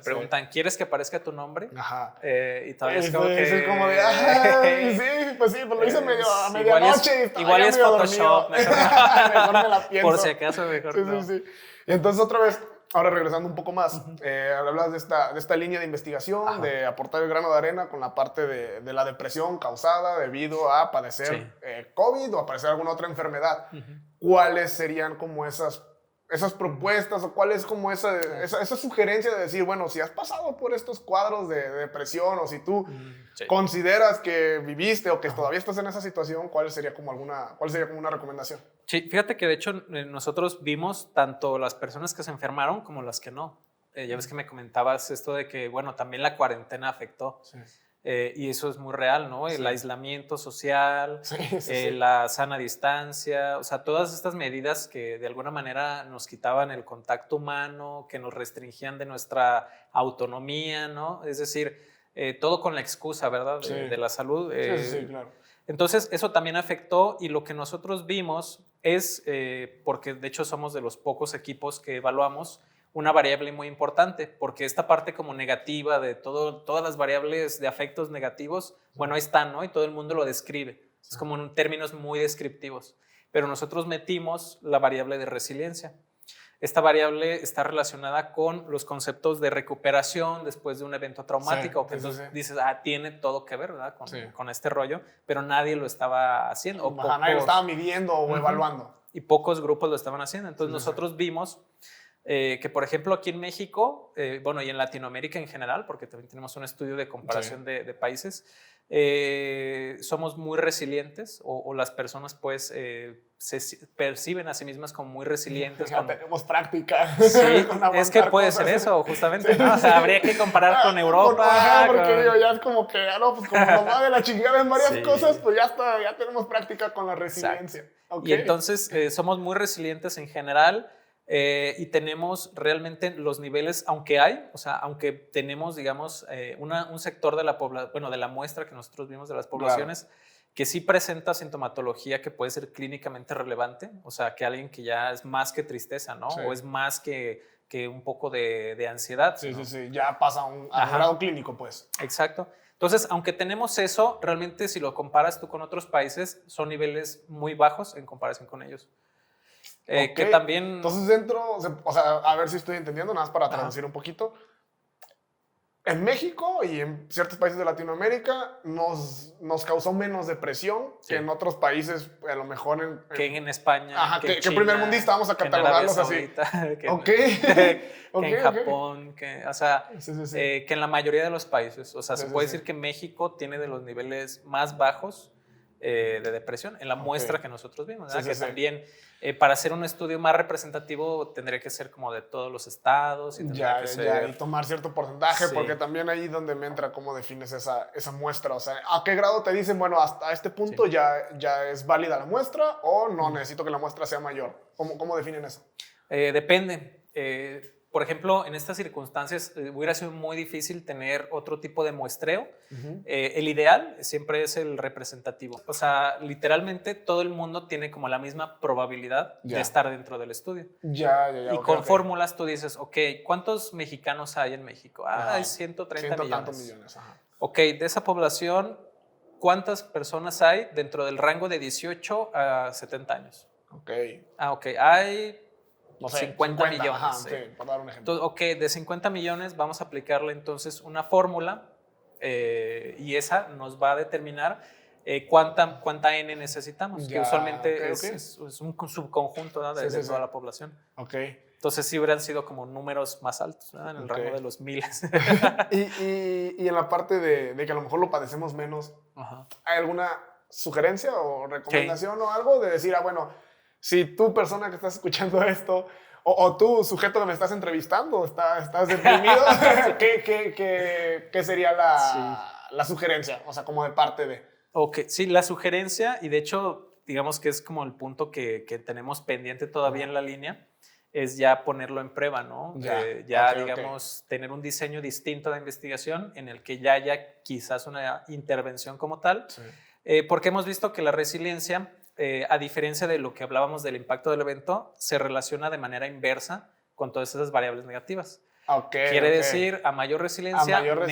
Speaker 3: ¿quieres que aparezca tu nombre?
Speaker 1: Ajá.
Speaker 3: Y todavía es como que...
Speaker 1: Es como de, ay, sí, pues lo hice a medianoche.
Speaker 3: Igual es Photoshop.
Speaker 1: Mejor me la pienso.
Speaker 3: Por si acaso, mejor no.
Speaker 1: Sí. Y entonces otra vez, ahora regresando un poco más, hablas de esta línea de investigación, de aportar el grano de arena con la parte de la depresión causada debido a padecer COVID o a padecer alguna otra enfermedad. ¿Cuáles serían como esas propuestas o cuál es como esa sugerencia de decir, bueno, si has pasado por estos cuadros de depresión o si tú consideras que viviste o que todavía estás en esa situación, cuál sería como una recomendación?
Speaker 3: Sí, fíjate que de hecho nosotros vimos tanto las personas que se enfermaron como las que no. Ya ves que me comentabas esto de que, bueno, también la cuarentena afectó. Sí. Y eso es muy real, ¿no? El aislamiento social, la sana distancia, o sea, todas estas medidas que de alguna manera nos quitaban el contacto humano, que nos restringían de nuestra autonomía, ¿no? Es decir, todo con la excusa, ¿verdad? De la salud.
Speaker 1: Sí, claro.
Speaker 3: Entonces, eso también afectó y lo que nosotros vimos es, porque de hecho somos de los pocos equipos que evaluamos, una variable muy importante, porque esta parte como negativa de todas las variables de afectos negativos, bueno, ahí están, ¿no? Y todo el mundo lo describe. Es como en términos muy descriptivos. Pero nosotros metimos la variable de resiliencia. Esta variable está relacionada con los conceptos de recuperación después de un evento traumático. Entonces dices, tiene todo que ver, ¿verdad? Con este rollo, pero nadie lo estaba haciendo.
Speaker 1: Nadie lo estaba midiendo o evaluando.
Speaker 3: Y pocos grupos lo estaban haciendo. Entonces nosotros vimos que, por ejemplo, aquí en México, bueno, y en Latinoamérica en general, porque también tenemos un estudio de comparación de países, somos muy resilientes o las personas pues se perciben a sí mismas como muy resilientes.
Speaker 1: Ya tenemos práctica.
Speaker 3: Sí, es que puede ser eso, justamente, ¿no? O sea, habría que comparar con Europa.
Speaker 1: Porque digo, ya es como que, pues como nos va de la chingada en varias cosas, pues ya tenemos práctica con la resiliencia.
Speaker 3: Okay. Y entonces somos muy resilientes en general. Y tenemos realmente los niveles, aunque tenemos, digamos, un sector de la población, bueno, de la muestra que nosotros vimos de las poblaciones, que sí presenta sintomatología que puede ser clínicamente relevante, o sea, que alguien que ya es más que tristeza, ¿no? O es más que un poco de ansiedad.
Speaker 1: Sí,
Speaker 3: ¿no?
Speaker 1: sí, ya pasa a un grado clínico, pues.
Speaker 3: Exacto. Entonces, aunque tenemos eso, realmente si lo comparas tú con otros países, son niveles muy bajos en comparación con ellos. Que también...
Speaker 1: Entonces o sea, a ver si estoy entendiendo, nada más para traducir un poquito. En México y en ciertos países de Latinoamérica nos causó menos depresión que en otros países, a lo mejor
Speaker 3: que en España,
Speaker 1: que en primer mundista vamos a catalogarlos así.
Speaker 3: Que en Japón, o sea, que en la mayoría de los países. O sea, se puede decir que México tiene de los niveles más bajos de depresión en la muestra que nosotros vimos, que también para hacer un estudio más representativo tendría que ser como de todos los estados y
Speaker 1: y tomar cierto porcentaje, porque también ahí donde me entra cómo defines esa muestra, o sea, ¿a qué grado te dicen, bueno, hasta este punto ya es válida la muestra o no necesito que la muestra sea mayor? ¿Cómo definen eso?
Speaker 3: Depende. Por ejemplo, en estas circunstancias hubiera sido muy difícil tener otro tipo de muestreo. El ideal siempre es el representativo. O sea, literalmente todo el mundo tiene como la misma probabilidad de estar dentro del estudio. Y con fórmulas tú dices, ¿cuántos mexicanos hay en México? Hay 130 millones. Ok, de esa población, ¿cuántas personas hay dentro del rango de 18 a 70 años? Hay... No sé, 50 millones.
Speaker 1: Sí, para dar un ejemplo.
Speaker 3: Entonces, de 50 millones vamos a aplicarle entonces una fórmula y esa nos va a determinar cuánta N necesitamos, que usualmente es un subconjunto, ¿no? de toda la población. Entonces sí hubieran sido como números más altos, ¿no? En el rango de los miles.
Speaker 1: y en la parte de que a lo mejor lo padecemos menos, ¿hay alguna sugerencia o recomendación o algo de decir, bueno, si tú, persona que estás escuchando esto, o tú, sujeto que me estás entrevistando, estás deprimido, ¿qué sería la sugerencia? O sea, como de parte de...
Speaker 3: Sí, la sugerencia, y de hecho, digamos que es como el punto que tenemos pendiente todavía en la línea, es ya ponerlo en prueba, ¿no?
Speaker 1: Ok,
Speaker 3: digamos, tener un diseño distinto de investigación en el que ya haya quizás una intervención como tal,
Speaker 1: sí.
Speaker 3: porque hemos visto que la resiliencia, a diferencia de lo que hablábamos del impacto del evento, se relaciona de manera inversa con todas esas variables negativas. Quiere decir, a mayor resiliencia, menos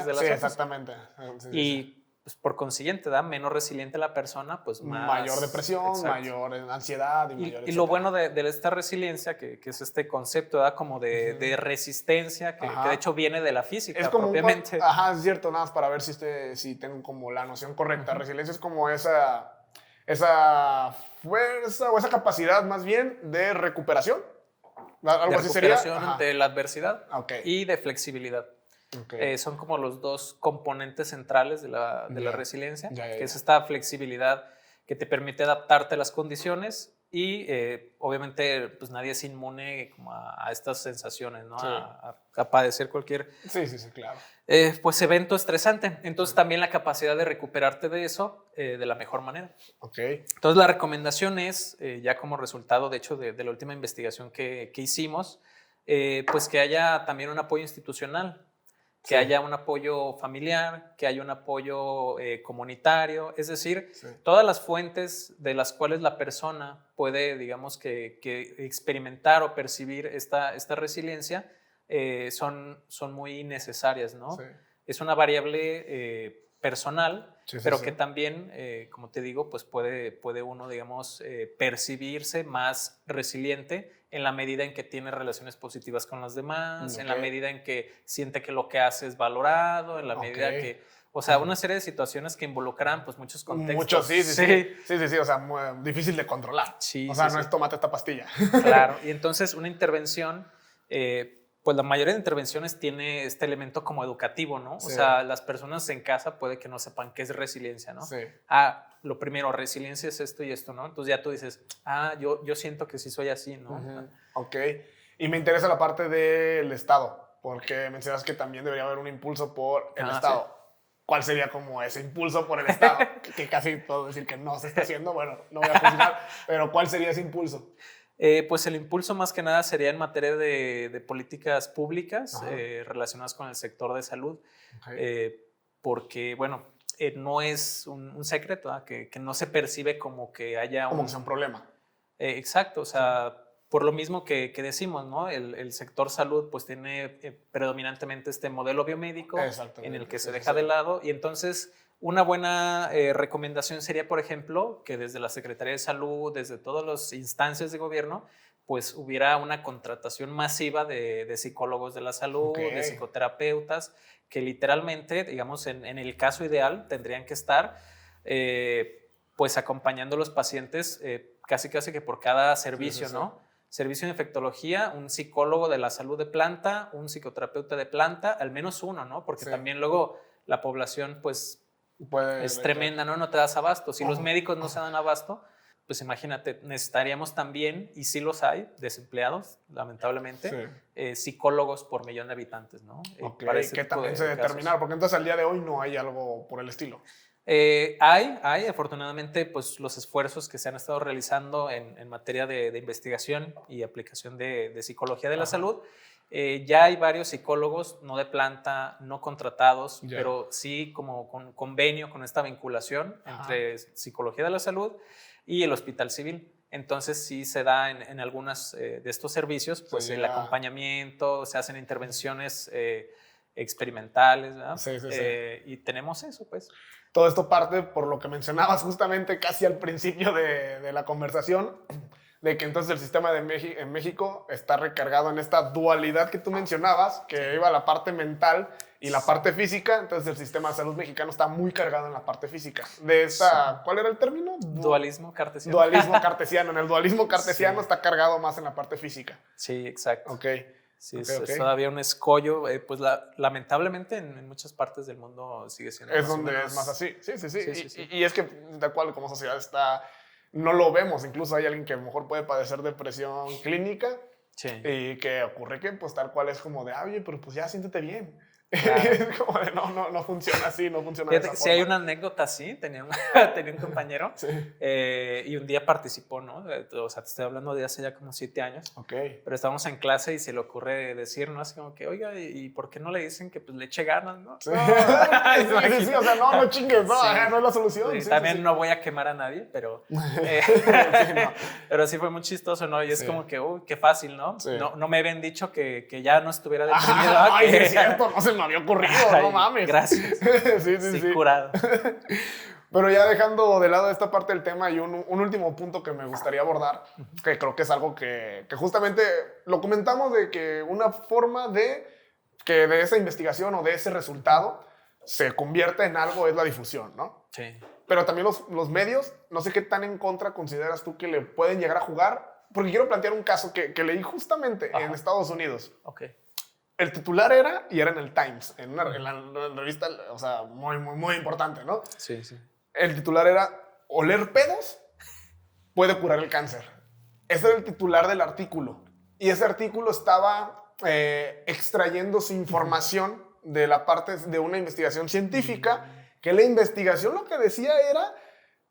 Speaker 3: de las
Speaker 1: sí,
Speaker 3: otras.
Speaker 1: Exactamente. Sí,
Speaker 3: y pues, por consiguiente, menos resiliente la persona, pues más...
Speaker 1: Mayor depresión,
Speaker 3: exacto.
Speaker 1: mayor ansiedad
Speaker 3: y lo bueno de esta resiliencia, que es este concepto como de resistencia, que de hecho viene de la física
Speaker 1: es como
Speaker 3: propiamente.
Speaker 1: Es cierto, nada más para ver si tengo como la noción correcta. Resiliencia es como esa fuerza o esa capacidad más bien de recuperación. Algo
Speaker 3: de
Speaker 1: así sería.
Speaker 3: recuperación ante la adversidad
Speaker 1: Okay.
Speaker 3: y de flexibilidad.
Speaker 1: Okay.
Speaker 3: Son como los dos componentes centrales de la resiliencia, que es
Speaker 1: ya.
Speaker 3: esta flexibilidad que te permite adaptarte a las condiciones y obviamente pues nadie es inmune como a estas sensaciones, ¿no?
Speaker 1: Sí.
Speaker 3: A padecer cualquier
Speaker 1: Sí, claro.
Speaker 3: pues evento estresante. Entonces también la capacidad de recuperarte de eso de la mejor manera.
Speaker 1: Okay.
Speaker 3: Entonces la recomendación es, ya como resultado de hecho de la última investigación que hicimos, pues que haya también un apoyo institucional, que haya un apoyo familiar, que haya un apoyo comunitario, es decir, todas las fuentes de las cuales la persona puede, digamos, que experimentar o percibir esta resiliencia son muy necesarias, ¿no? Sí. Es una variable personal, pero que también, como te digo, pues puede uno, digamos, percibirse más resiliente en la medida en que tiene relaciones positivas con los demás, en la medida en que siente que lo que hace es valorado, en la medida que... O sea, una serie de situaciones que involucran pues muchos contextos.
Speaker 1: Muchos, sí, o sea, muy difícil de controlar.
Speaker 3: Sí,
Speaker 1: o sea, no es tómate esta pastilla.
Speaker 3: Claro, y entonces una intervención... pues la mayoría de intervenciones tiene este elemento como educativo, ¿no? O sea, las personas en casa puede que no sepan qué es resiliencia, ¿no? Sí. Lo primero, resiliencia es esto y esto, ¿no? Entonces ya tú dices, yo siento que sí soy así, ¿no?
Speaker 1: Ok. Y me interesa la parte del Estado, porque mencionas que también debería haber un impulso por el Estado. Sí. ¿Cuál sería como ese impulso por el Estado? que casi puedo decir que no se está haciendo, bueno, no voy a juzgar, pero ¿cuál sería ese impulso?
Speaker 3: Pues el impulso más que nada sería en materia de políticas públicas relacionadas con el sector de salud, porque, bueno, no es un secreto, que no se percibe como que haya
Speaker 1: como que sea un problema.
Speaker 3: Exacto, o sea, por lo mismo que decimos, ¿no? El sector salud pues tiene predominantemente este modelo biomédico en el que se deja de lado y entonces... Una buena recomendación sería, por ejemplo, que desde la Secretaría de Salud, desde todas las instancias de gobierno, pues hubiera una contratación masiva de psicólogos de la salud, de psicoterapeutas, que literalmente, digamos, en el caso ideal, tendrían que estar pues acompañando a los pacientes casi que por cada servicio, ¿no? Servicio de infectología, un psicólogo de la salud de planta, un psicoterapeuta de planta, al menos uno, ¿no? Porque también luego la población, pues, es tremenda, ¿no? No te das abasto. Si los médicos no se dan abasto, pues imagínate, necesitaríamos también, y sí los hay, desempleados, lamentablemente, psicólogos por millón de habitantes, ¿no?
Speaker 1: Para que también se determinaron, porque entonces al día de hoy no hay algo por el estilo.
Speaker 3: Hay, afortunadamente, pues los esfuerzos que se han estado realizando en materia de investigación y aplicación de psicología de la salud. Ya hay varios psicólogos, no de planta, no contratados, pero sí como con convenio, con esta vinculación entre psicología de la salud y el hospital civil. Entonces sí se da en algunos de estos servicios, pues el acompañamiento, se hacen intervenciones experimentales, ¿verdad? Y tenemos eso, pues.
Speaker 1: Todo esto parte por lo que mencionabas justamente casi al principio de la conversación, de que entonces el sistema en México está recargado en esta dualidad que tú mencionabas, que iba la parte mental y la parte física. Entonces el sistema de salud mexicano está muy cargado en la parte física. De esta, ¿cuál era el término?
Speaker 3: Dualismo cartesiano.
Speaker 1: Dualismo cartesiano. En el dualismo cartesiano está cargado más en la parte física.
Speaker 3: Sí, exacto.
Speaker 1: Ok.
Speaker 3: Sí, es todavía un escollo, pues lamentablemente en muchas partes del mundo sigue siendo
Speaker 1: es donde es más así, sí. Y es que de cual como sociedad está, no lo vemos, incluso hay alguien que a lo mejor puede padecer depresión clínica y que ocurre que pues tal cual es como de, oye, pero pues ya siéntete bien.
Speaker 3: Claro.
Speaker 1: Es como de, no funciona así, no funciona de
Speaker 3: Fíjate
Speaker 1: esa
Speaker 3: que sí hay
Speaker 1: forma.
Speaker 3: una anécdota así, tenía un compañero
Speaker 1: Sí.
Speaker 3: y un día participó, ¿no? O sea, te estoy hablando de hace ya como 7 años,
Speaker 1: Ok.
Speaker 3: pero estábamos en clase y se le ocurre decir, ¿no? Así como que, oiga, ¿y por qué no le dicen que pues le eche ganas, no?
Speaker 1: Sí.
Speaker 3: No,
Speaker 1: Sí, o sea, no chingues, no,
Speaker 3: Sí.
Speaker 1: ajá, no es la solución.
Speaker 3: Sí,
Speaker 1: Sí,
Speaker 3: también
Speaker 1: sí.
Speaker 3: no voy a quemar a nadie, pero,
Speaker 1: Sí, no.
Speaker 3: pero sí fue muy chistoso, ¿no? Y es
Speaker 1: Sí.
Speaker 3: como que, uy, qué fácil, ¿no?
Speaker 1: Sí.
Speaker 3: No me habían dicho que ya no estuviera deprimido.
Speaker 1: Ay,
Speaker 3: que-
Speaker 1: es cierto, no se me había ocurrido, no
Speaker 3: Ay,
Speaker 1: mames.
Speaker 3: gracias.
Speaker 1: Sí,
Speaker 3: Sí, curado.
Speaker 1: Pero ya dejando de lado esta parte del tema y un último punto que me gustaría abordar, que creo que es algo que justamente lo comentamos de que una forma de que de esa investigación o de ese resultado se convierta en algo es la difusión, ¿no?
Speaker 3: Sí.
Speaker 1: Pero también los medios, no sé qué tan en contra consideras tú que le pueden llegar a jugar, porque quiero plantear un caso que leí justamente en
Speaker 3: Ajá.
Speaker 1: Estados Unidos.
Speaker 3: Ok.
Speaker 1: El titular era en el Times, en la revista, o sea, muy importante, ¿no?
Speaker 3: Sí, sí.
Speaker 1: El titular era, oler pedos puede curar el cáncer. Ese era el titular del artículo. Y ese artículo estaba extrayendo su información de la parte de una investigación científica, que la investigación lo que decía era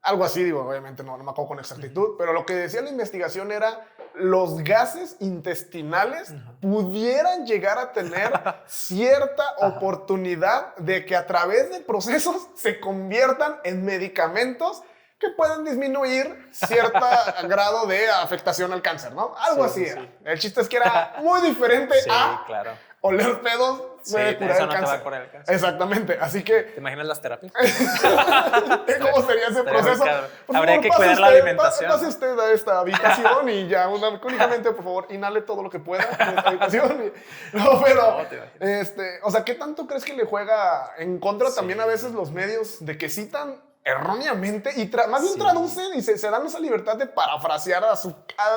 Speaker 1: algo así, digo, obviamente no me acuerdo con exactitud, pero lo que decía la investigación era los gases intestinales pudieran llegar a tener cierta oportunidad de que a través de procesos se conviertan en medicamentos que pueden disminuir cierto grado de afectación al cáncer, ¿no? Algo
Speaker 3: Sí,
Speaker 1: así
Speaker 3: sí,
Speaker 1: era.
Speaker 3: sí.
Speaker 1: El chiste es que era muy diferente
Speaker 3: Sí,
Speaker 1: a
Speaker 3: claro.
Speaker 1: oler pedos puede
Speaker 3: Sí,
Speaker 1: curar
Speaker 3: eso
Speaker 1: el
Speaker 3: no te va
Speaker 1: cáncer.
Speaker 3: a curar el cáncer.
Speaker 1: Exactamente, así que
Speaker 3: ¿Te imaginas las terapias?
Speaker 1: ¿cómo sería ese
Speaker 3: Estaría muy
Speaker 1: proceso?
Speaker 3: cabrón.
Speaker 1: Por
Speaker 3: Habría
Speaker 1: favor,
Speaker 3: que
Speaker 1: pase
Speaker 3: cuidar la
Speaker 1: usted,
Speaker 3: alimentación,
Speaker 1: Pase
Speaker 3: ¿no?
Speaker 1: usted a esta habitación y ya únicamente, por favor, inhale todo lo que pueda en esta habitación. No, pero,
Speaker 3: No, te imaginas.
Speaker 1: o sea, ¿qué tanto crees que le juega en contra
Speaker 3: Sí.
Speaker 1: también a veces los medios de que citan erróneamente y más bien
Speaker 3: Sí.
Speaker 1: traducen y se dan esa libertad de parafrasear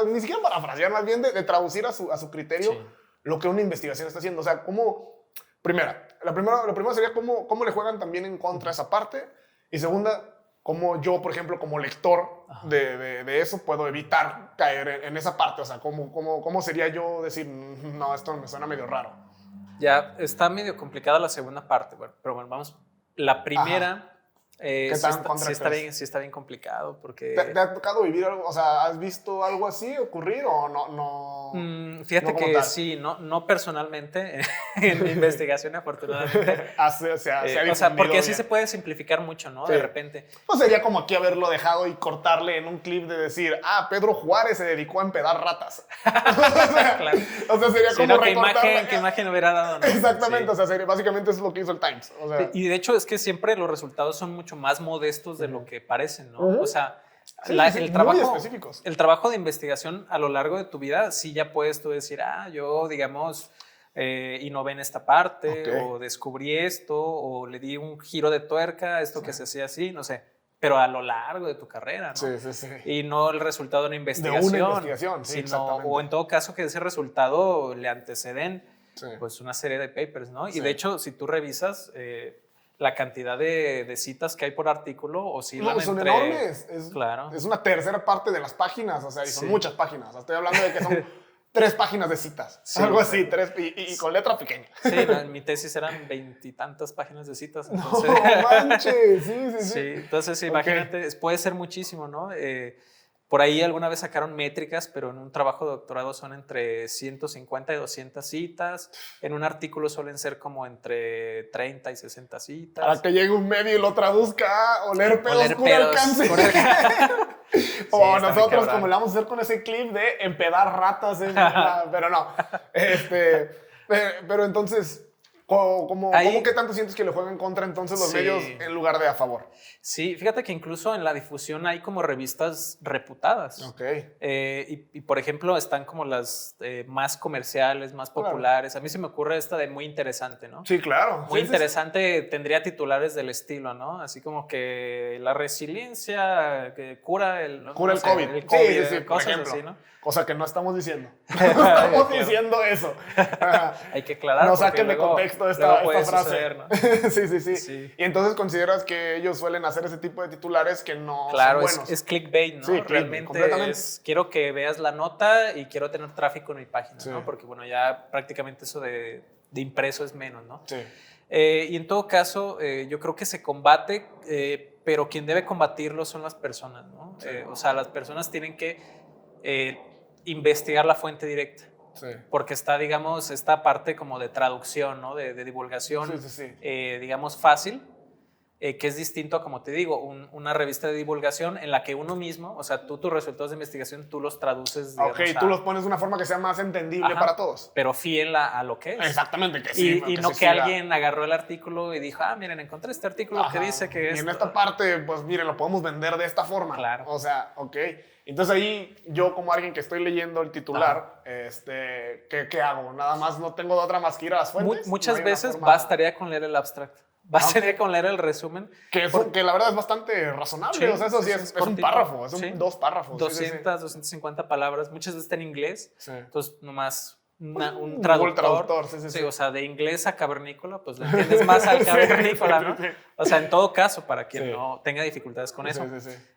Speaker 1: ni siquiera parafrasear, más bien de traducir a su criterio
Speaker 3: Sí.
Speaker 1: lo que una investigación está haciendo? O sea, lo primero sería cómo le juegan también en contra esa parte. Y segunda, cómo yo, por ejemplo, como lector de eso, puedo evitar caer en esa parte. O sea, cómo sería yo decir, no, esto me suena medio raro.
Speaker 3: Ya está medio complicada la segunda parte, bueno, pero bueno, vamos. La primera
Speaker 1: ¿Qué
Speaker 3: sí,
Speaker 1: tan contra crees?
Speaker 3: sí está bien complicado porque...
Speaker 1: ¿Te ha tocado vivir algo? O sea, ¿has visto algo así ocurrir o no?
Speaker 3: Fíjate
Speaker 1: no como
Speaker 3: que
Speaker 1: tal?
Speaker 3: sí, no personalmente en mi investigación, afortunadamente.
Speaker 1: Se ha
Speaker 3: O sea,
Speaker 1: difundido
Speaker 3: porque así
Speaker 1: bien.
Speaker 3: se puede simplificar mucho, ¿no?
Speaker 1: Sí.
Speaker 3: De repente.
Speaker 1: Pues sería como aquí haberlo dejado y cortarle en un clip de decir, Pedro Juárez se dedicó a empedar ratas.
Speaker 3: Claro.
Speaker 1: O sea, sería
Speaker 3: Sí,
Speaker 1: como
Speaker 3: no,
Speaker 1: recortarle.
Speaker 3: ¿qué imagen hubiera dado? ¿No?
Speaker 1: Exactamente,
Speaker 3: Sí.
Speaker 1: o sea, básicamente eso es lo que hizo el Times. O sea,
Speaker 3: Y de hecho es que siempre los resultados son mucho más modestos de lo que parecen, ¿no?
Speaker 1: Ujú.
Speaker 3: O sea,
Speaker 1: sí,
Speaker 3: el trabajo,
Speaker 1: muy específicos.
Speaker 3: el trabajo de investigación a lo largo de tu vida, sí ya puedes tú decir, yo, digamos, innové en esta parte,
Speaker 1: Ok.
Speaker 3: o descubrí esto, o le di un giro de tuerca a esto que se hacía así, no sé, pero a lo largo de tu carrera, ¿no?
Speaker 1: Sí.
Speaker 3: Y no el resultado de una investigación.
Speaker 1: De una investigación, sí,
Speaker 3: sino,
Speaker 1: exactamente.
Speaker 3: o en todo caso que ese resultado le anteceden
Speaker 1: Sí.
Speaker 3: pues una serie de papers, ¿no?
Speaker 1: Sí.
Speaker 3: Y de hecho, si tú revisas la cantidad de citas que hay por artículo, oscilan
Speaker 1: No, son
Speaker 3: entre...
Speaker 1: enormes.
Speaker 3: Claro.
Speaker 1: Es una tercera parte de las páginas, o sea, y son
Speaker 3: Sí.
Speaker 1: muchas páginas. Estoy hablando de que son 3 páginas de citas.
Speaker 3: Sí,
Speaker 1: algo así,
Speaker 3: claro.
Speaker 1: 3 y con letra pequeña.
Speaker 3: Sí, no, en mi tesis eran 20 y tantas páginas de citas.
Speaker 1: No
Speaker 3: Entonces,
Speaker 1: manches, sí.
Speaker 3: sí, entonces
Speaker 1: Ok.
Speaker 3: imagínate, puede ser muchísimo, ¿no? Por ahí alguna vez sacaron métricas, pero en un trabajo de doctorado son entre 150 y 200 citas. En un artículo suelen ser como entre 30 y 60 citas.
Speaker 1: Para que llegue un medio y lo traduzca a oler pedos
Speaker 3: Oler
Speaker 1: cura el
Speaker 3: pedos,
Speaker 1: cáncer.
Speaker 3: cura el cáncer.
Speaker 1: O
Speaker 3: Sí, está muy
Speaker 1: nosotros,
Speaker 3: cabrón.
Speaker 1: como le vamos a hacer con ese clip de empedar ratas. Pero no. Pero entonces, ¿cómo qué tanto sientes que le juegan en contra entonces los
Speaker 3: Sí.
Speaker 1: medios en lugar de a favor?
Speaker 3: Sí, fíjate que incluso en la difusión hay como revistas reputadas.
Speaker 1: Ok.
Speaker 3: Y, por ejemplo, están como las más comerciales, más
Speaker 1: Claro.
Speaker 3: populares. A mí se me ocurre esta de Muy Interesante, ¿no?
Speaker 1: Sí, claro.
Speaker 3: Muy
Speaker 1: Sí, sí,
Speaker 3: interesante, tendría titulares del estilo, ¿no? Así como que la resiliencia que cura el... no
Speaker 1: Cura el
Speaker 3: sé,
Speaker 1: COVID.
Speaker 3: el COVID,
Speaker 1: Sí, por
Speaker 3: cosas
Speaker 1: ejemplo.
Speaker 3: así, ¿no?
Speaker 1: Cosa que no estamos diciendo. No estamos
Speaker 3: Claro.
Speaker 1: diciendo eso. Ajá.
Speaker 3: Hay que aclarar.
Speaker 1: No
Speaker 3: porque
Speaker 1: saquen de
Speaker 3: luego-
Speaker 1: contexto
Speaker 3: luego
Speaker 1: esta
Speaker 3: puede
Speaker 1: frase.
Speaker 3: suceder, ¿no?
Speaker 1: Sí.
Speaker 3: Sí.
Speaker 1: Y entonces consideras que ellos suelen hacer ese tipo de titulares que no
Speaker 3: Claro,
Speaker 1: son buenos.
Speaker 3: es clickbait, ¿no?
Speaker 1: Sí, clickbait,
Speaker 3: Realmente
Speaker 1: completamente.
Speaker 3: quiero que veas la nota y quiero tener tráfico en mi página,
Speaker 1: Sí.
Speaker 3: ¿no? Porque, bueno, ya prácticamente eso de de impreso es menos, ¿no?
Speaker 1: Sí.
Speaker 3: Y en todo caso, yo creo que se combate, pero quien debe combatirlo son las personas, ¿no?
Speaker 1: Sí.
Speaker 3: O sea, las personas tienen que investigar la fuente directa.
Speaker 1: Sí.
Speaker 3: Porque está, digamos, esta parte como de traducción, ¿no? De divulgación,
Speaker 1: Sí.
Speaker 3: digamos, fácil, que es distinto a, como te digo, una revista de divulgación en la que uno mismo, o sea, tus resultados de investigación, tú los traduces, digamos,
Speaker 1: Tú los pones de una forma que sea más entendible para todos.
Speaker 3: Pero fiel a lo que es.
Speaker 1: Exactamente, que sí.
Speaker 3: Y no que alguien agarró el artículo y dijo, miren, encontré este artículo que dice que
Speaker 1: y en esta parte, pues miren, lo podemos vender de esta forma.
Speaker 3: Claro.
Speaker 1: O sea, entonces ahí yo como alguien que estoy leyendo el titular, ¿qué hago? Nada más no tengo de otra más que ir a las fuentes.
Speaker 3: Muchas veces bastaría con leer el abstract. Bastaría con leer el resumen.
Speaker 1: Que la verdad es bastante razonable. O sea, eso sí es un párrafo, dos párrafos.
Speaker 3: 250 palabras. Muchas veces está en inglés.
Speaker 1: Sí.
Speaker 3: Entonces, nomás un traductor.
Speaker 1: Sí.
Speaker 3: O sea, de inglés a cavernícola, pues le entiendes más al cavernícola, ¿no? O sea, en todo caso, para quien no tenga dificultades con eso.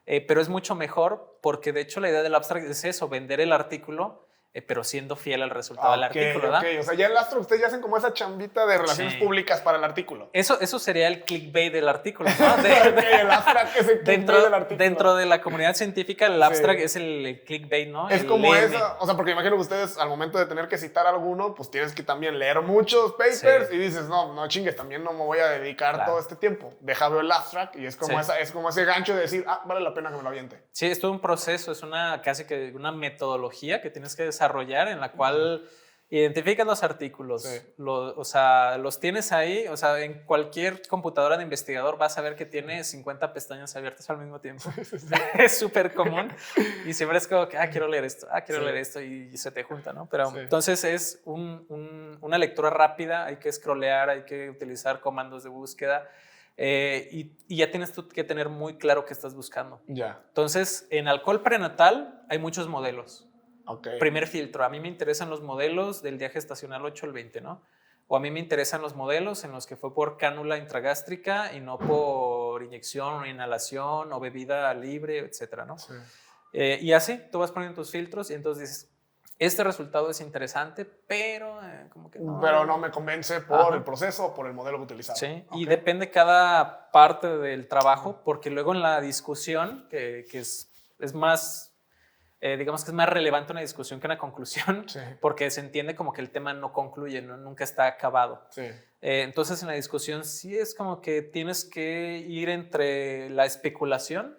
Speaker 3: Pero es mucho mejor porque, de hecho, la idea del abstract es eso, vender el artículo, pero siendo fiel al resultado del artículo, ¿verdad?
Speaker 1: O sea, ya el Astro, ustedes ya hacen como esa chambita de relaciones públicas para el artículo.
Speaker 3: Eso sería el clickbait del artículo, ¿no?
Speaker 1: El abstract es el clickbait del artículo.
Speaker 3: Dentro de la comunidad científica, el abstract es el clickbait, ¿no?
Speaker 1: Es como eso, o sea, porque imagino que ustedes al momento de tener que citar alguno, pues tienes que también leer muchos papers y dices, no chingues, también no me voy a dedicar todo este tiempo. Deja ver el abstract y es como, es como ese gancho de decir, vale la pena que me lo aviente.
Speaker 3: Sí, es todo un proceso, es casi que una metodología que tienes que desarrollar en la cual identificas los artículos, o sea, los tienes ahí, o sea, en cualquier computadora de investigador vas a ver que tiene 50 pestañas abiertas al mismo tiempo. Es súper común y siempre es como que, quiero leer esto, leer esto y se te junta, ¿no? Pero entonces es una lectura rápida, hay que scrollear, hay que utilizar comandos de búsqueda. Y ya tienes tú que tener muy claro qué estás buscando. Entonces, en alcohol prenatal hay muchos modelos. Primer filtro, a mí me interesan los modelos del día gestacional 8 al 20, ¿no? O a mí me interesan los modelos en los que fue por cánula intragástrica y no por inyección o inhalación o bebida libre, etcétera, ¿no? Y así, tú vas poniendo tus filtros y entonces dices, este resultado es interesante, pero como que no.
Speaker 1: Pero no me convence por el proceso o por el modelo que utilizaron.
Speaker 3: Sí, y depende cada parte del trabajo, porque luego en la discusión, que es más, digamos que es más relevante una discusión que una conclusión, porque se entiende como que el tema no concluye, nunca está acabado. Entonces en la discusión sí es como que tienes que ir entre la especulación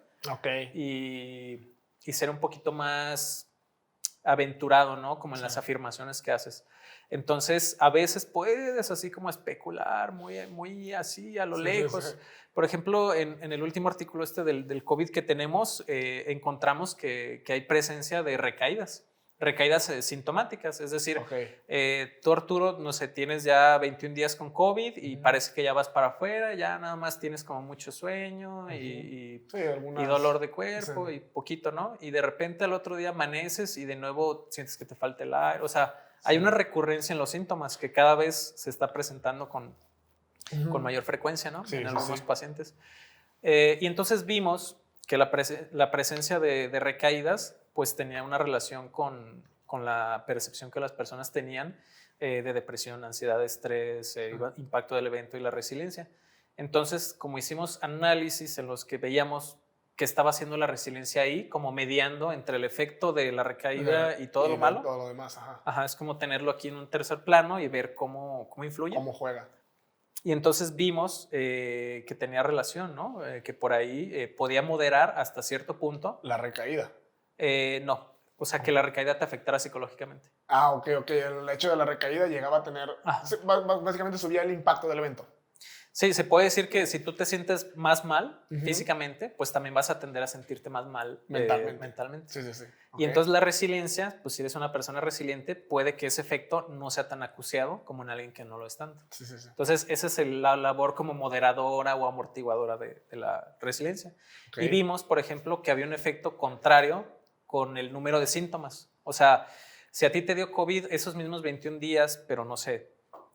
Speaker 3: y ser un poquito más aventurado, ¿no? Como en las afirmaciones que haces. Entonces, a veces puedes así como especular muy así a lo lejos. Por ejemplo, en el último artículo del COVID que tenemos, encontramos que hay presencia de recaídas sintomáticas. Es decir, tú, Arturo, no sé, tienes ya 21 días con COVID y parece que ya vas para afuera, ya nada más tienes como mucho sueño y dolor de cuerpo y poquito, ¿no? Y de repente al otro día amaneces y de nuevo sientes que te falta el aire. O sea, hay una recurrencia en los síntomas que cada vez se está presentando con mayor frecuencia, ¿no? En algunos pacientes. Y entonces vimos que la presencia de recaídas pues tenía una relación con la percepción que las personas tenían de depresión, ansiedad, estrés, impacto del evento y la resiliencia. Entonces, como hicimos análisis en los que veíamos qué estaba haciendo la resiliencia ahí, como mediando entre el efecto de la recaída y todo lo malo.
Speaker 1: Todo lo demás,
Speaker 3: es como tenerlo aquí en un tercer plano y ver cómo influye.
Speaker 1: Cómo juega.
Speaker 3: Y entonces vimos que tenía relación, ¿no? Que por ahí podía moderar hasta cierto punto.
Speaker 1: La recaída.
Speaker 3: No, o sea, que la recaída te afectara psicológicamente.
Speaker 1: Ok. El hecho de la recaída llegaba a tener, básicamente subía el impacto del evento.
Speaker 3: Sí, se puede decir que si tú te sientes más mal físicamente, pues también vas a tender a sentirte más mal mentalmente.
Speaker 1: Sí.
Speaker 3: Y entonces la resiliencia, pues si eres una persona resiliente, puede que ese efecto no sea tan acuciado como en alguien que no lo es tanto. Entonces esa es la labor como moderadora o amortiguadora de la resiliencia. Y vimos, por ejemplo, que había un efecto contrario con el número de síntomas. O sea, si a ti te dio COVID esos mismos 21 días, pero no sé,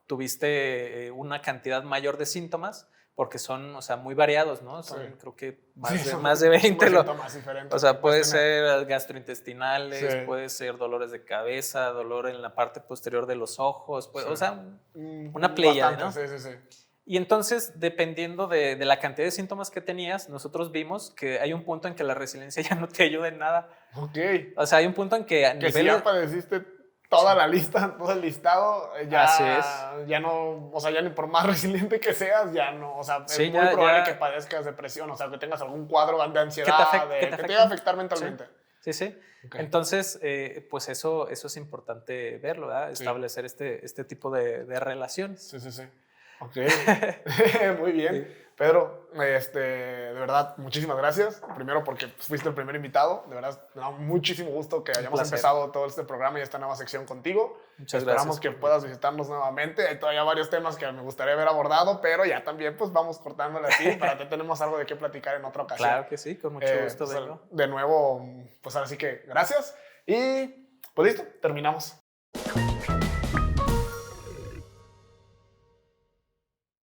Speaker 3: tuviste una cantidad mayor de síntomas, porque son, o sea, muy variados, ¿no? Son,
Speaker 1: Sí.
Speaker 3: creo que
Speaker 1: Son
Speaker 3: más de 20.
Speaker 1: síntomas diferentes
Speaker 3: O sea,
Speaker 1: que
Speaker 3: puede
Speaker 1: puedes tener.
Speaker 3: ser gastrointestinales,
Speaker 1: Sí.
Speaker 3: puede ser dolores de cabeza, dolor en la parte posterior de los ojos,
Speaker 1: Sí.
Speaker 3: o sea, una pléyade, ¿no?
Speaker 1: Bastante, sí.
Speaker 3: Y entonces, dependiendo de la cantidad de síntomas que tenías, nosotros vimos que hay un punto en que la resiliencia ya no te ayuda en nada.
Speaker 1: Ok.
Speaker 3: O sea, hay un punto en que a
Speaker 1: Que si
Speaker 3: nivel...
Speaker 1: ya padeciste toda la lista, todo el listado, ya,
Speaker 3: Así es.
Speaker 1: ya no, o sea, ya ni por más resiliente que seas, ya no, o sea,
Speaker 3: Sí,
Speaker 1: es muy probable
Speaker 3: ya-
Speaker 1: que padezcas depresión, o sea, que tengas algún cuadro de ansiedad,
Speaker 3: que te
Speaker 1: que te
Speaker 3: afecte.
Speaker 1: llegue a afectar mentalmente.
Speaker 3: Sí.
Speaker 1: Ok.
Speaker 3: Entonces, pues eso es importante verlo, ¿verdad?
Speaker 1: Sí.
Speaker 3: Establecer este tipo de relaciones.
Speaker 1: Sí. Ok, muy bien. Pedro, de verdad, muchísimas gracias. Primero porque fuiste el primer invitado. De verdad, me da muchísimo gusto que hayamos
Speaker 3: placer.
Speaker 1: empezado todo este programa y esta nueva sección contigo.
Speaker 3: Muchas
Speaker 1: Esperamos
Speaker 3: gracias
Speaker 1: que
Speaker 3: por
Speaker 1: puedas visitarnos nuevamente. Hay todavía varios temas que me gustaría haber abordado, pero ya también pues vamos cortándole así para que tenemos algo de qué platicar en otra ocasión.
Speaker 3: Claro que sí, con mucho gusto
Speaker 1: Pues,
Speaker 3: vengo.
Speaker 1: de nuevo, pues ahora sí que gracias. Y pues listo, terminamos.